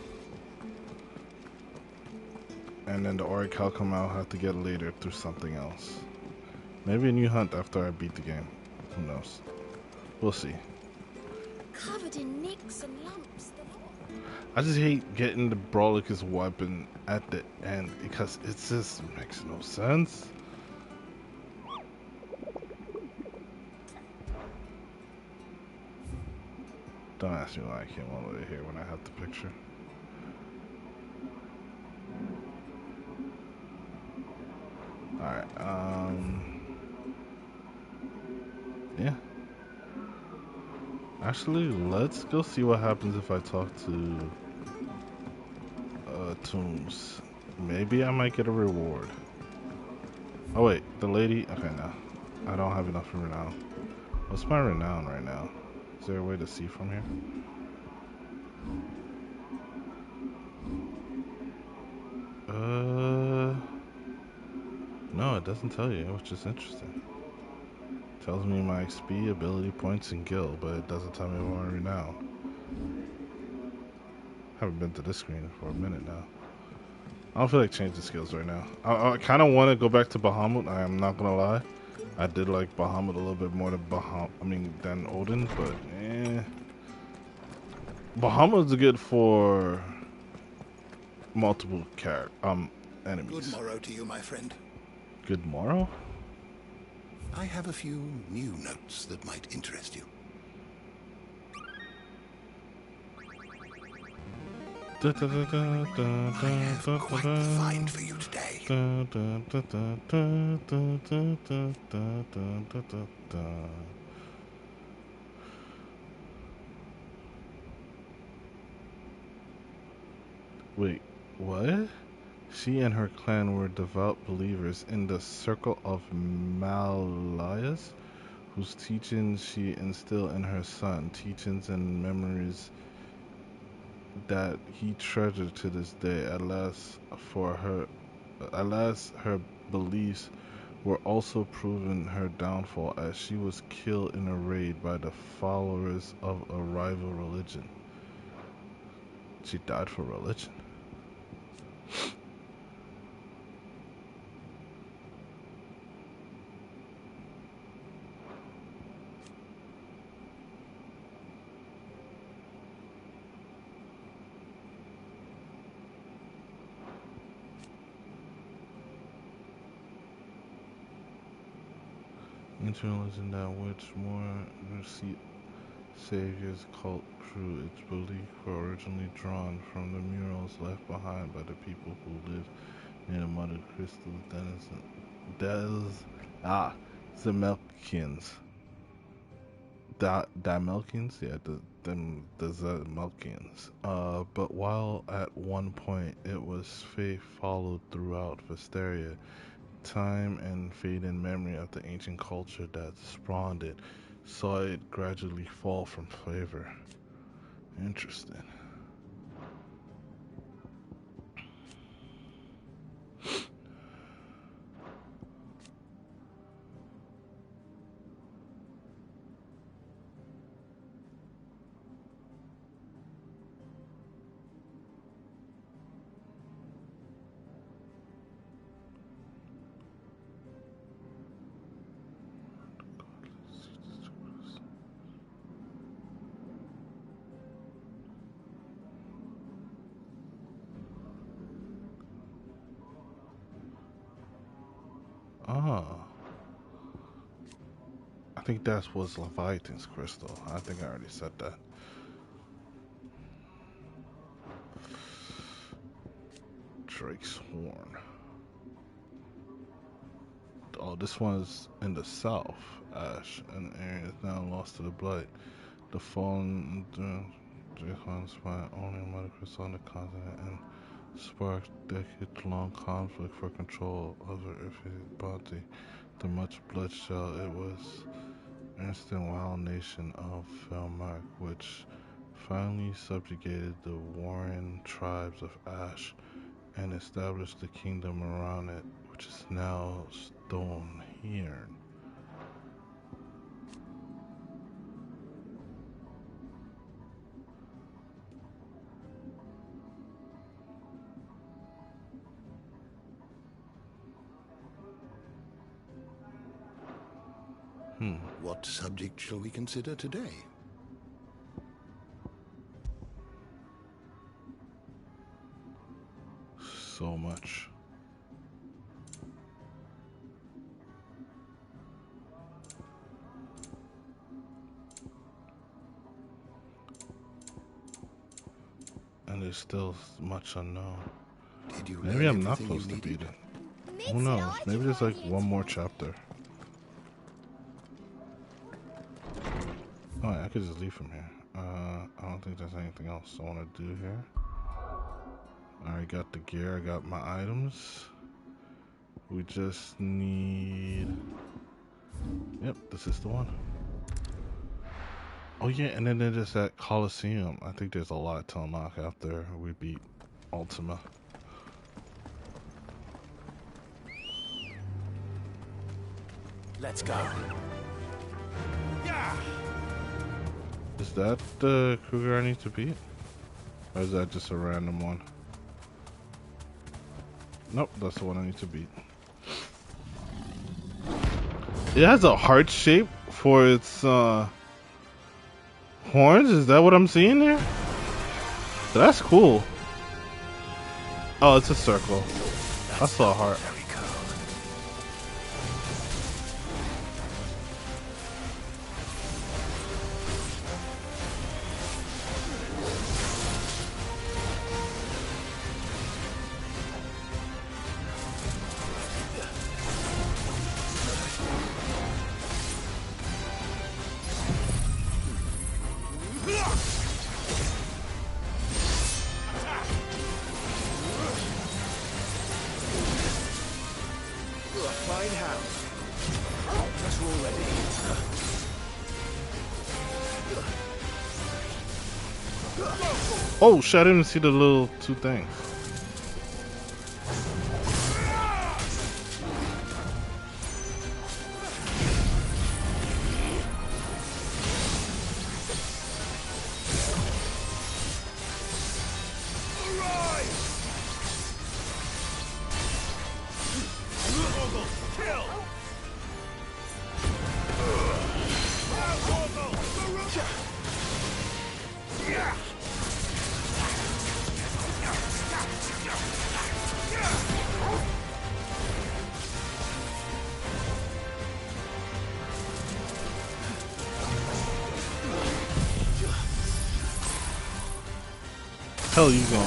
And then the Orichalcum I'll have to get later through something else. Maybe a new hunt after I beat the game. Who knows? We'll see. Covered in nicks and lumps. I just hate getting the Brawlicus weapon at the end because it just makes no sense. Don't ask me why I came all the way here when I have the picture. Alright, yeah. Actually, let's go see what happens if I talk to Tombs. Maybe I might get a reward. Oh wait, the lady. Okay, no, I don't have enough renown. What's my renown right now? Is there a way to see from here? No, it doesn't tell you, which is interesting. It tells me my XP, ability points, and guild, but it doesn't tell me my renown. Haven't been to this screen for a minute now. I don't feel like changing skills right now. I kind of want to go back to Bahamut. I am not gonna lie. I did like Bahamut a little bit more than Odin, but Bahamut's good for multiple enemies. Good morrow to you, my friend. Good morrow? I have a few new notes that might interest you. I have quite the find for you today. Wait, what? She and her clan were devout believers in the Circle of Malayas, whose teachings she instilled in her son, teachings and memories that he treasured to this day. Alas, her beliefs were also proven her downfall, as she was killed in a raid by the followers of a rival religion. She died for religion. Internalism that which more receipt Savior's cult crew, its belief were originally drawn from the murals left behind by the people who lived near the Mother Crystal Zamelkians. Damelkians? Yeah, the Zamelkians. But while at one point it was faith followed throughout Vesteria, time and fading memory of the ancient culture that spawned it saw it gradually fall from favor. Interesting. Ah, I think that was Leviathan's crystal. I think I already said that. Drake's horn. Oh, this one's in the south. Ash, an area is now lost to the blight. The fallen Dracon spy owning Mother Crystal on the continent and sparked decade-long conflict for control over Ifrit bounty. The much bloodshed it was instant wild nation of Felmark, which finally subjugated the warring tribes of Ash and established the kingdom around it, which is now Stonehearn. What subject shall we consider today? So much. there's still much unknown. Did you Maybe I'm not supposed to beat it. Who knows? Maybe there's like one more chapter. Oh, I could just leave from here. I don't think there's anything else I want to do here. I already got the gear. I got my items. We just need... Yep, this is the one. Oh yeah, and then there's that Coliseum. I think there's a lot to unlock after we beat Ultima. Let's go. Yeah. Is that the Kruger I need to beat? Or is that just a random one? Nope, that's the one I need to beat. It has a heart shape for its horns? Is that what I'm seeing there? That's cool. Oh, it's a circle. I saw a heart. Oh shit, I didn't see the little two things. Hell you going?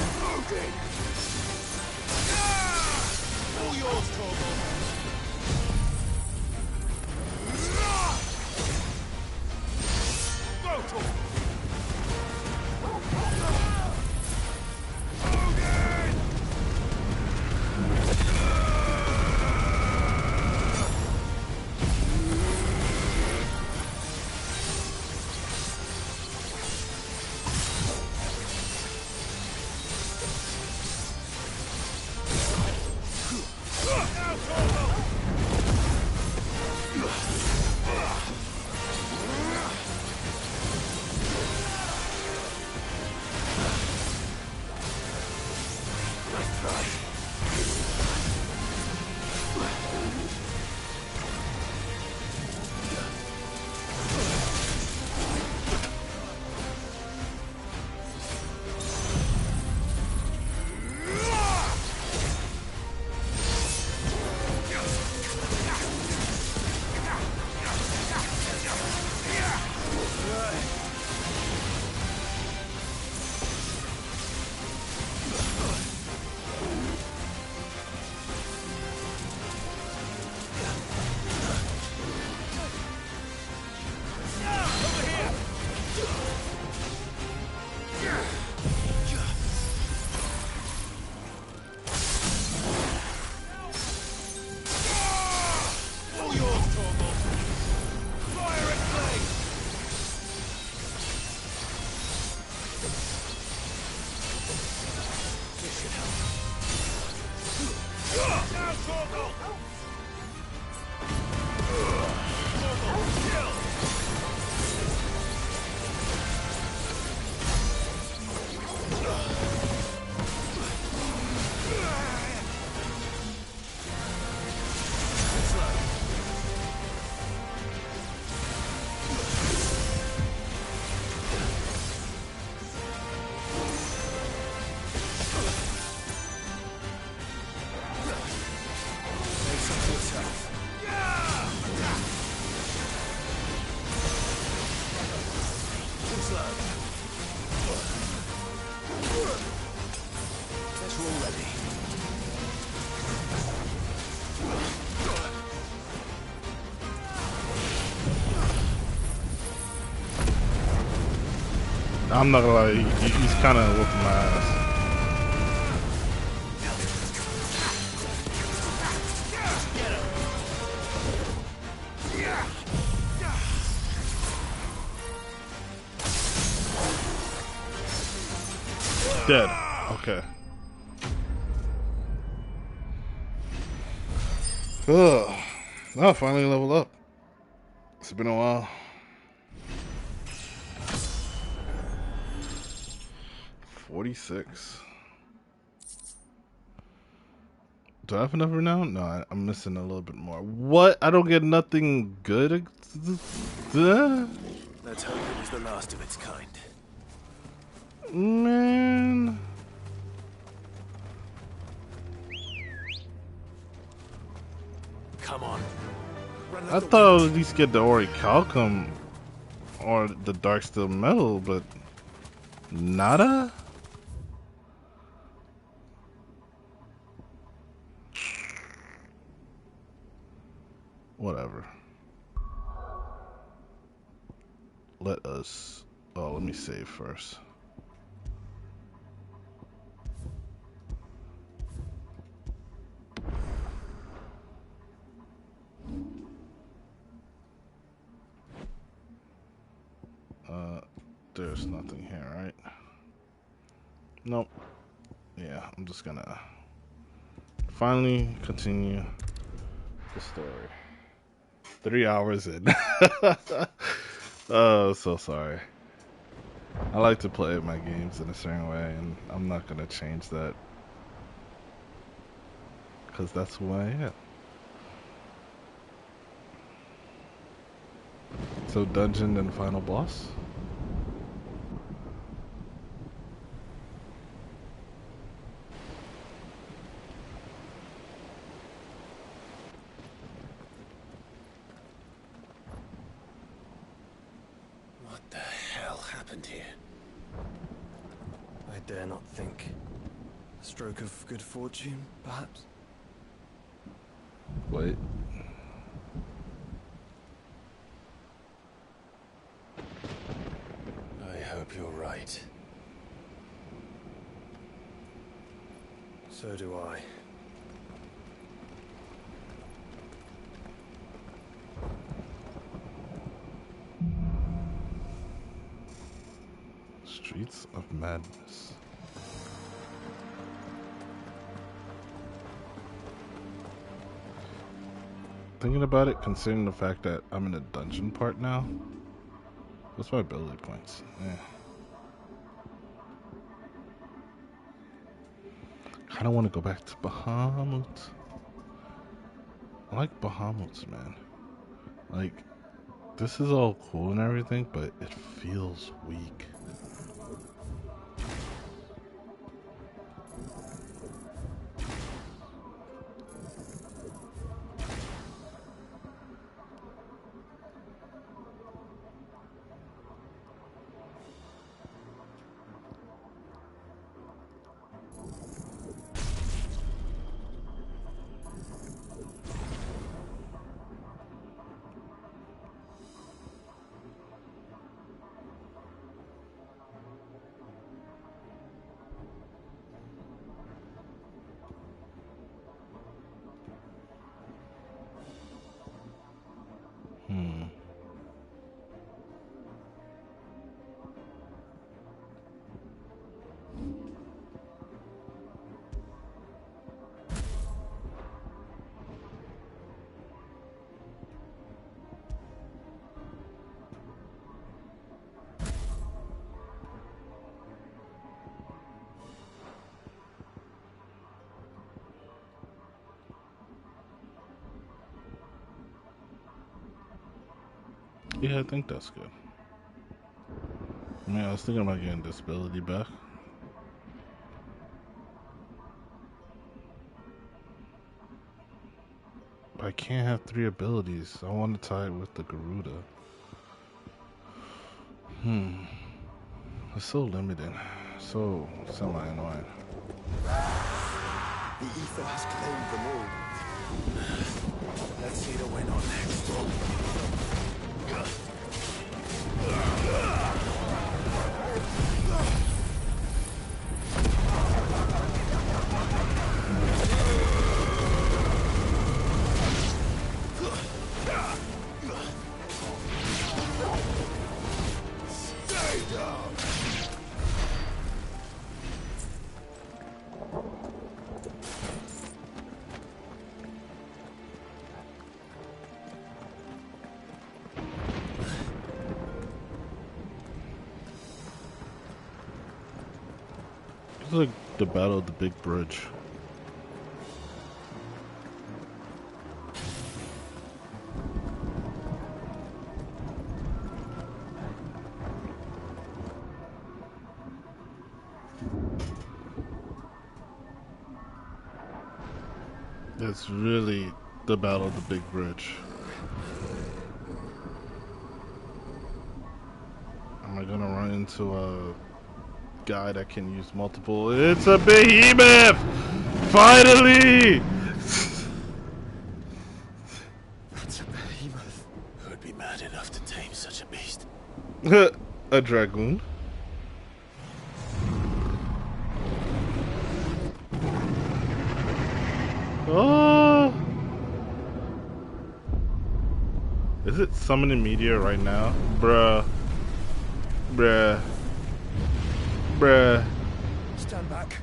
All yours, Torgal. Go, Torgal. I'm not gonna lie, he's kind of whooping my ass. Dead. Okay. Ugh. Oh, finally leveled up. It's been a while. 46. Do I have enough renown? No, I'm missing a little bit more. What? I don't get nothing good? Let's hope it was the last of its kind. Man. Come on. I thought I would at least get the Orichalcum or the Darksteel Metal, but nada? Whatever. Let us... Oh, let me save first. There's nothing here, right? Nope. Yeah, I'm just gonna finally continue the story. 3 hours in. Oh, so sorry. I like to play my games in a certain way, and I'm not gonna change that. Because that's who I am. So, dungeon and final boss? What the hell happened here? I dare not think. A stroke of good fortune, perhaps? Wait. I hope you're right. So do I. Streets of Madness. Thinking about it, considering the fact that I'm in a dungeon part now, what's my ability points? Yeah. I don't want to go back to Bahamut. I like Bahamut, man. Like, this is all cool and everything, but it feels weak. Yeah, I think that's good. I mean, I was thinking about getting disability back. But I can't have 3 abilities. I want to tie it with the Garuda. It's so limited. So semi-annoying. The ether has claimed them all. Let's see the winner next. like the Battle of the Big Bridge. It's really the Battle of the Big Bridge. Am I gonna run into a guy that can use multiple? It's a behemoth! Finally! That's a behemoth. Who'd be mad enough to tame such a beast? A dragoon. Oh! Is it summoning meteor right now? Bruh. Bruh. Bruh. Stand back.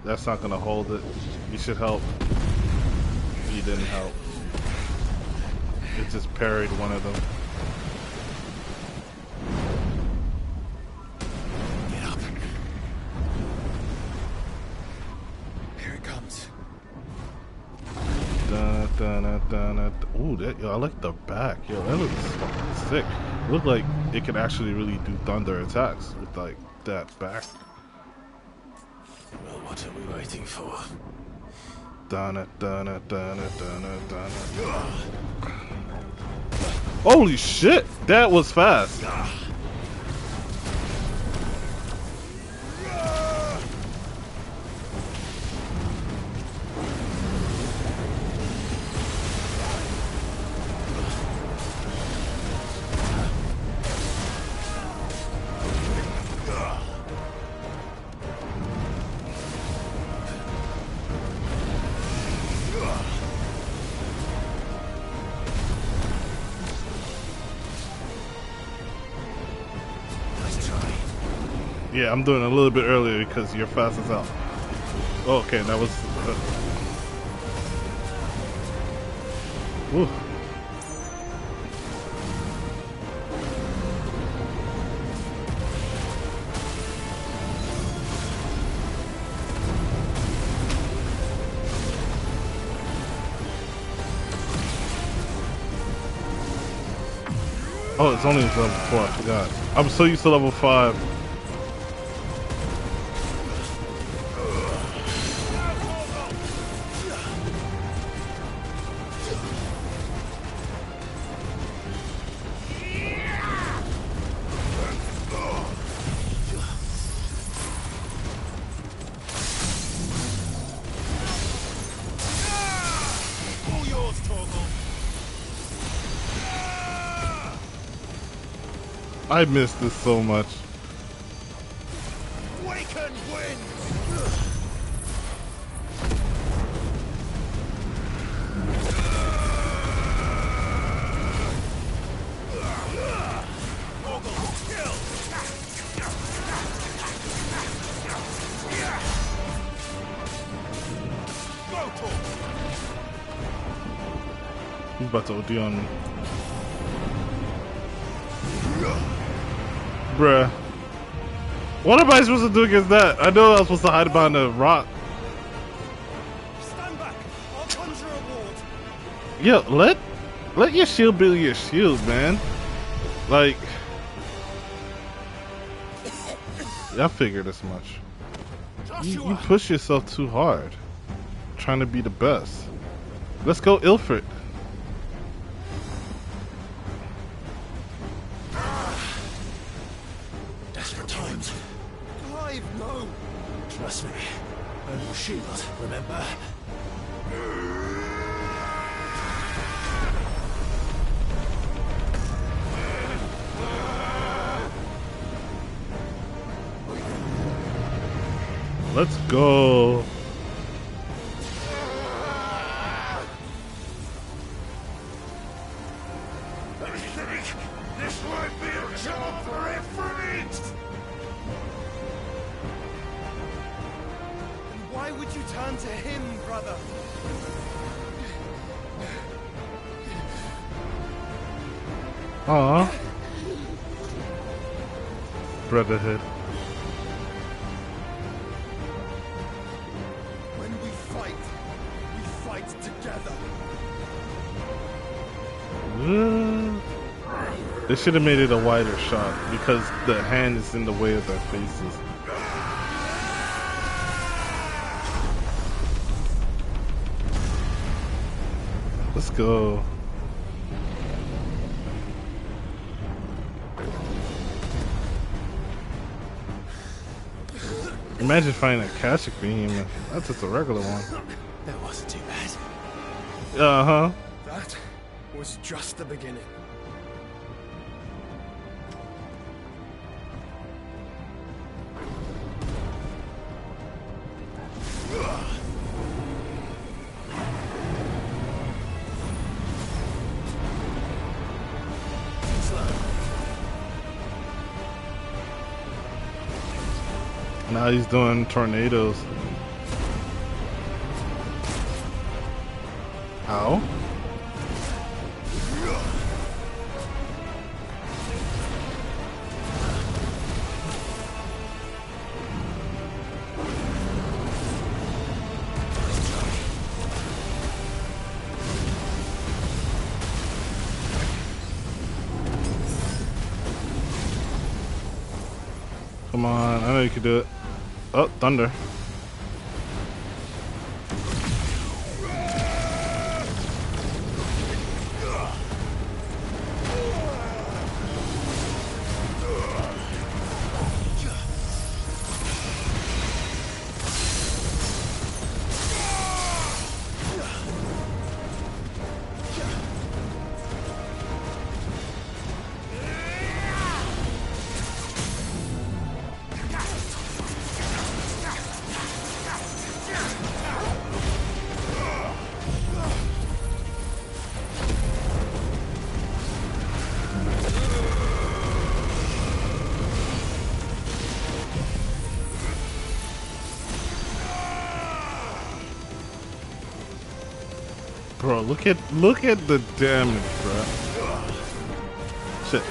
That's not gonna hold it. You should help. You didn't help. It just parried one of them. Get up. Here it comes. Ooh, yo, I like the back. Yo, that looks fucking sick. It looked like it could actually really do thunder attacks with like that back. Well, what are we waiting for? Holy shit, that was fast. Yeah, I'm doing it a little bit earlier because you're fast as hell. Oh, okay, that was... Woo. Oh, it's only level 4, I forgot. I'm so used to level 5. I miss this so much. Waken wind! He's about to OD on me. Bruh. What am I supposed to do against that? I know I was supposed to hide behind a rock. Stand back! I'll conjure a ward. Yo, let your shield be your shield, man. Like, I figured as much. You push yourself too hard, trying to be the best. Let's go, Ilford. Desperate times. Clive, no! Trust me. Earn your shield, remember? Let's go. I think this might be a job for Ifrit! And why would you turn to him, brother? Aww. Brotherhood. When we fight together. They should have made it a wider shot because the hand is in the way of their faces. Let's go. Imagine finding a Kashik behemoth. That's just a regular one. That wasn't too bad. Uh-huh. That was just the beginning. Now he's doing tornadoes. Ow. Come on, I know you can do it. Oh, thunder. Bro, look at the damage, bro. Shit.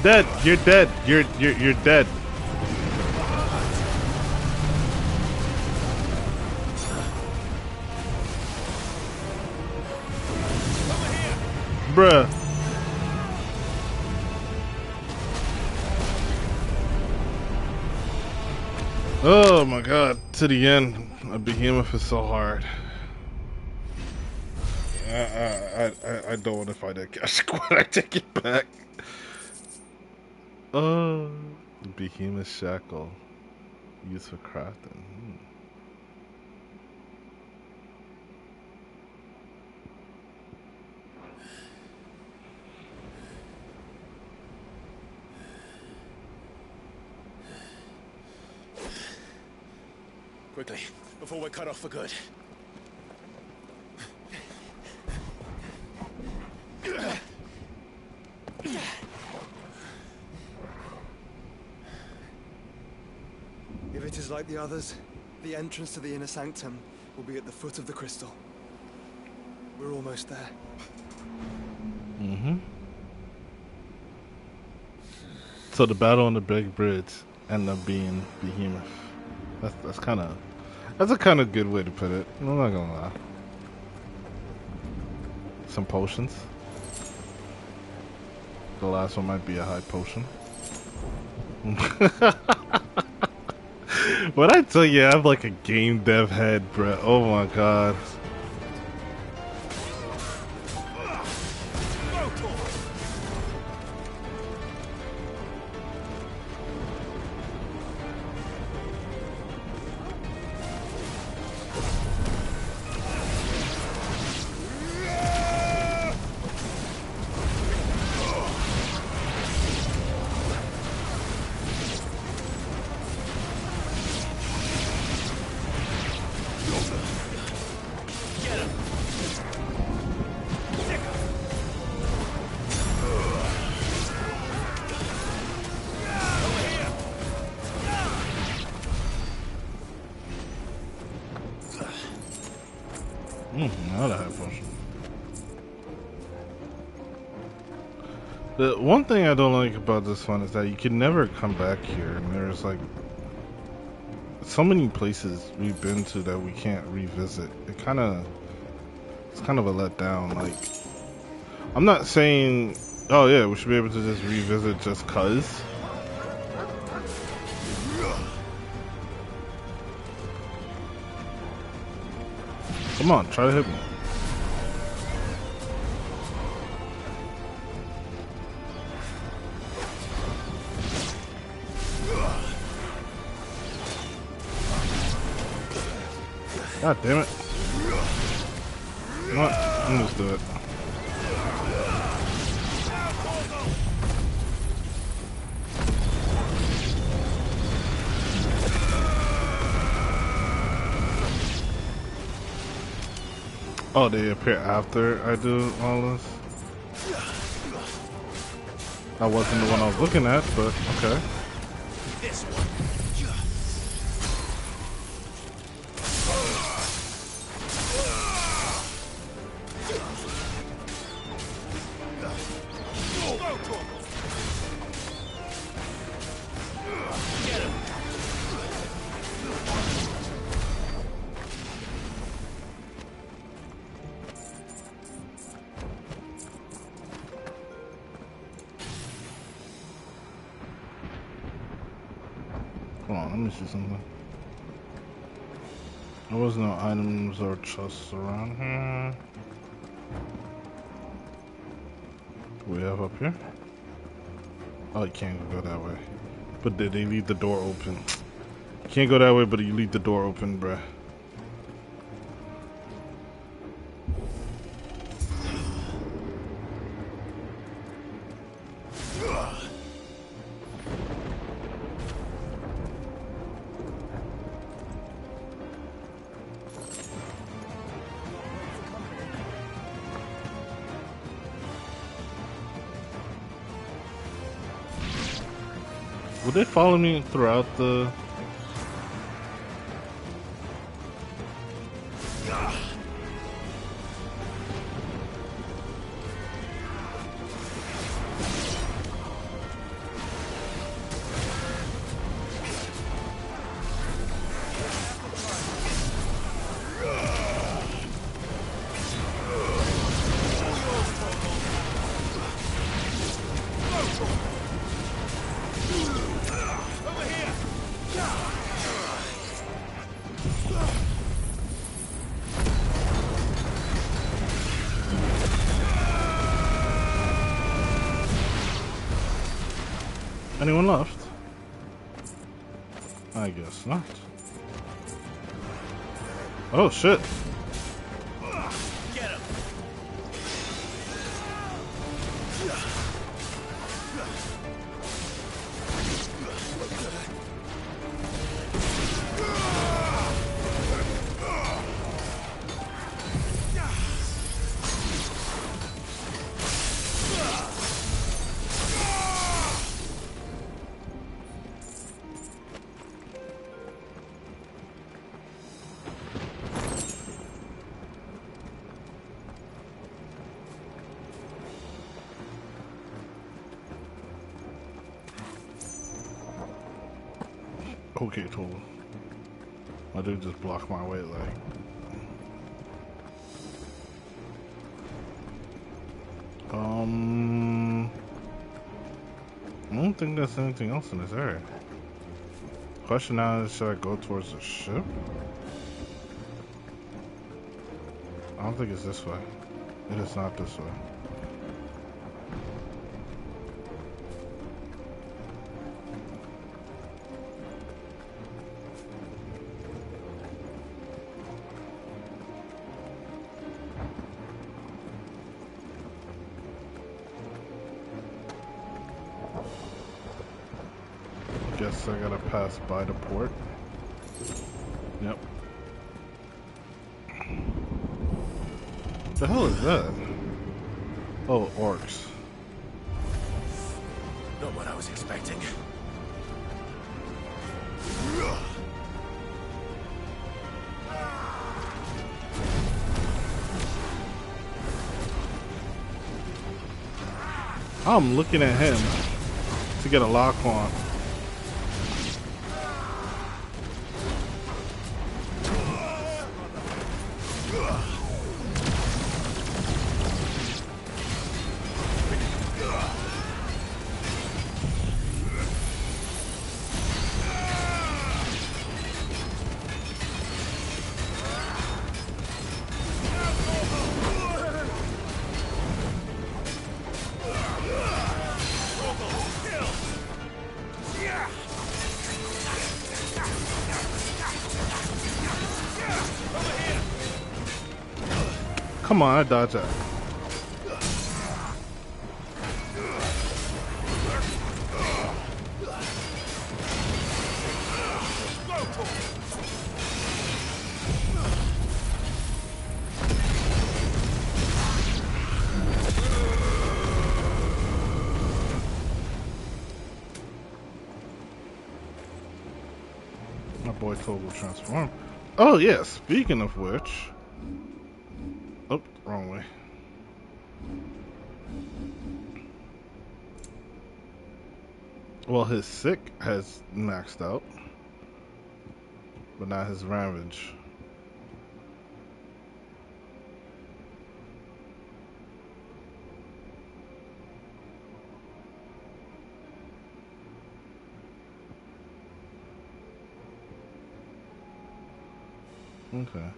Dead. You're dead. You're dead. You're dead. Bruh. Oh my god. To the end. A behemoth is so hard. I don't want to fight that cash squad. I take it back. Oh, the behemoth shackle used for crafting. Quickly, before we're cut off for good. If it is like the others, the entrance to the inner sanctum will be at the foot of the crystal. We're almost there. Mm-hmm. So the battle on the big bridge ended up being behemoth. That's a kind of good way to put it. I'm not gonna lie. Some potions. The last one might be a high potion. When I tell you I have like a game dev head, bro. Oh my god. Now that I have potion. The one thing I don't like about this one is that you can never come back here, and there's like so many places we've been to that we can't revisit. It's kind of a letdown. Like, I'm not saying, oh yeah, we should be able to just revisit just cause. Come on, try to hit me. God damn it. You know what? I'm just do it. Oh, they appear after I do all this? That wasn't the one I was looking at, but okay. This one. Hold on, let me see something. There was no items or chests around here. What do we have up here? Oh, you can't go that way. But did they leave the door open? You can't go that way, but you leave the door open, bruh. Would they follow me throughout the... Anyone left? I guess not. Oh shit. Get him. Okay, tool. My dude just blocked my way, like. I don't think there's anything else in this area. Question now is, should I go towards the ship? I don't think it's this way. It is not this way. Guess I gotta pass by the port. Yep. The hell is that? Oh, orcs. Not what I was expecting. I'm looking at him to get a lock on. Come on, I dodged that. My boy Total transform. Oh yeah, speaking of which. Oh, wrong way. Well, his sick has maxed out, but not his ravage. Okay.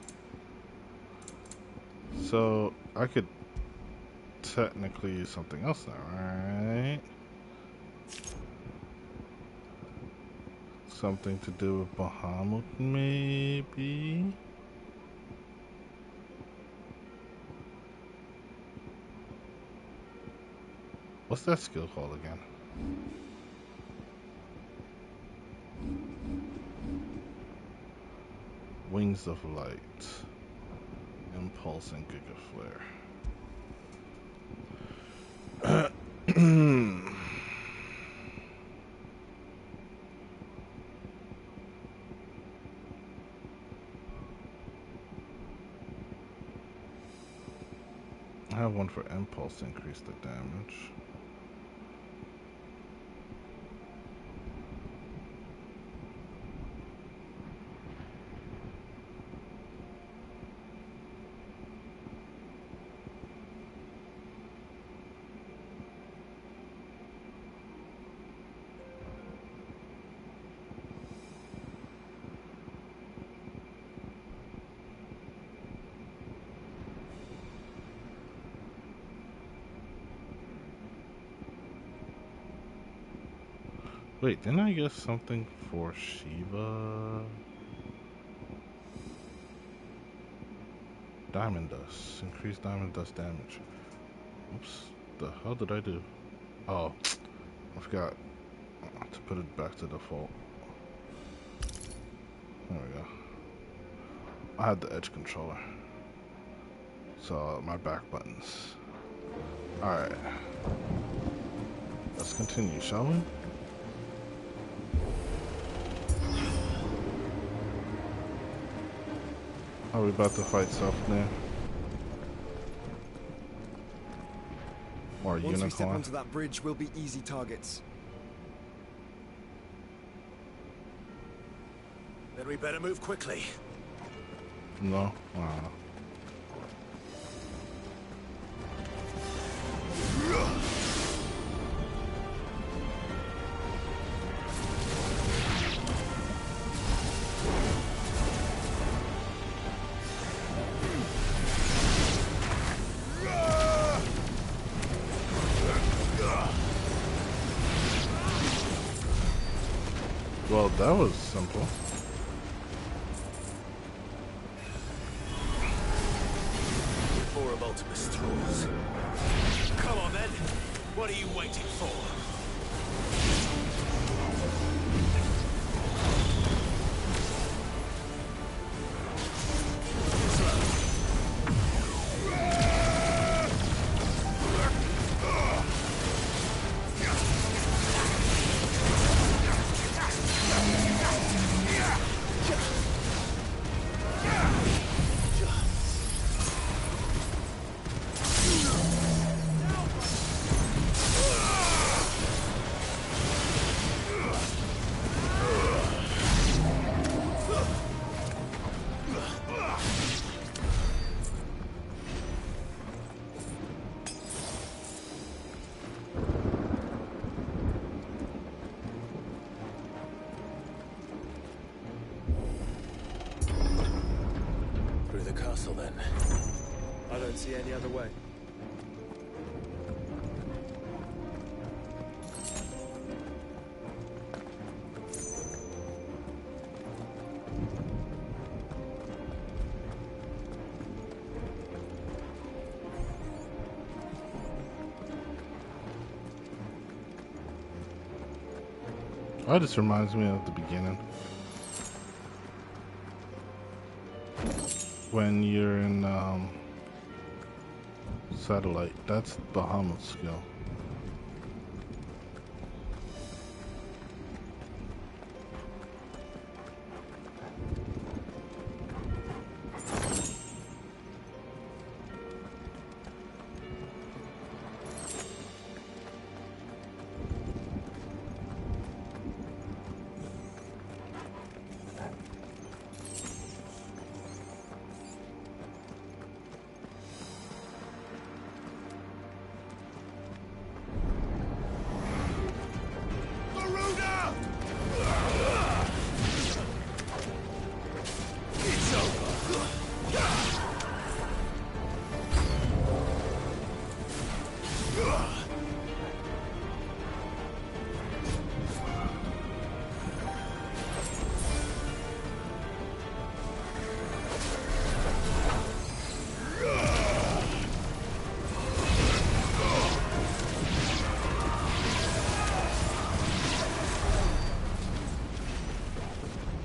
So I could technically use something else now, right? Something to do with Bahamut, maybe? What's that skill called again? Wings of Light. Impulse and Giga Flare. I have one for impulse to increase the damage. Wait, didn't I get something for Shiva? Diamond Dust. Increase Diamond Dust damage. Oops. The hell did I do? Oh, I forgot to put it back to default. There we go. I had the edge controller. So, my back buttons. Alright. Let's continue, shall we? Are we about to fight Selfnir? Or Once Unicorn? we step onto that bridge, we'll be easy targets. Then we better move quickly. No? I don't know. that was simple. Four of Ultimus straws. Come on then. What are you waiting for? Then. I don't see any other way. That just reminds me of the beginning. When you're in satellite, that's Bahamut's skill.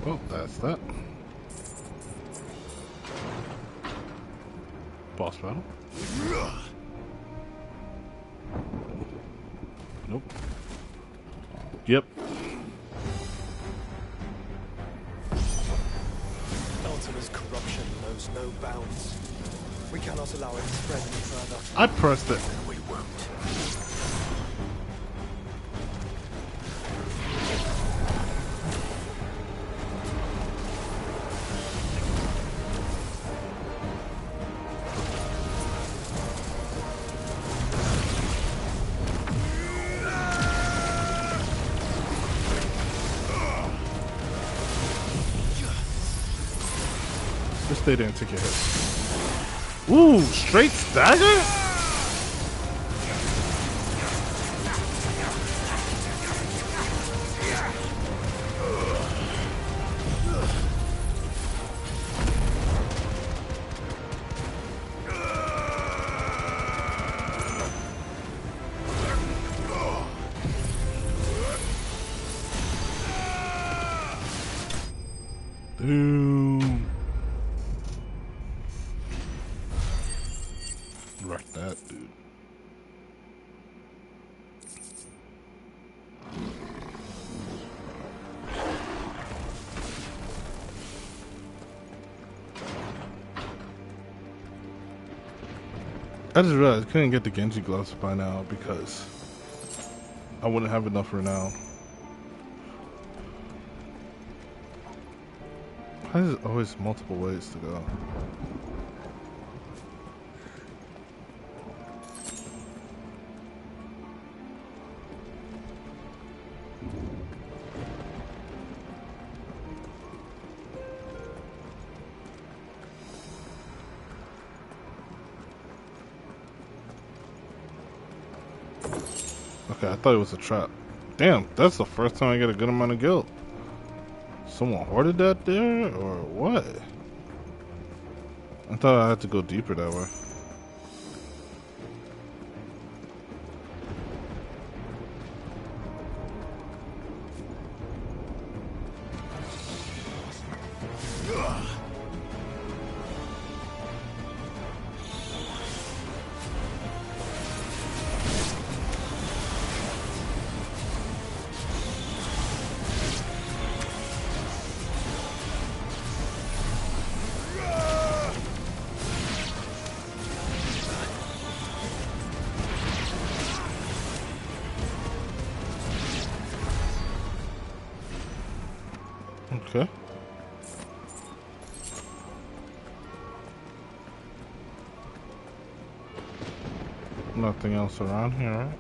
Well, that's that. Boss battle. Nope. Yep. Ultima's corruption knows no bounds. We cannot allow it to spread any further. I pressed it. We won't. They didn't take a hit. Ooh, straight stagger? Dude. Wreck that, dude. I just realized I couldn't get the Genji gloves by now because I wouldn't have enough for now. Why is there always multiple ways to go? Okay, I thought it was a trap. Damn, that's the first time I get a good amount of guilt. Someone hoarded that there, or what? I thought I had to go deeper that way. Okay. Nothing else around here, right?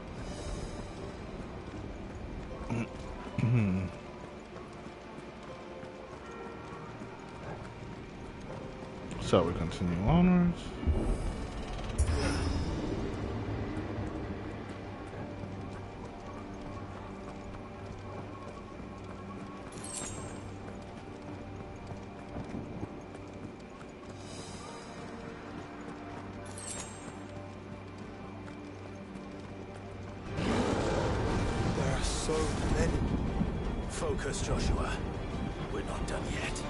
Shall we continue onwards? Focus, Joshua. We're not done yet.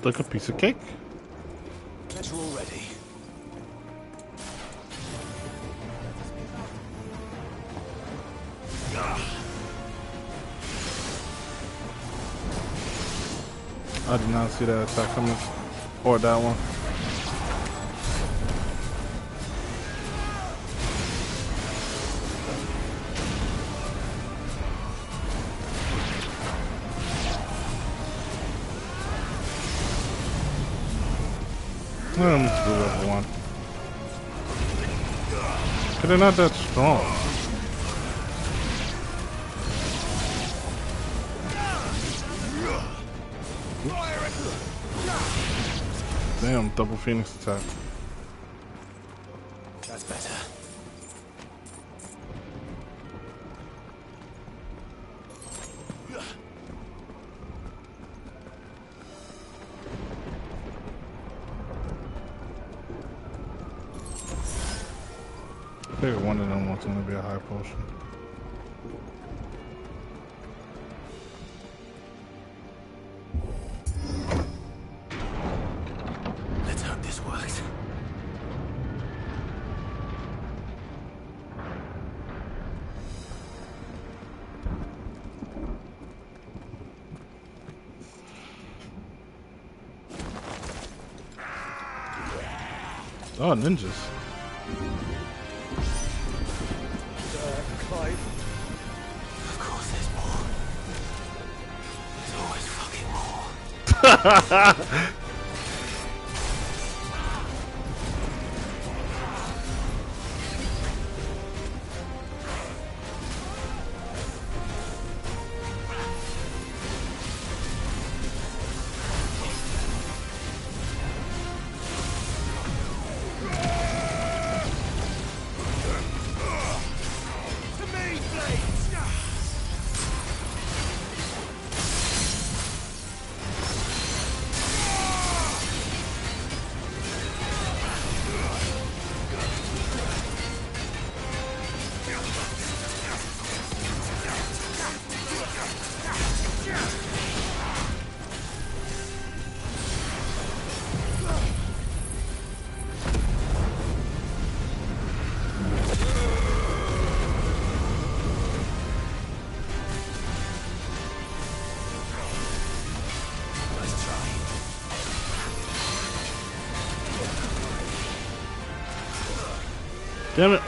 Like a piece of cake. Glad you're all ready. I did not see that attack coming. Or that one. I'm just do level 1. But they're not that strong. Damn, double Phoenix attack. That's better. I figured one of them was going to be a high potion. Let's hope this works. Oh, ninjas. Clive. Of course there's more. There's always fucking more. Damn it.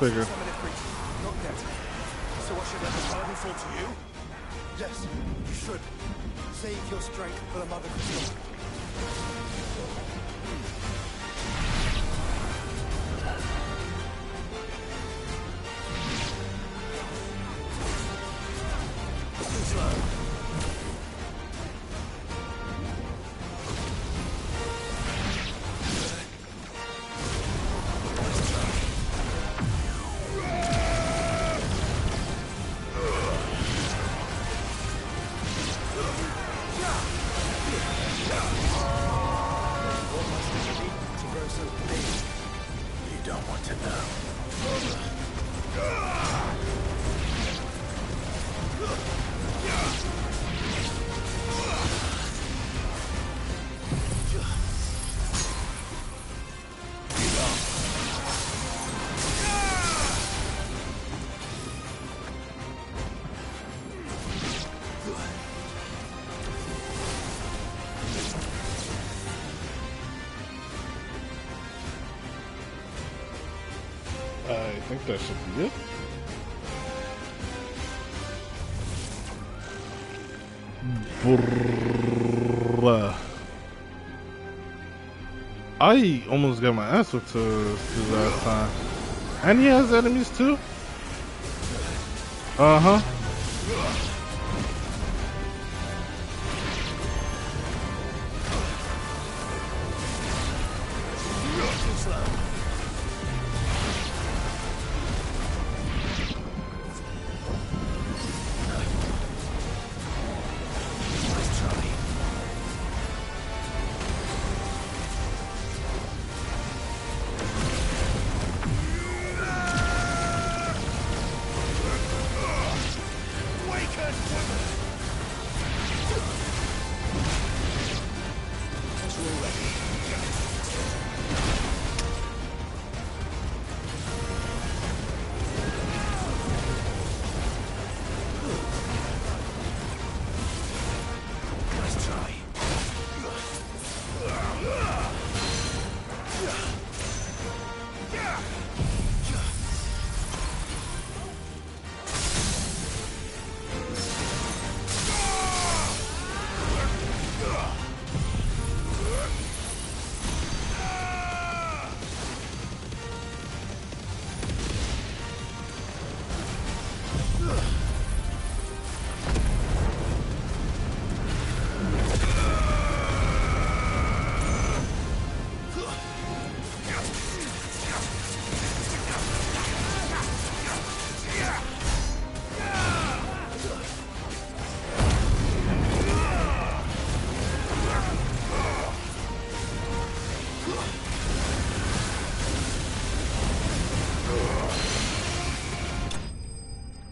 figured. Not yet. So what, should let the burden fall to you? Yes, you should. Save your strength for the Mother Crystal. Too slow. I think that should be it. Brrrr. I almost got my ass whipped to last time. And he has enemies too? Uh-huh.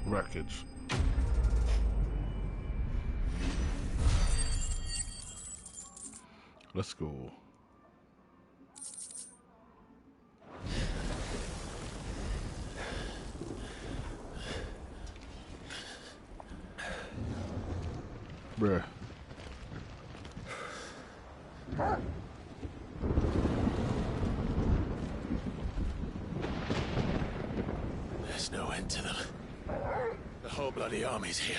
Wreckage. Let's go. Bruh. There's no end to them. The whole bloody army's here.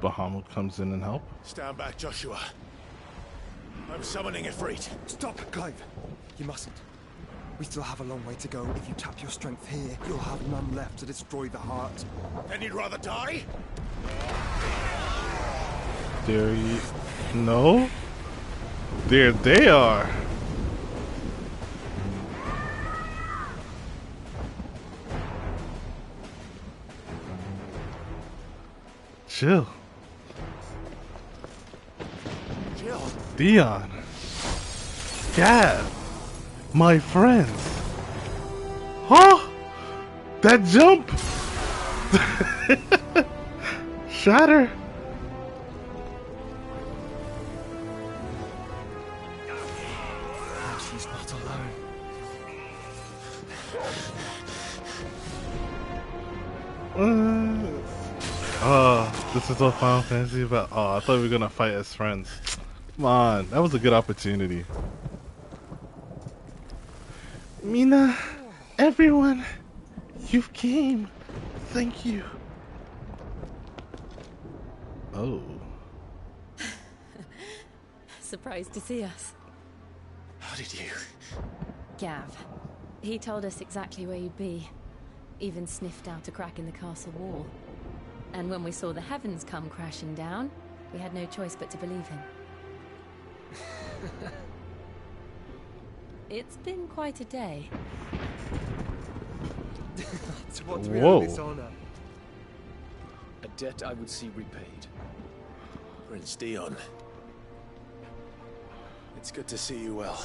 Bahamut comes in and help. Stand back, Joshua. I'm summoning Ifrit. Stop, Clive. You mustn't. We still have a long way to go. If you tap your strength here, you'll have none left to destroy the heart. Then you'd rather die? There you... No? There they are. Chill. Jill. Dion. Gab. My friends. Huh? That jump. Shatter. She's not alone. This is what Final Fantasy is about. Oh, I thought we were gonna fight as friends. Come on, that was a good opportunity. Mina, everyone, you came. Thank you. Oh. Surprised to see us. How did you? Gav. He told us exactly where you'd be. Even sniffed out a crack in the castle wall. And when we saw the heavens come crashing down, we had no choice but to believe him. It's been quite a day. To what do we owe this honor? A debt I would see repaid. Prince Dion. It's good to see you well.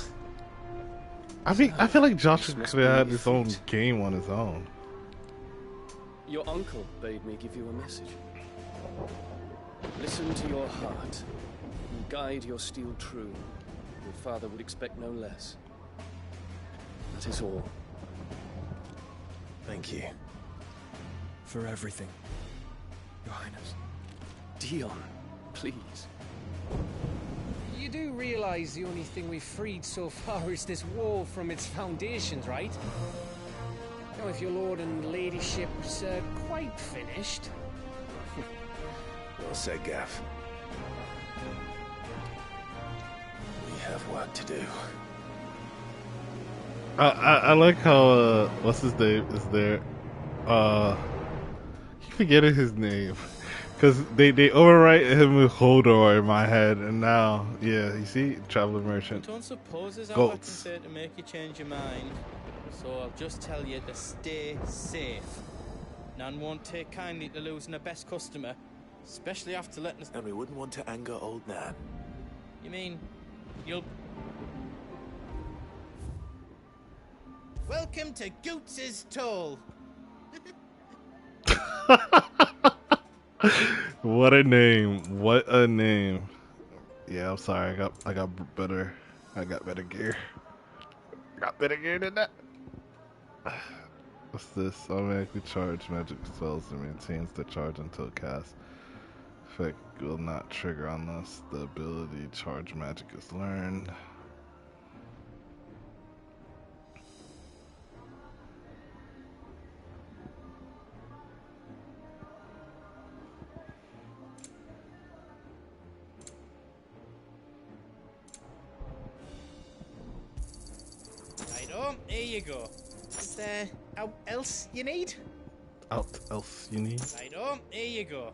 I feel like Josh could have had his own game on his own. Your uncle bade me give you a message. Listen to your heart and guide your steel true. Your father would expect no less. That is all. Thank you. For everything, Your Highness. Dion, please. You do realize the only thing we've freed so far is this wall from its foundations, right? Now, if your lord and ladyship's quite finished. Well said, Gav. We have work to do. I like how what's his name is there. Keep forgetting his name. Because they overwrite him with Hodor in my head, and now, yeah, you see? Traveling Merchant. Don't suppose there's Goats. I can say to make you change your mind. So I'll just tell you to stay safe. None won't take kindly to losing a best customer, especially after letting us... And we wouldn't want to anger old Nan. You mean, you'll... Welcome to Goots's Toll! What a name. What a name. Yeah, I'm sorry. I got better gear. I got better gear than that. What's this? Automatically charge magic spells and maintains the charge until cast. Effect will not trigger unless the ability charge magic is learned. Here you go. Is there out else you need? Out else you need? Righto, here you go.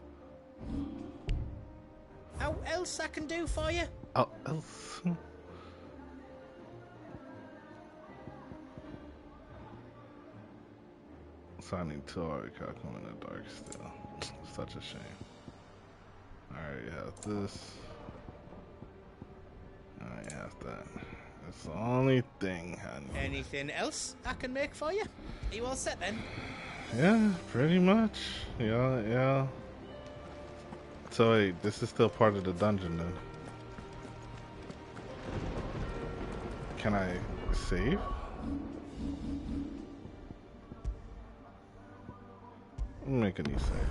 Out else I can do for you? Out else? Signing to our calculating in the dark still. Such a shame. Alright, you have this. Alright, you have that. That's the only thing I need. Anything else I can make for you? Are you all set then? Yeah, pretty much. Yeah. So wait, this is still part of the dungeon then. Can I save? Make a new save.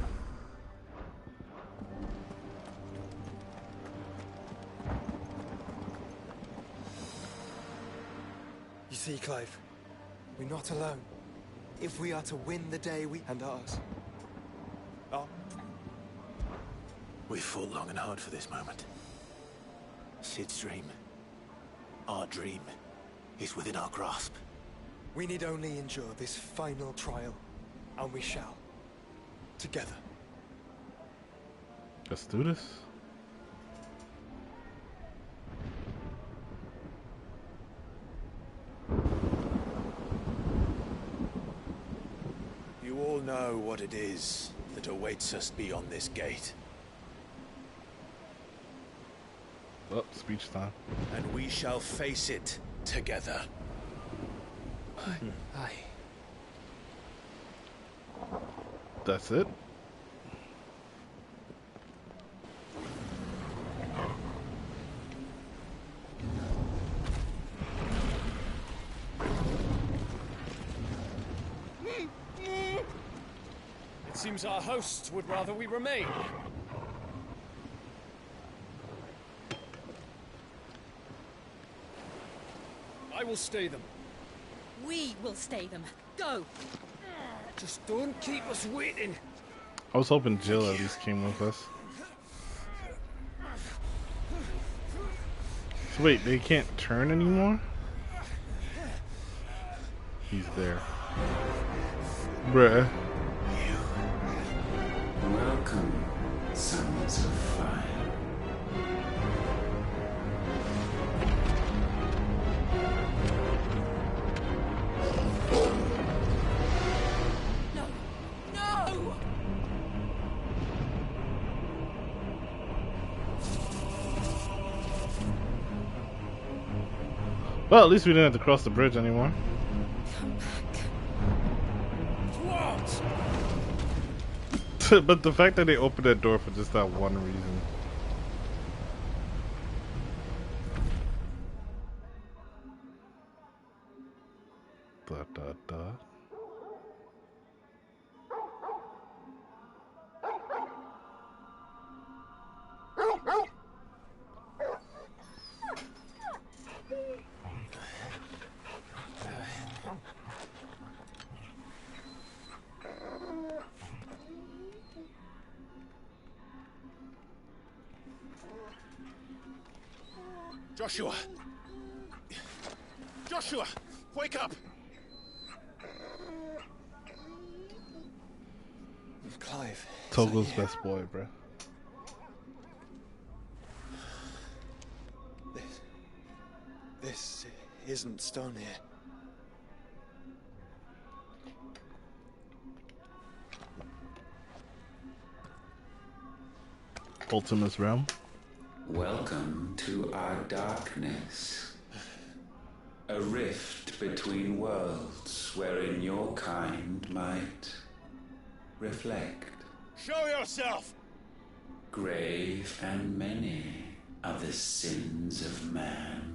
You see, Clive, we're not alone. If we are to win the day, and ours. Oh. We've fought long and hard for this moment. Sid's dream, our dream, is within our grasp. We need only endure this final trial, and we shall. Together. Let's do this. You all know what it is that awaits us beyond this gate. Oh, speech time. And we shall face it together. Aye. That's it. It seems our hosts would rather we remain. I will stay them. We will stay them. Go! Just don't keep us waiting. I was hoping Jill at least came with us. So wait, they can't turn anymore? He's there. Bruh. Welcome, sons of fire. No! Well, at least we didn't have to cross the bridge anymore. Come back. What? But the fact that they opened that door for just that one reason. Da da da. Joshua! Joshua! Wake up! Clive. Togo's best boy, bruh. This isn't stone here. Ultima's realm. Welcome to our darkness. A rift between worlds wherein your kind might reflect. Show yourself! Grave and many are the sins of man.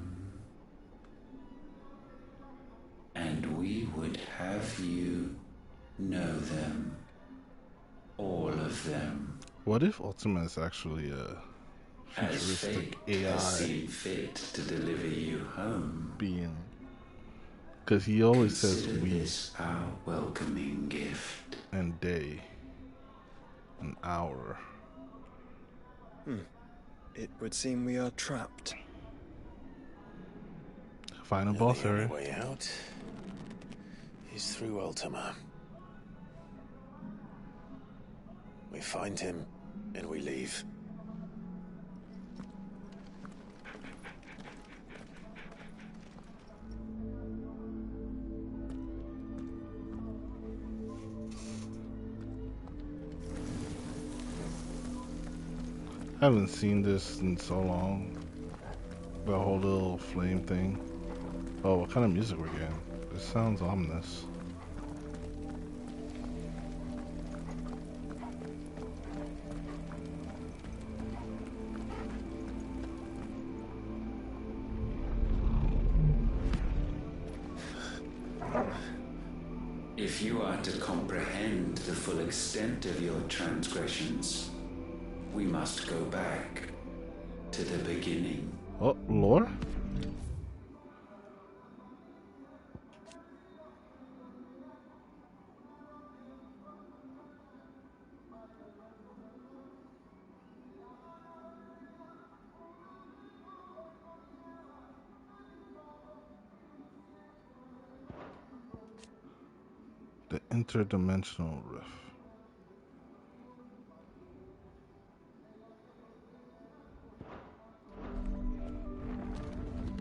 And we would have you know them. All of them. What if Ultima is actually a futuristic AI seen fit to deliver you home being? Because he always says we. This our welcoming gift. And day. An hour. It would seem we are trapped. Final boss The only area. way out is through Ultima. We find him and we leave. I haven't seen this in so long. The whole little flame thing. Oh, what kind of music we're getting? This sounds ominous. If you are to comprehend the full extent of your transgressions, we must go back to the beginning. Oh, lore? The interdimensional rift.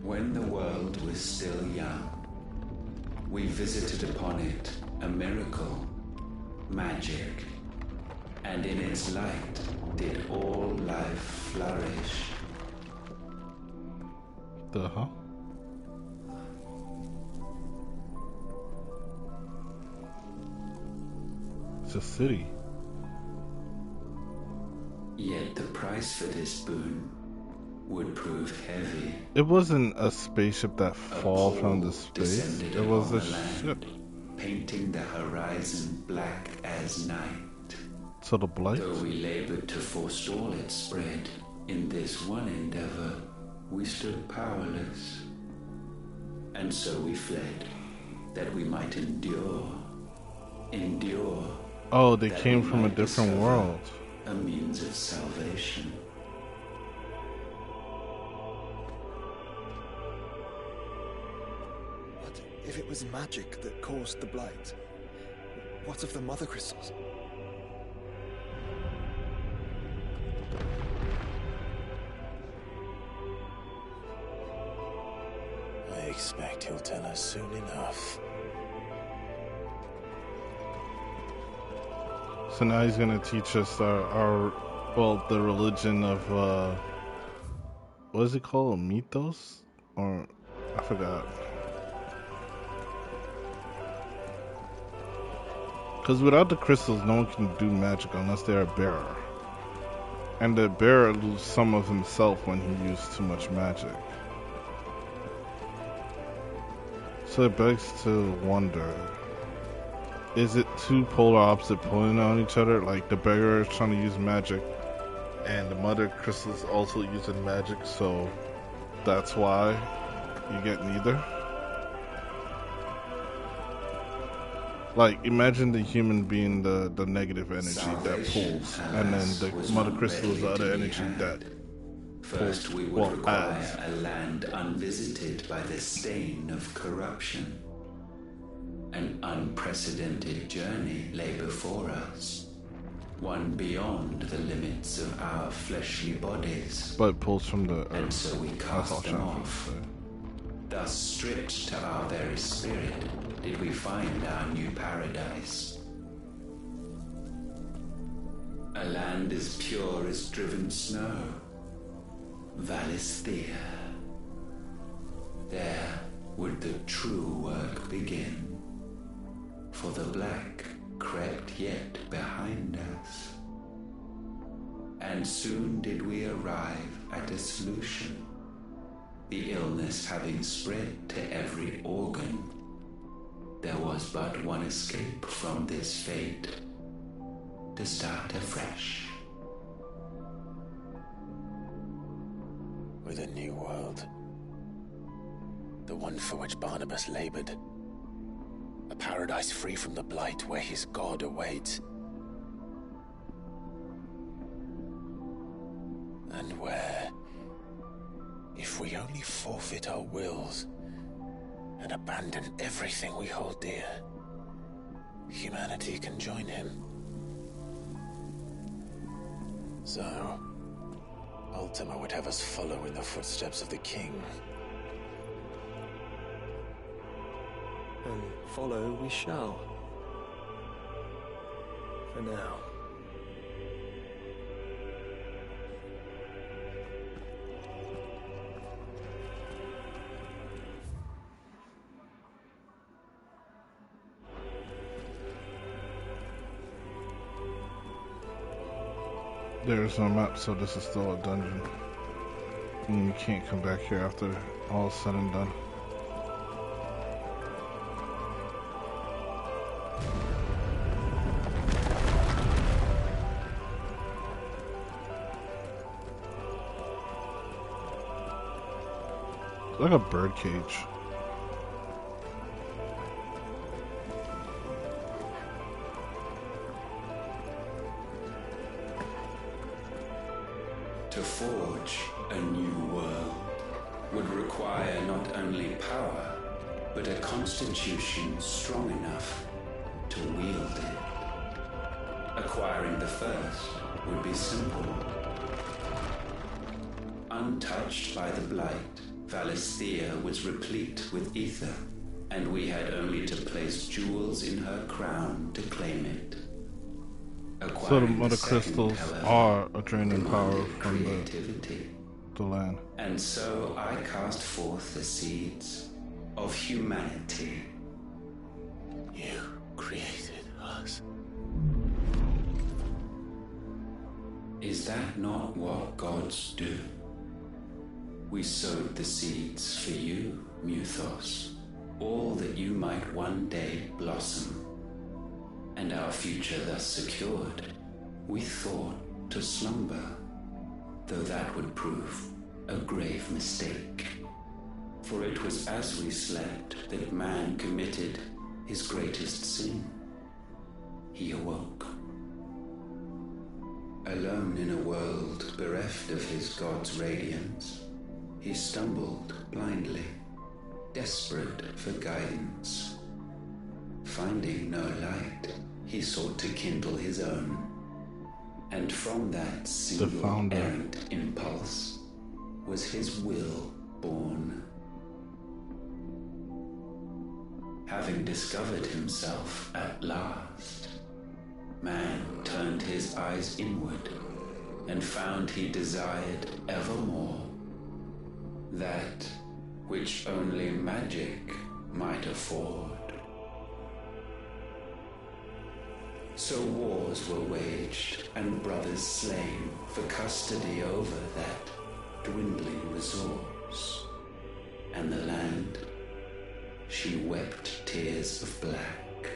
When the world was still young, we visited upon it a miracle, magic, and in its light did all life flourish. The huh? It's a city. Yet the price for this boon would prove heavy. It wasn't a spaceship that fall from the space. It was a ship. Painting the horizon black as night. So the blight? Though we labored to forestall its spread, in this one endeavor, we stood powerless. And so we fled, that we might endure. Oh, they that came we from a might different discover world. A means of salvation. But if it was magic that caused the blight, what of the mother crystals? I expect he'll tell us soon enough. So now he's gonna teach us the religion of what is it called? Mythos? Or I forgot. Because without the crystals, no one can do magic unless they're a bearer. And the bearer loses some of himself when he uses too much magic. So it begs to wonder, is it two polar opposite pulling on each other? Like the bearer is trying to use magic and the mother crystal's also using magic, so that's why you get neither? Like, imagine the human being the negative energy that pulls, and then the mother crystal is the other energy that pulls. First, we would require a land unvisited by the stain of corruption. An unprecedented journey lay before us, one beyond the limits of our fleshly bodies. But it pulls from the earth. And so we cast them off. Thus, stripped to our very spirit, did we find our new paradise. A land as pure as driven snow. Valisthea. There would the true work begin. For the black crept yet behind us. And soon did we arrive at a solution. The illness having spread to every organ, there was but one escape from this fate, to start afresh. With a new world. The one for which Barnabas labored. A paradise free from the blight where his God awaits. And where, if we only forfeit our wills and abandon everything we hold dear, humanity can join him. So, Ultima would have us follow in the footsteps of the king. And follow we shall. For now. There's no map, so this is still a dungeon. And you can't come back here after all is said and done. It's like a bird cage. To forge a new world would require not only power, but a constitution strong enough to wield it. Acquiring the first would be simple. Untouched by the blight, Valisthea was replete with ether, and we had only to place jewels in her crown to claim it. So the mother crystals are a draining power from the land. And so I cast forth the seeds of humanity. You created us. Is that not what gods do? We sowed the seeds for you, Muthos, all that you might one day blossom. And our future thus secured, we thought to slumber, though that would prove a grave mistake. For it was as we slept that man committed his greatest sin. He awoke. Alone in a world bereft of his God's radiance, he stumbled blindly, desperate for guidance. Finding no light, he sought to kindle his own. And from that single errant impulse was his will born. Having discovered himself at last, man turned his eyes inward and found he desired evermore that which only magic might afford. So wars were waged and brothers slain for custody over that dwindling resource, and the land, she wept tears of black.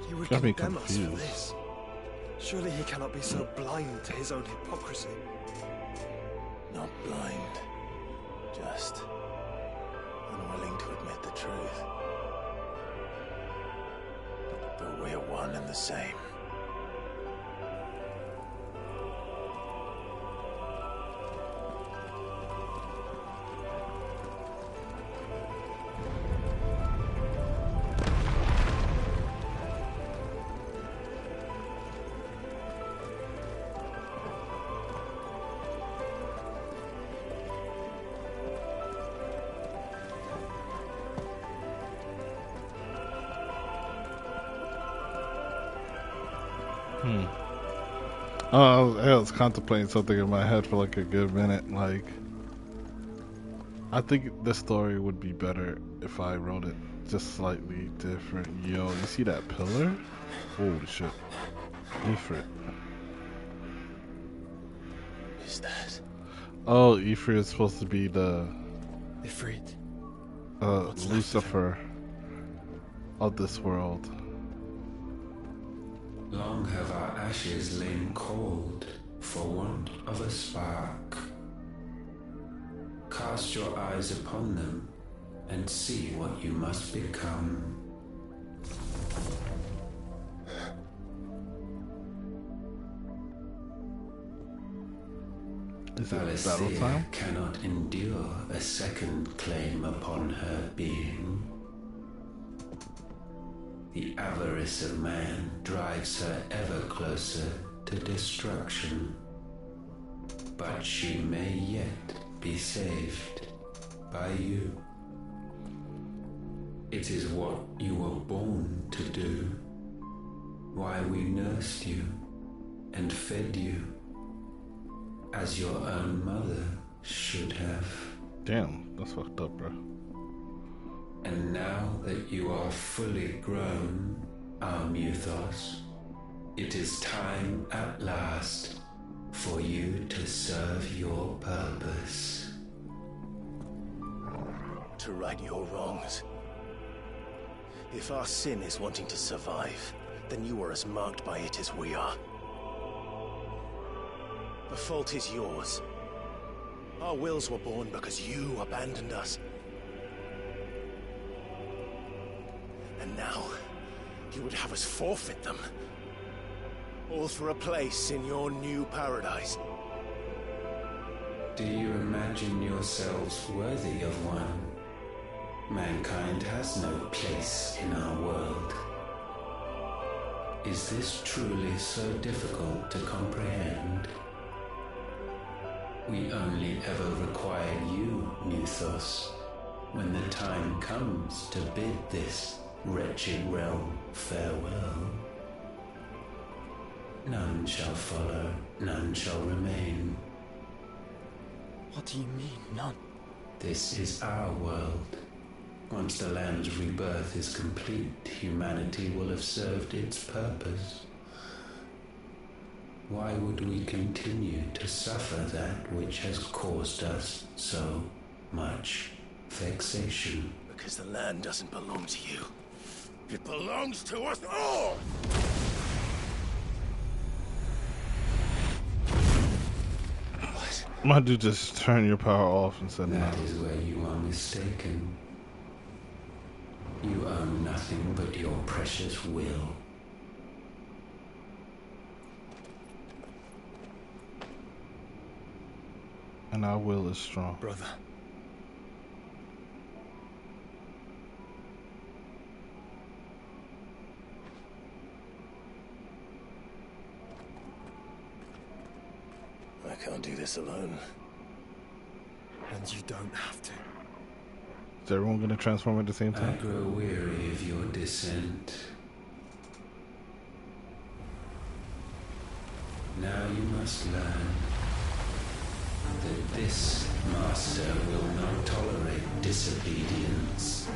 You would condemn us for this. Surely he cannot be so blind to his own hypocrisy. Not blind, just unwilling to admit the truth. But we're one and the same. I was contemplating something in my head for like a good minute. Like, I think the story would be better if I wrote it just slightly different. Yo, you see that pillar? Holy shit. Ifrit. Is that? Oh, Ifrit is supposed to be the Ifrit. Lucifer of this world. Long have our ashes lain cold for want of a spark. Cast your eyes upon them and see what you must become. Is it battle time? Cannot endure a second claim upon her being. The avarice of man drives her ever closer to destruction. But she may yet be saved by you. It is what you were born to do, why we nursed you and fed you, as your own mother should have. Damn, that's fucked up, bro. And now that you are fully grown, our Muthos, it is time at last for you to serve your purpose. To right your wrongs. If our sin is wanting to survive, then you are as marked by it as we are. The fault is yours. Our wills were born because you abandoned us. And now, you would have us forfeit them. All for a place in your new paradise. Do you imagine yourselves worthy of one? Mankind has no place in our world. Is this truly so difficult to comprehend? We only ever require you, Muthos, when the time comes to bid this wretched realm farewell. None shall follow, none shall remain. What do you mean, none? This is our world. Once the land's rebirth is complete, humanity will have served its purpose. Why would we continue to suffer that which has caused us so much vexation? Because the land doesn't belong to you. It belongs to us all! My dude, just turn your power off and said no. That is where you are mistaken. You own nothing but your precious will. And our will is strong. Brother. I can't do this alone. And you don't have to. Is everyone going to transform at the same time? I grow weary of your dissent. Now you must learn that this master will not tolerate disobedience.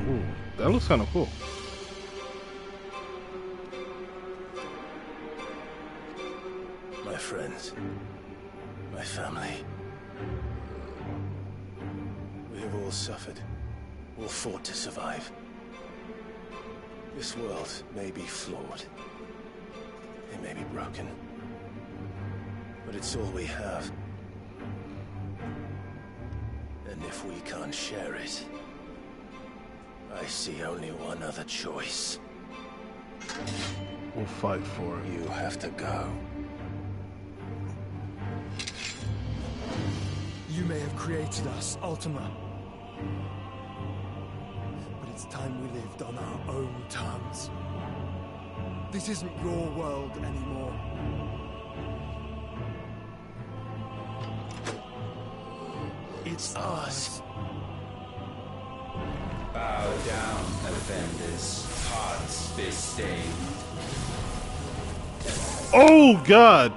Ooh, that looks kind of cool. My friends, my family. We have all suffered, all fought to survive. This world may be flawed. It may be broken. But it's all we have. And if we can't share it, I see only one other choice. We'll fight for it. You have to go. You may have created us, Ultima. But it's time we lived on our own terms. This isn't your world anymore. It's ours. Bow down, offenders. Hearts be stained. Oh, God!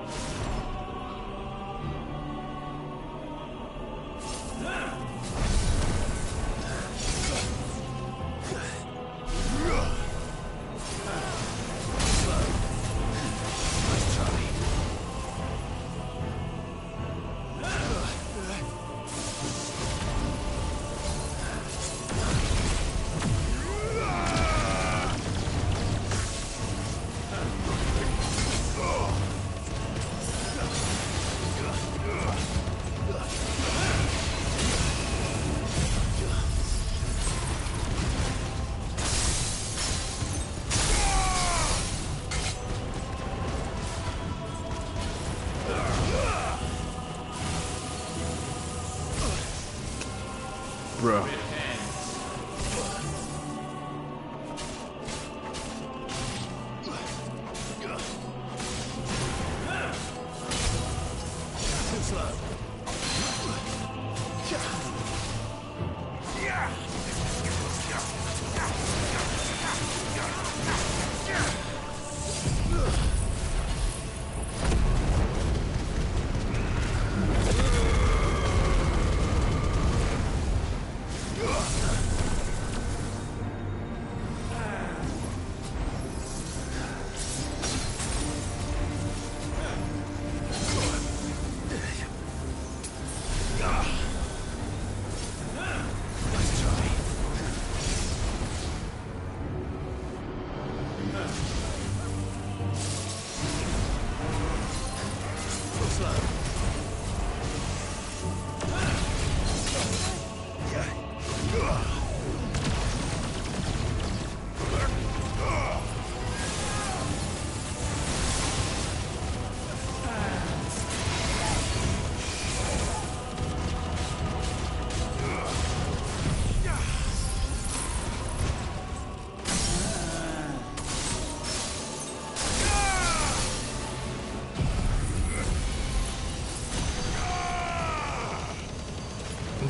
Bro.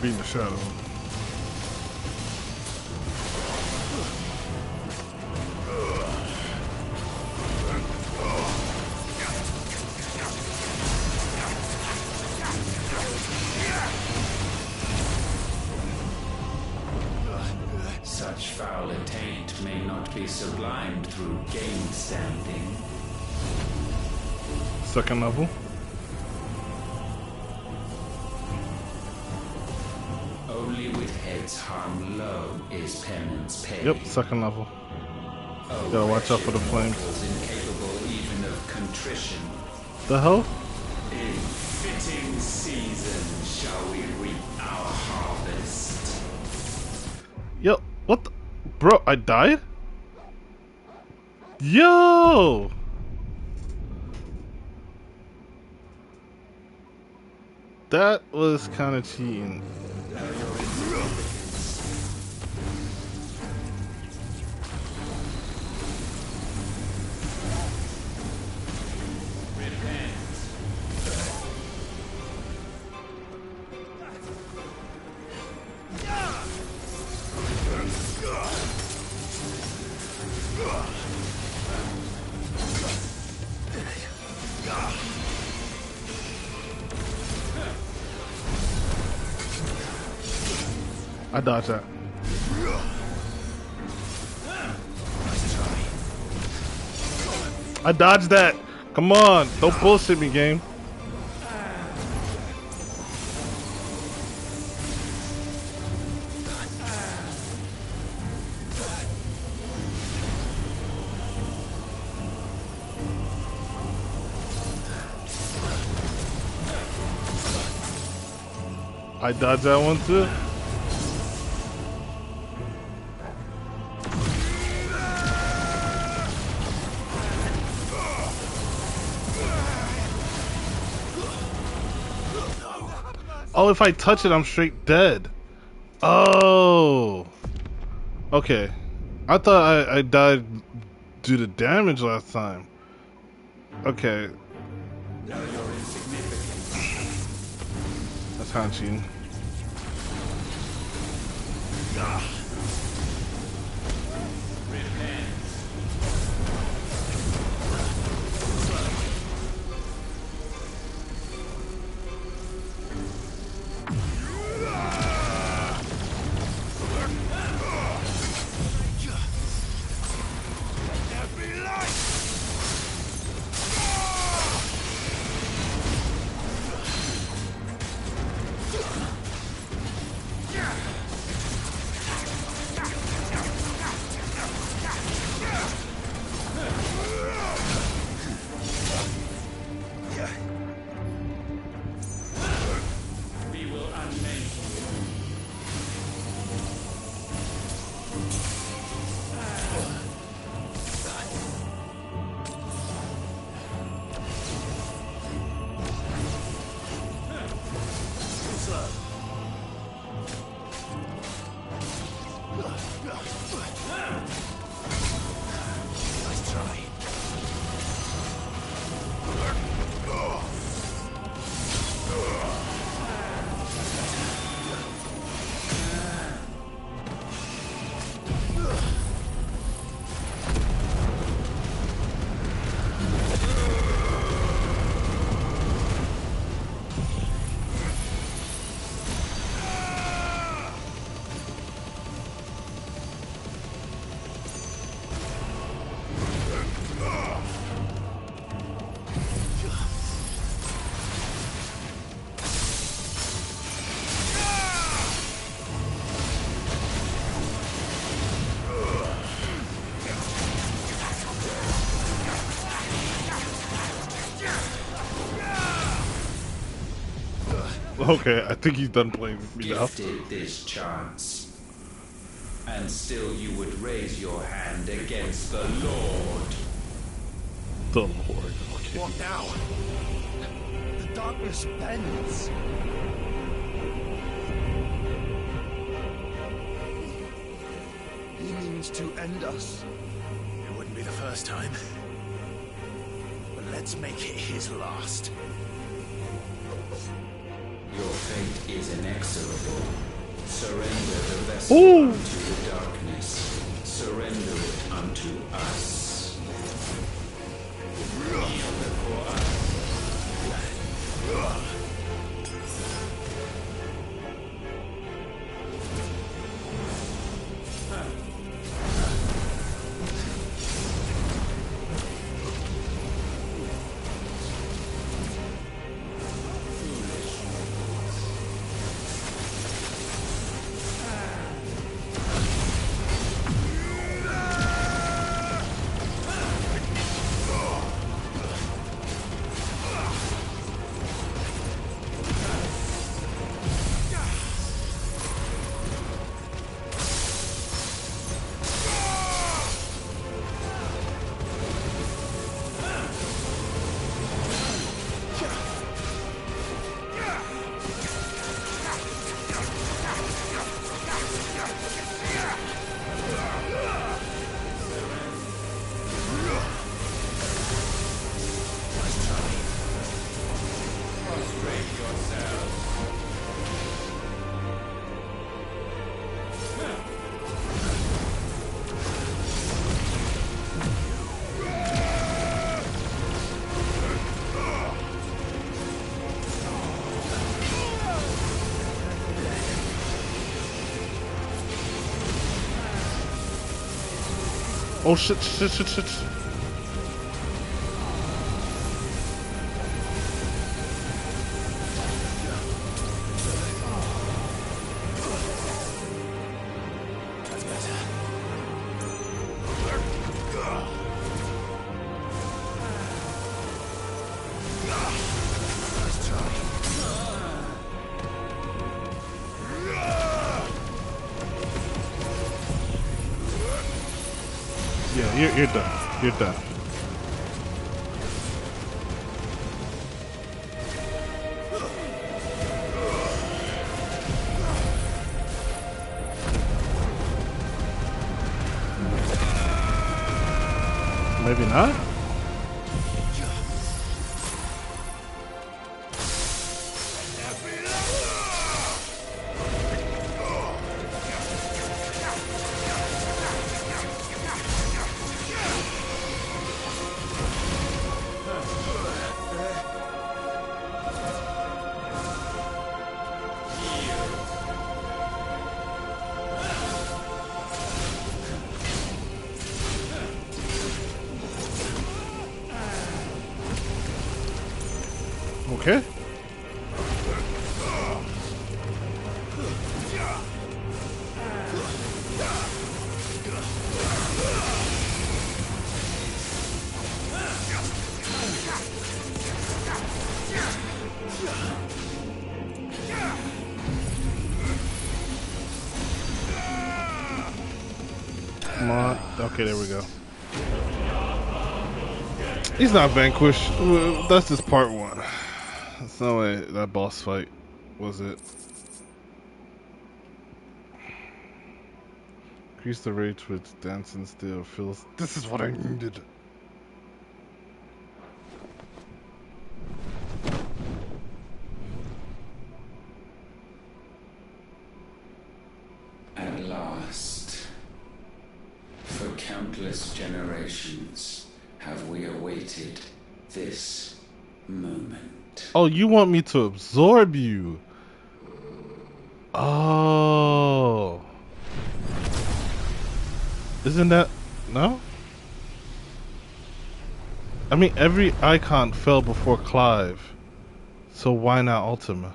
Be in the shadow. Such foul attaint may not be sublimed through game standing. Second level. Only with heads hung low is penance paid. Yep, second level. Gotta watch out for the flames. Incapable even of contrition. The hell? In fitting season shall we reap our harvest. Yo, what the? Bro, I died? Yo! That was kind of cheating. I dodged that. I dodged that. Come on, don't bullshit me, game. I dodged that one too. Oh, if I touch it, I'm straight dead. Oh. Okay. I thought I died due to damage last time. Okay. That's kind of cheating. Okay, I think he's done playing with me now. Gifted this chance, and still you would raise your hand against the Lord. The Lord. Okay. What now? The darkness bends. He means to end us. It wouldn't be the first time. But let's make it his last. Your fate is inexorable. Surrender the vessel unto the darkness. Surrender it unto us. Yield for us. Oh shit, shit, shit, shit. That's better. Nice try. Yeah, you're done. You're done. Maybe not? Okay. Come on. Okay, there we go. He's not vanquished. Well, that's just part one. That's no way that boss fight was it. Increase the rate with dancing still feels. This is what I needed. At last, for countless generations, have we awaited this moment. Oh, you want me to absorb you? Oh. Isn't that... No? I mean, every icon fell before Clive. So why not Ultima?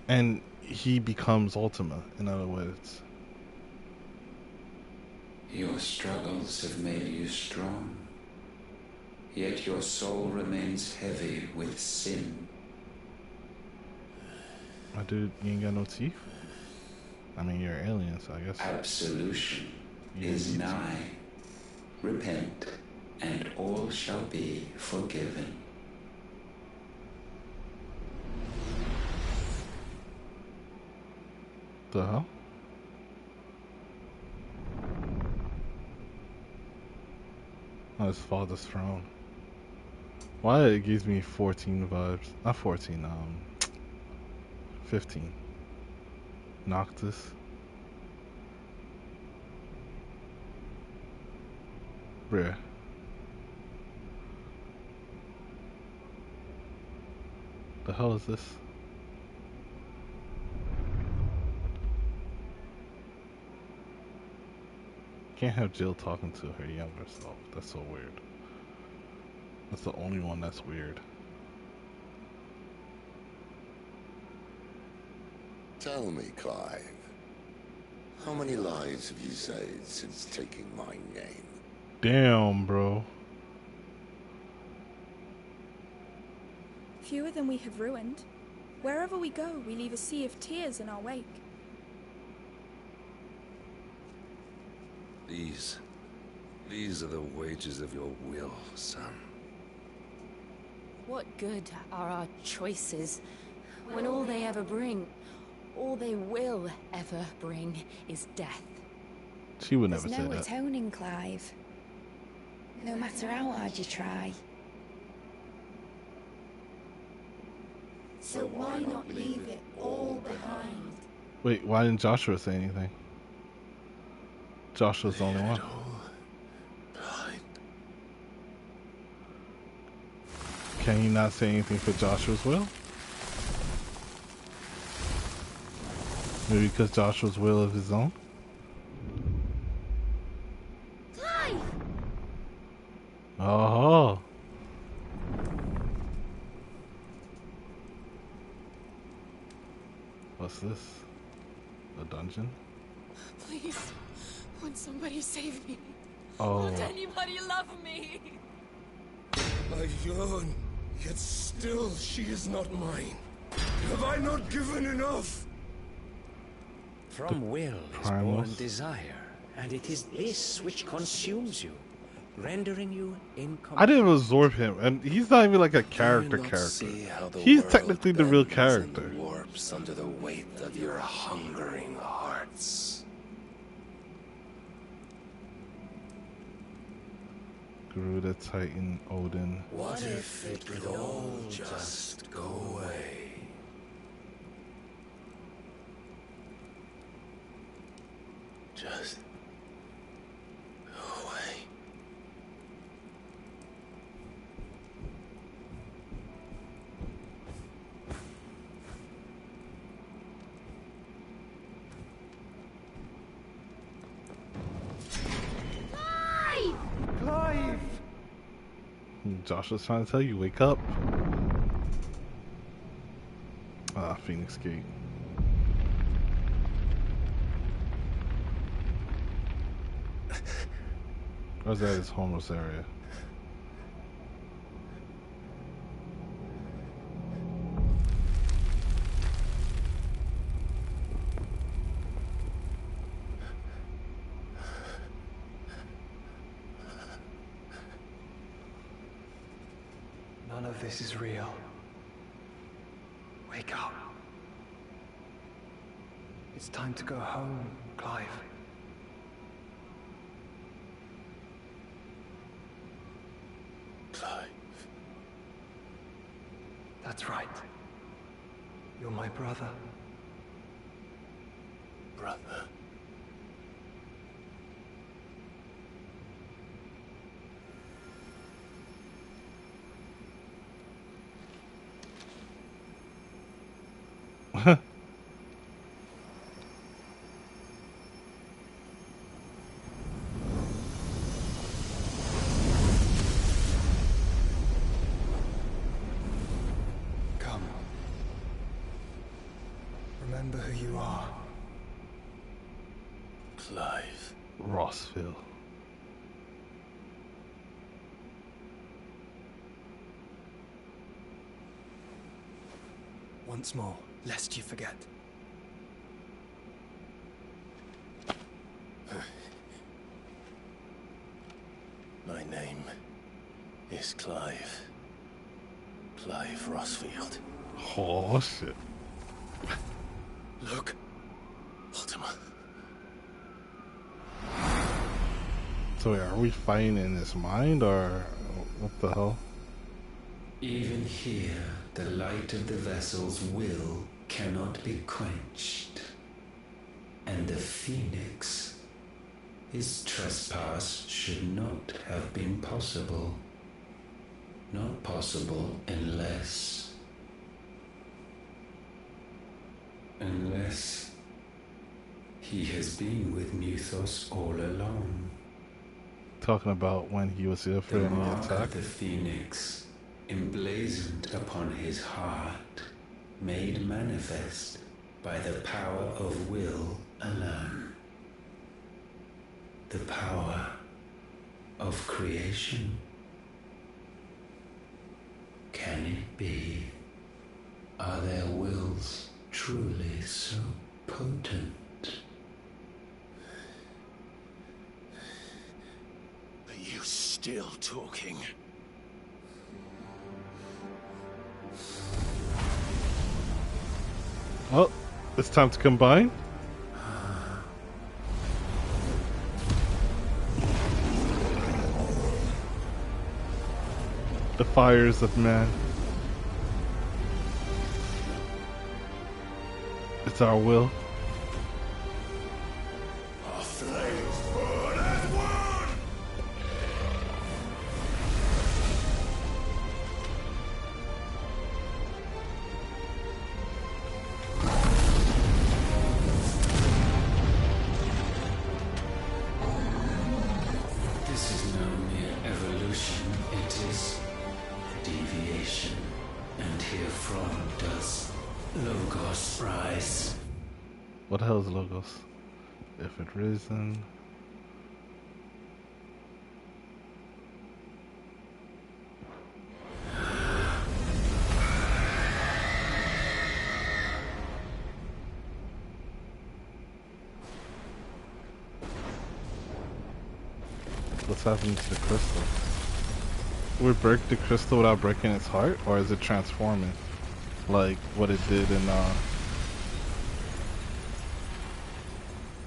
And he becomes Ultima, in other words. Your struggles have made you strong. Yet your soul remains heavy with sin. My dude, you ain't got no teeth? I mean, you're an alien, so I guess. Absolution is nigh. Repent, and all shall be forgiven. The hell? Oh, his father's throne. Why it gives me 14 vibes? Not 14, 15. Noctis. Rare. The hell is this? Can't have Jill talking to her younger self. That's so weird. That's the only one that's weird. Tell me, Clive, how many lives have you saved since taking my name? Damn, bro. Fewer than we have ruined. Wherever we go, we leave a sea of tears in our wake. These are the wages of your will, son. What good are our choices when all they ever bring, all they will ever bring, is death? She would never say There's no that. atoning, Clive. No matter how hard you try. So why not leave it all behind? Wait, why didn't Joshua say anything? Joshua's the only one. Can he not say anything for Joshua's will? Maybe because Joshua's will of his own? Clive! Oh. What's this? A dungeon? Please, won't somebody save me? Oh. Won't anybody love me? I yearn, yet still she is not mine. Have I not given enough? From will is born desire, and it is this which consumes you, rendering you incomplete. I didn't absorb him, and he's not even like a character. He's technically the real character. Warps under the weight of your hungering hearts. Garuda, Titan, Odin. What if it could all just go away? Just go away. Clive! Josh was trying to tell you, wake up. Ah, Phoenix Gate. Or is that his homeless area? None of this is real. Wake up. It's time to go home, Clive. Clive. That's right. You're my brother. Brother. Come. Remember who you are. Clive. Rossville. Once more, lest you forget. My name is Clive. Clive Rossfield. Oh, shit. Look. Ultima. So wait, are we fighting in his mind, or what the hell? Even here, the light of the vessel's will cannot be quenched. And the Phoenix, his trespass should not have been possible. Not possible unless he has been with Muthos all along. Talking about when he was here for The any mark attack. of the Phoenix, emblazoned upon his heart, made manifest by the power of will alone. The power of creation. Can it be? Are their wills truly so potent? Are you still talking? Oh, it's time to combine. The fires of man. It's our will. Our flames burn as one! herefrom does Logos rise. What the hell is Logos? If it risen. What's happening to the crystal? We break the crystal without breaking its heart, or is it transforming? Like what it did in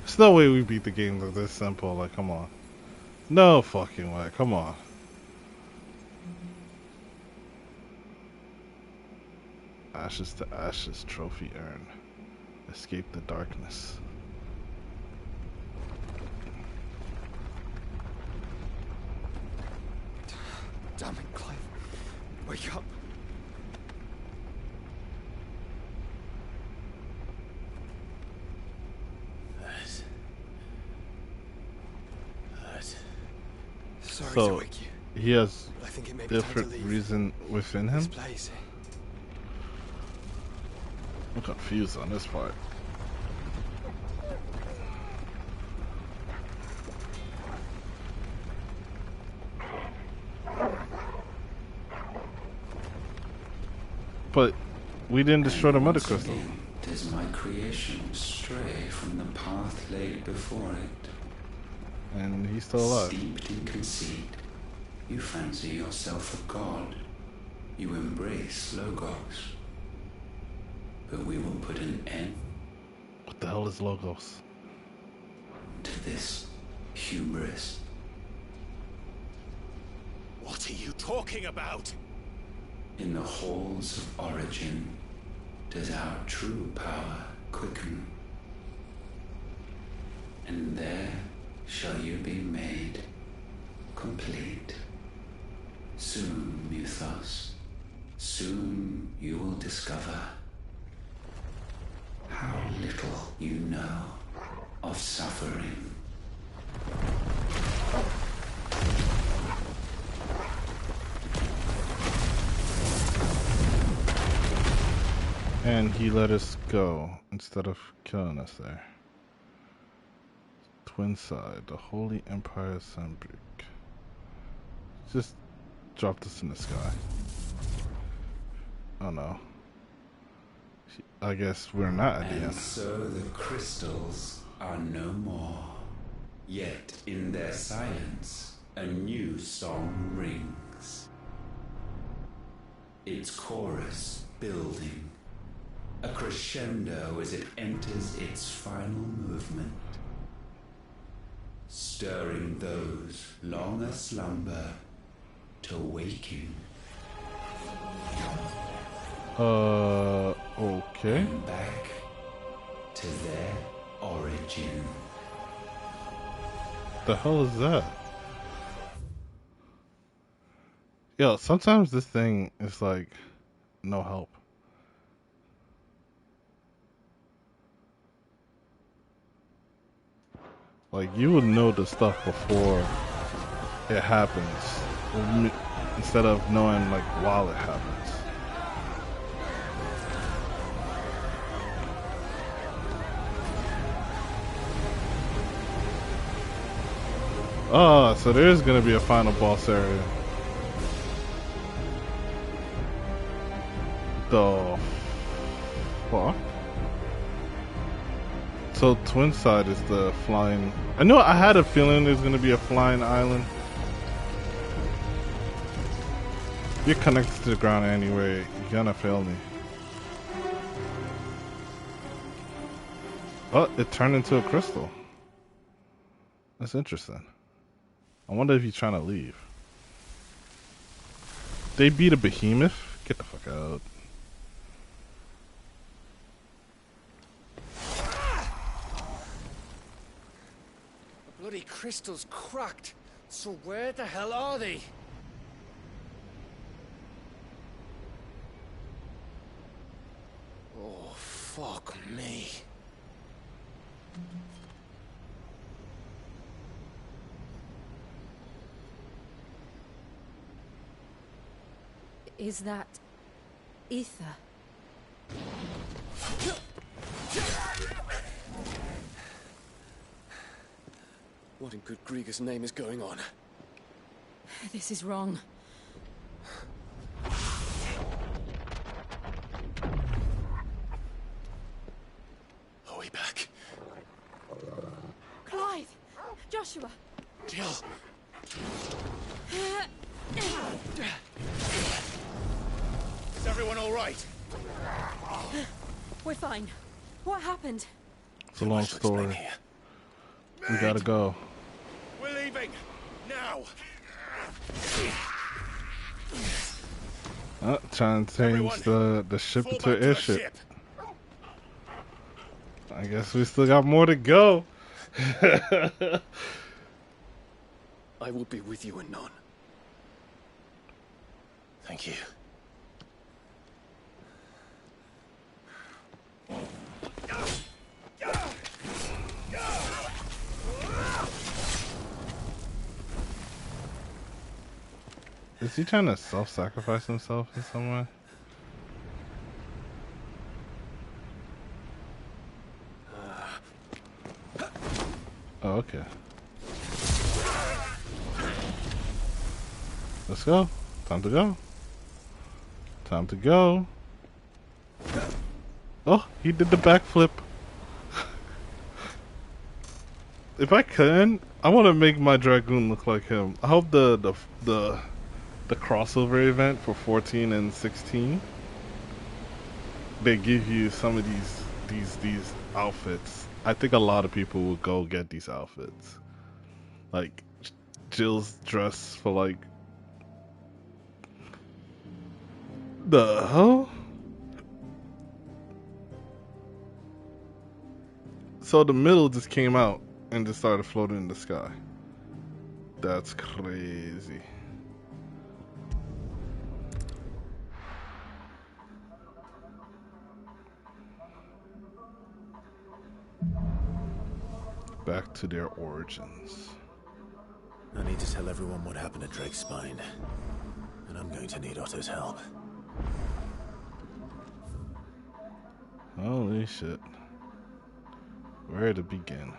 There's no way we beat the game with this simple, like come on. No fucking way, come on. Ashes to ashes, trophy urn. Escape the darkness. Damn it, Clive. Wake up. Sorry to wake you. He has I think it may be different time to leave reason within him? this place. I'm confused on this part. But we didn't destroy the mother crystal. Does my creation stray from the path laid before it? And he's still alive. Steeped in conceit, you fancy yourself a god. You embrace Logos. But we will put an end. What the hell is Logos? To this hubris. What are you talking about? In the halls of origin, does our true power quicken. And there shall you be made complete. Soon, Mythos, soon you will discover how little you know of suffering. And he let us go instead of killing us there. Twin side, the Holy Empire Sunbreak. Just dropped us in the sky. Oh no. I guess we're not at the end. And so the crystals are no more. Yet in their silence, a new song rings. Its chorus building. A crescendo as it enters its final movement. Stirring those long aslumber to waking. Okay. And back to their origin. The hell is that? Yo, sometimes this thing is like no help. Like you would know the stuff before it happens, instead of knowing like while it happens. Oh, so there's gonna be a final boss area. The fuck? So Twin Side is the flying. I know I had a feeling there's gonna be a flying island. You're connected to the ground anyway. You're gonna fail me. Oh, it turned into a crystal. That's interesting. I wonder if he's trying to leave. They beat a behemoth? Get the fuck out. The bloody crystal's cracked. So where the hell are they? Oh, fuck me. Is that... Ether. What in good Grieger's name is going on? This is wrong. Are we back? Clive! Joshua! Jill! Is everyone all right? We're fine. What happened? It's a long story. We gotta go. We're leaving now. Trying to change the ship into an airship. I guess we still got more to go. I will be with you anon. Thank you. Is he trying to self-sacrifice himself in some way? Oh, okay. Let's go. Time to go. Time to go. Oh, he did the backflip. If I can, I want to make my Dragoon look like him. I hope the crossover event for 14 and 16, they give you some of these outfits. I think a lot of people will go get these outfits. Like Jill's dress for like the hell? So the middle just came out and just started floating in the sky. That's crazy. Back to their origins. I need to tell everyone what happened at Drake's Spine, and I'm going to need Otto's help. Holy shit. Where to begin?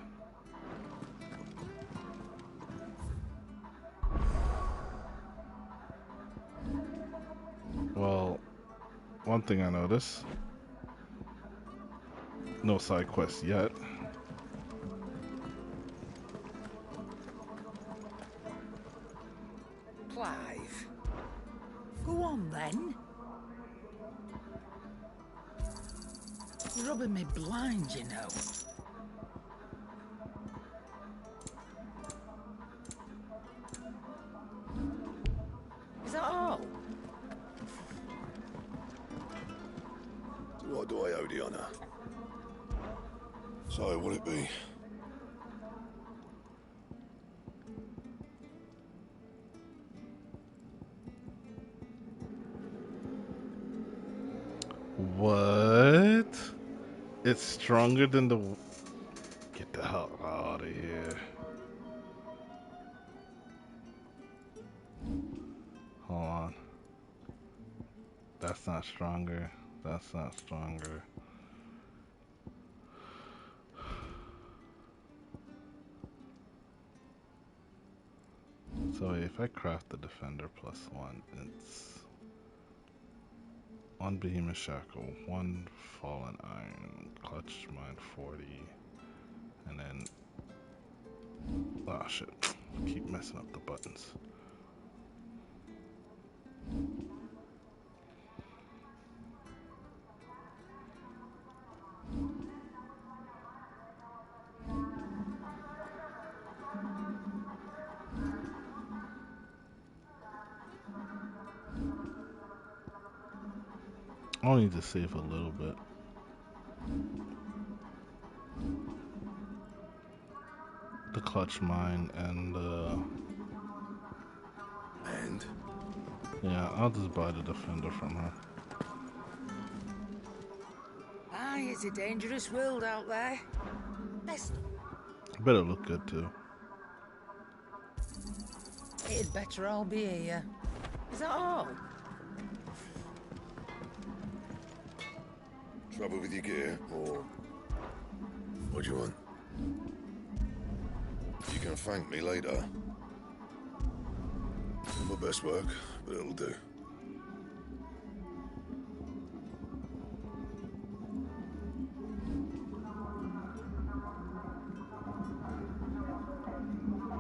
Well, one thing I noticed, no side quests yet. Clive. Go on then. You're rubbing me blind, you know. Is that all? To what do I owe the honor? So, will it be? What? It's stronger than the... Get the hell out of here. Hold on. That's not stronger. That's not stronger. So if I craft the Defender +1, it's 1 Behemoth Shackle, 1 Fallen Iron, Clutch Mine 40, and then... Oh shit, keep messing up the buttons. I'll need to save a little bit. The Clutch Mine and yeah, I'll just buy the Defender from her. Aye, it's a dangerous world out there. Best. Better look good too. It'd better all be here. Is that all? Trouble with your gear, or what do you want? You can thank me later. Not my best work, but it'll do.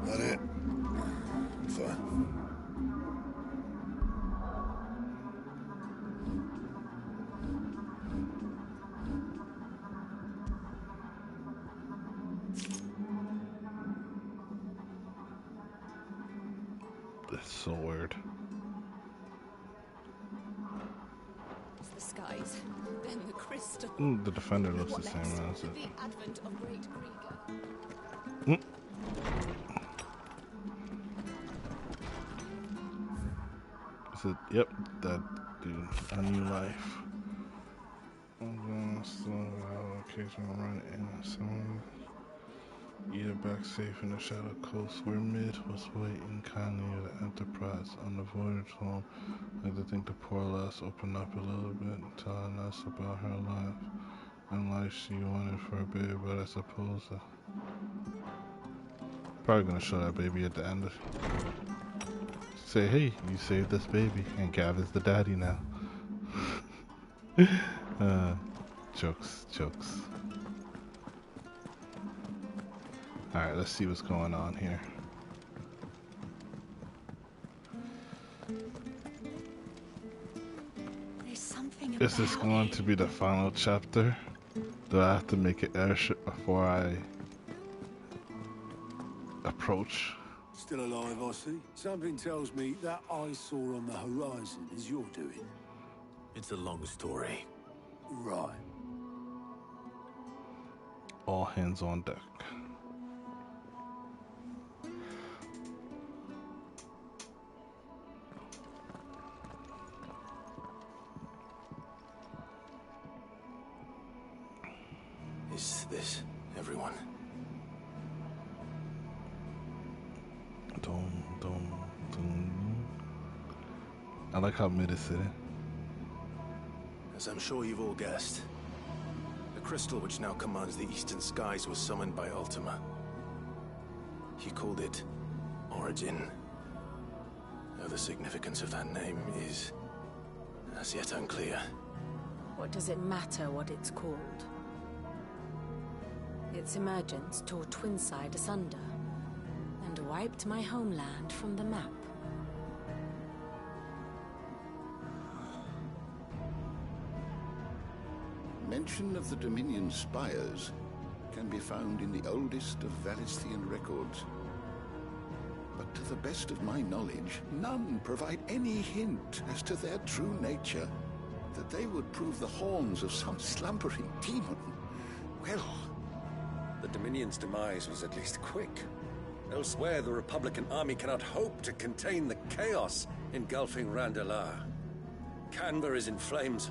That it? Fine. That's so weird. It's the skies, then the crystal. The defender looks the same as it. The advent of great Krieger. Is it? Yep, that dude. A new life. I'm going to slow out occasional run in someone. Either back safe in the Shadow Coast, where Mid was waiting kindly at the Enterprise on the voyage home. I did think the poor lass opened up a little bit, telling us about her life and life she wanted for a baby, but I suppose probably gonna show that baby at the end. Say, hey, you saved this baby, and Gav is the daddy now. Jokes. Alright, let's see what's going on here. There's something Is this going to be the final chapter? Do I have to make an airship before I approach? Still alive, I see. Something tells me that eyesore on the horizon is your doing. It's a long story. Right. All hands on deck. Is this everyone? I like how Mid is sitting. As I'm sure you've all guessed, the crystal which now commands the eastern skies was summoned by Ultima. He called it Origin. Though the significance of that name is as yet unclear. What does it matter what it's called? Its emergence tore Twinside asunder and wiped my homeland from the map. Mention of the Dominion spires can be found in the oldest of Valisthian records. But to the best of my knowledge, none provide any hint as to their true nature. That they would prove the horns of some slumbering demon. Well, the Dominion's demise was at least quick. Elsewhere, the Republican army cannot hope to contain the chaos engulfing Randalar. Canberra is in flames,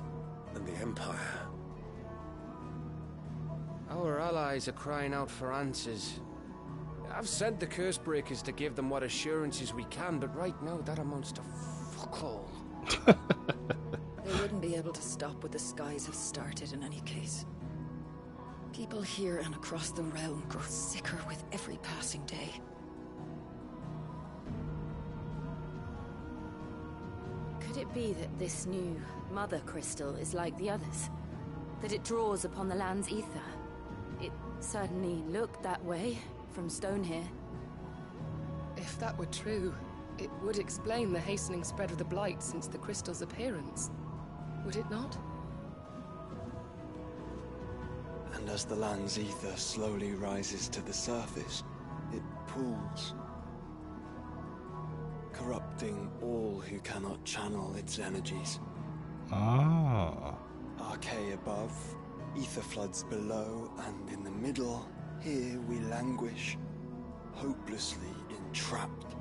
and the Empire. Our allies are crying out for answers. I've sent the Cursebreakers to give them what assurances we can, but right now that amounts to fuck all. They wouldn't be able to stop what the skies have started in any case. People here and across the realm grow sicker with every passing day. Could it be that this new Mother Crystal is like the others? That it draws upon the land's ether? It certainly looked that way from stone here. If that were true, it would explain the hastening spread of the Blight since the crystal's appearance. Would it not? And as the land's ether slowly rises to the surface, it pools, corrupting all who cannot channel its energies. Ah. Archay above, ether floods below, and in the middle, here we languish, hopelessly entrapped.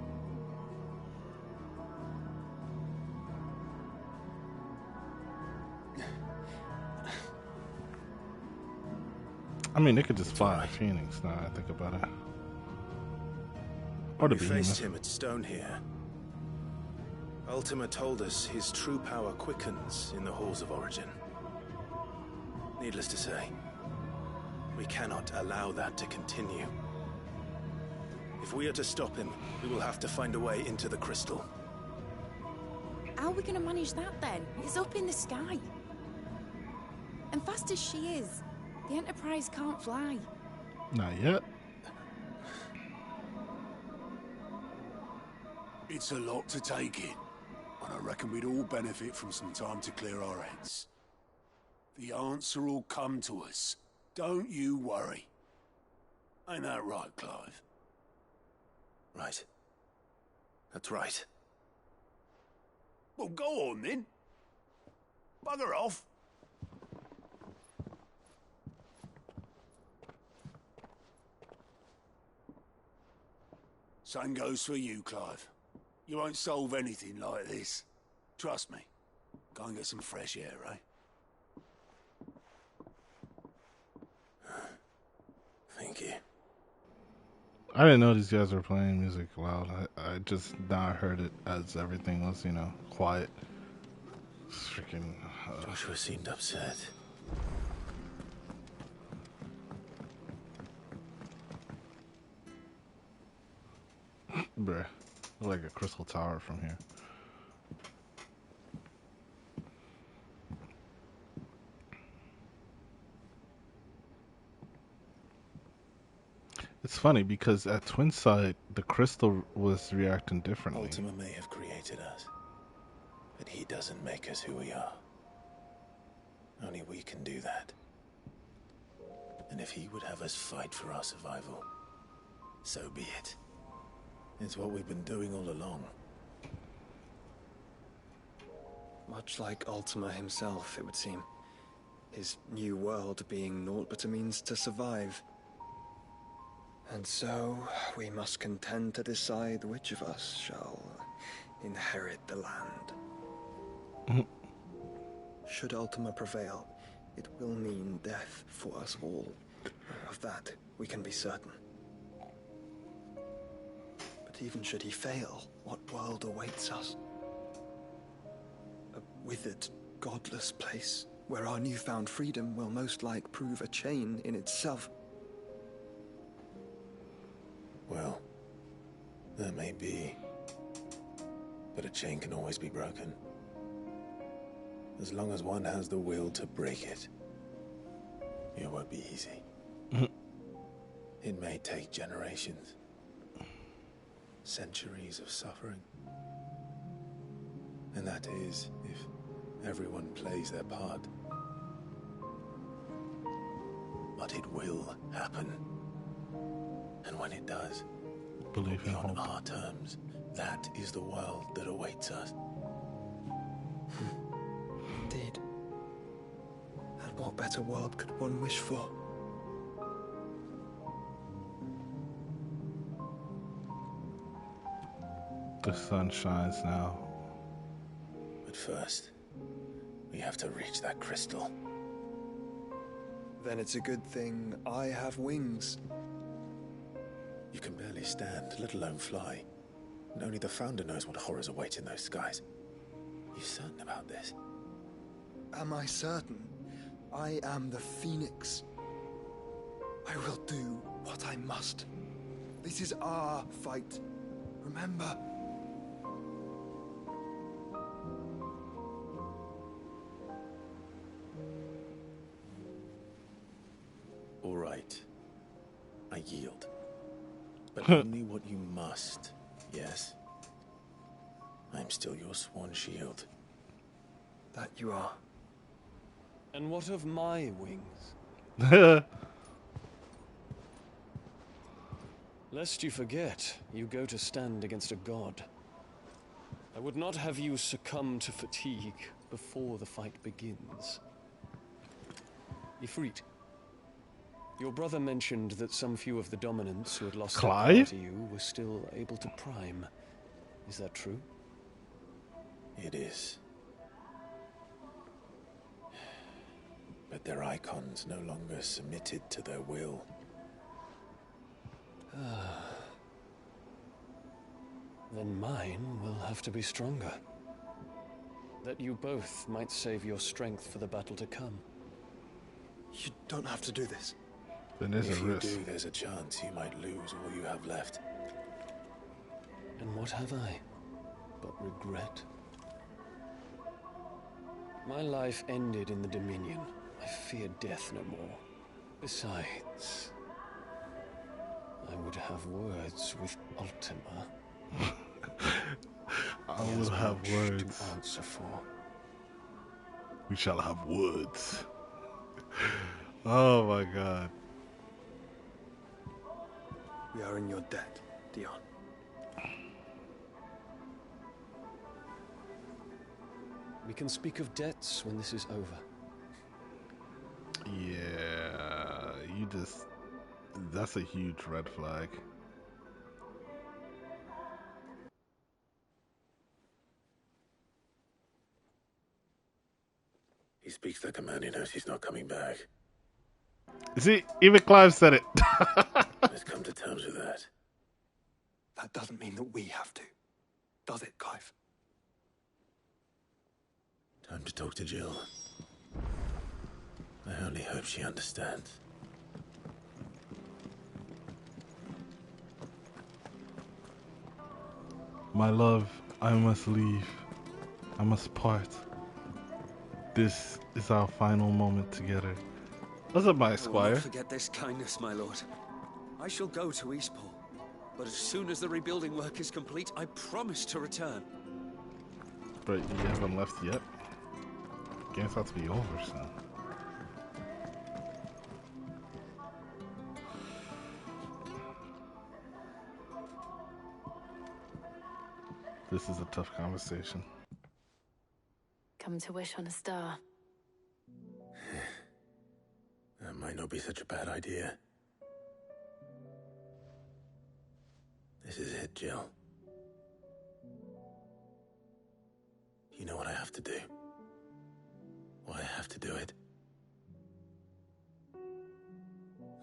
I mean, they could just fly a Phoenix now I think about it. Or the We Behemoth. faced him at stone here. Ultima told us his true power quickens in the halls of Origin. The Needless to say, we cannot allow that to continue. If we are to stop him, we will have to find a way into the crystal. How are we going to manage that then? It's up in the sky. And fast as she is, the Enterprise can't fly. Not yet. It's a lot to take in, and I reckon we'd all benefit from some time to clear our heads. The answer will come to us. Don't you worry. Ain't that right, Clive? Right. That's right. Well, go on then. Bugger off. Same goes for you, Clive. You won't solve anything like this. Trust me. Go and get some fresh air, eh? Thank you. I didn't know these guys were playing music loud. I just now heard it as everything was, quiet. It's freaking... Joshua seemed upset. Bruh. Like a crystal tower from here. It's funny because at Twinside, the crystal was reacting differently. Ultima may have created us, but he doesn't make us who we are. Only we can do that. And if he would have us fight for our survival, so be it. It's what we've been doing all along. Much like Ultima himself, it would seem. His new world being naught but a means to survive. And so, we must contend to decide which of us shall inherit the land. Should Ultima prevail, it will mean death for us all. Of that, we can be certain. But even should he fail, what world awaits us? A withered, godless place, where our newfound freedom will most like prove a chain in itself. Well, that may be. But a chain can always be broken. As long as one has the will to break it. It won't be easy. It may take generations. Centuries of suffering. And that is if everyone plays their part. But it will happen. And when it does, believe in on hope. our terms, that is the world that awaits us. Indeed. And what better world could one wish for? The sun shines now. But first, we have to reach that crystal. Then it's a good thing I have wings. You can barely stand, let alone fly. And only the Founder knows what horrors await in those skies. You certain about this? Am I certain? I am the Phoenix. I will do what I must. This is our fight. Remember? All right. I yield. But only what you must, yes? I'm still your sworn shield. That you are. And what of my wings? Lest you forget, you go to stand against a god. I would not have you succumb to fatigue before the fight begins. Ifrit, your brother mentioned that some few of the dominants who had lost their power to you were still able to prime. Is that true? It is. But their icons no longer submitted to their will. Then mine will have to be stronger. That you both might save your strength for the battle to come. You don't have to do this. Then there's If a you risk. do, there's a chance you might lose all you have left. And what have I but regret? My life ended in the Dominion. I fear death no more. Besides, I would have words with Ultima. I will have words to answer for. We shall have words. Oh my god. We are in your debt, Dion. We can speak of debts when this is over. Yeah, that's a huge red flag. He speaks like a man who knows he's not coming back. See, even Clive said it. Let's come to terms with that. That doesn't mean that we have to. Does it, Clive? Time to talk to Jill. I only hope she understands. My love, I must leave. I must part. This is our final moment together. What's up, my I will squire? not forget this kindness, my lord. I shall go to Eastport, but as soon as the rebuilding work is complete, I promise to return. But you haven't left yet? Game's about to be over soon. This is a tough conversation. Come to wish on a star. That might not be such a bad idea. This is it, Jill. You know what I have to do. Why I have to do it.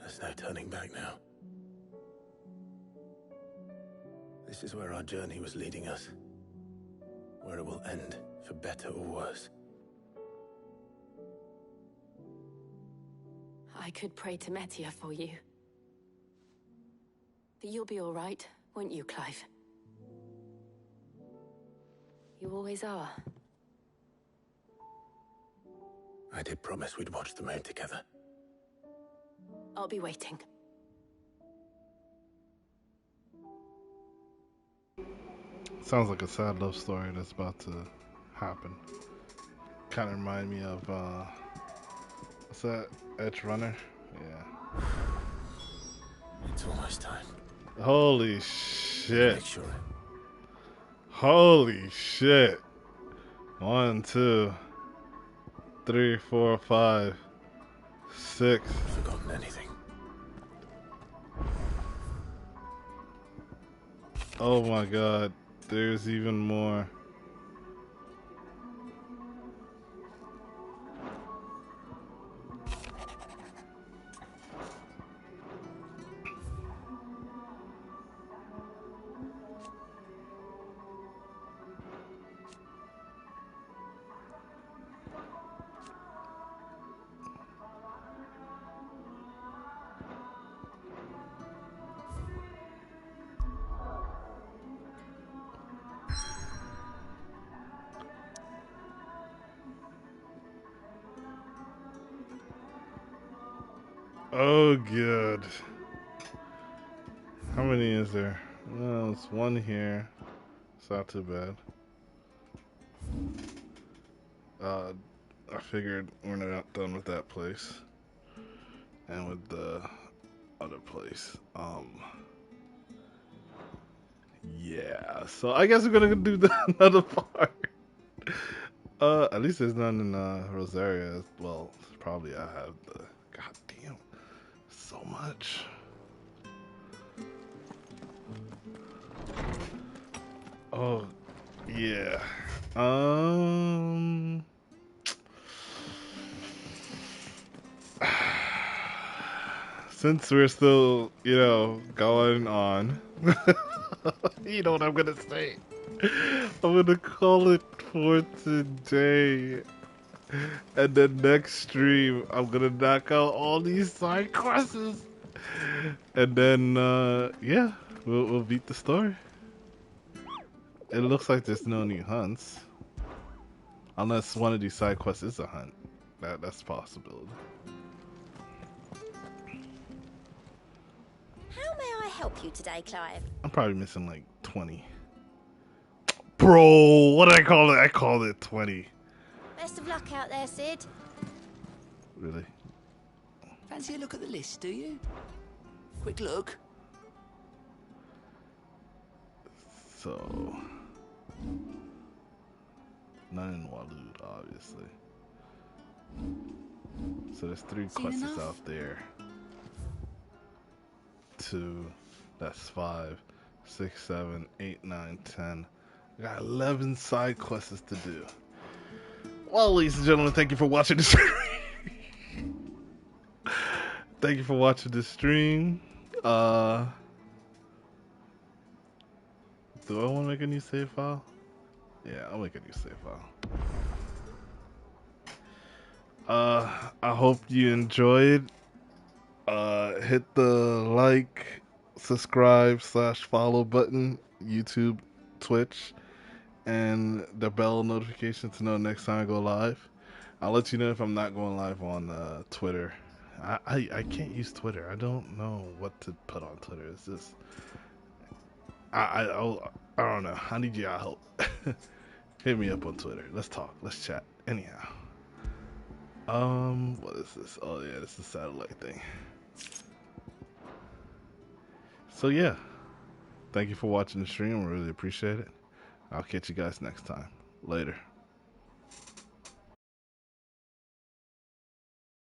There's no turning back now. This is where our journey was leading us. Where it will end, for better or worse. I could pray to Metia for you. But you'll be all right, won't you, Clive? You always are. I did promise we'd watch the moon together. I'll be waiting. Sounds like a sad love story that's about to happen. Kind of remind me of, what's that? Edge Runner? Yeah. It's almost time. Holy shit. Make sure. Holy shit. 1, 2, 3, 4, 5, 6. Forgotten anything. Oh my god. There's even more. Oh, good. How many is there? Well, it's one here. It's not too bad. I figured we're not done with that place. And with the other place. Yeah. So I guess we're gonna do another part. At least there's none in Rosaria. Well, probably I have the. God damn. So much. Oh, yeah. Since we're still, going on, you know what I'm gonna say. I'm gonna call it for today. And then next stream, I'm gonna knock out all these side quests. And then, yeah, we'll beat the story. It looks like there's no new hunts. Unless one of these side quests is a hunt. That's a possibility. How may I help you today, Clive? I'm probably missing like 20. Bro, what did I call it? I called it 20. Best of luck out there, Sid. Really? Fancy a look at the list, do you? Quick look. So, none in Walud, obviously. So there's 3 quests out there. 2, that's 5, 6, 7, 8, 9, 10. I got 11 side quests to do. Well, ladies and gentlemen, thank you for watching this. Thank you for watching this stream. Do I want to make a new save file? Yeah, I'll make a new save file. I hope you enjoyed. Hit the like, subscribe / follow button, YouTube, Twitch, and the bell notification to know next time I go live. I'll let you know if I'm not going live on Twitter. I can't use Twitter. I don't know what to put on Twitter. It's just I don't know. I need your help. Hit me up on Twitter. Let's talk. Let's chat. Anyhow. What is this? Oh yeah, this is the satellite thing. So yeah. Thank you for watching the stream. I really appreciate it. I'll catch you guys next time. Later.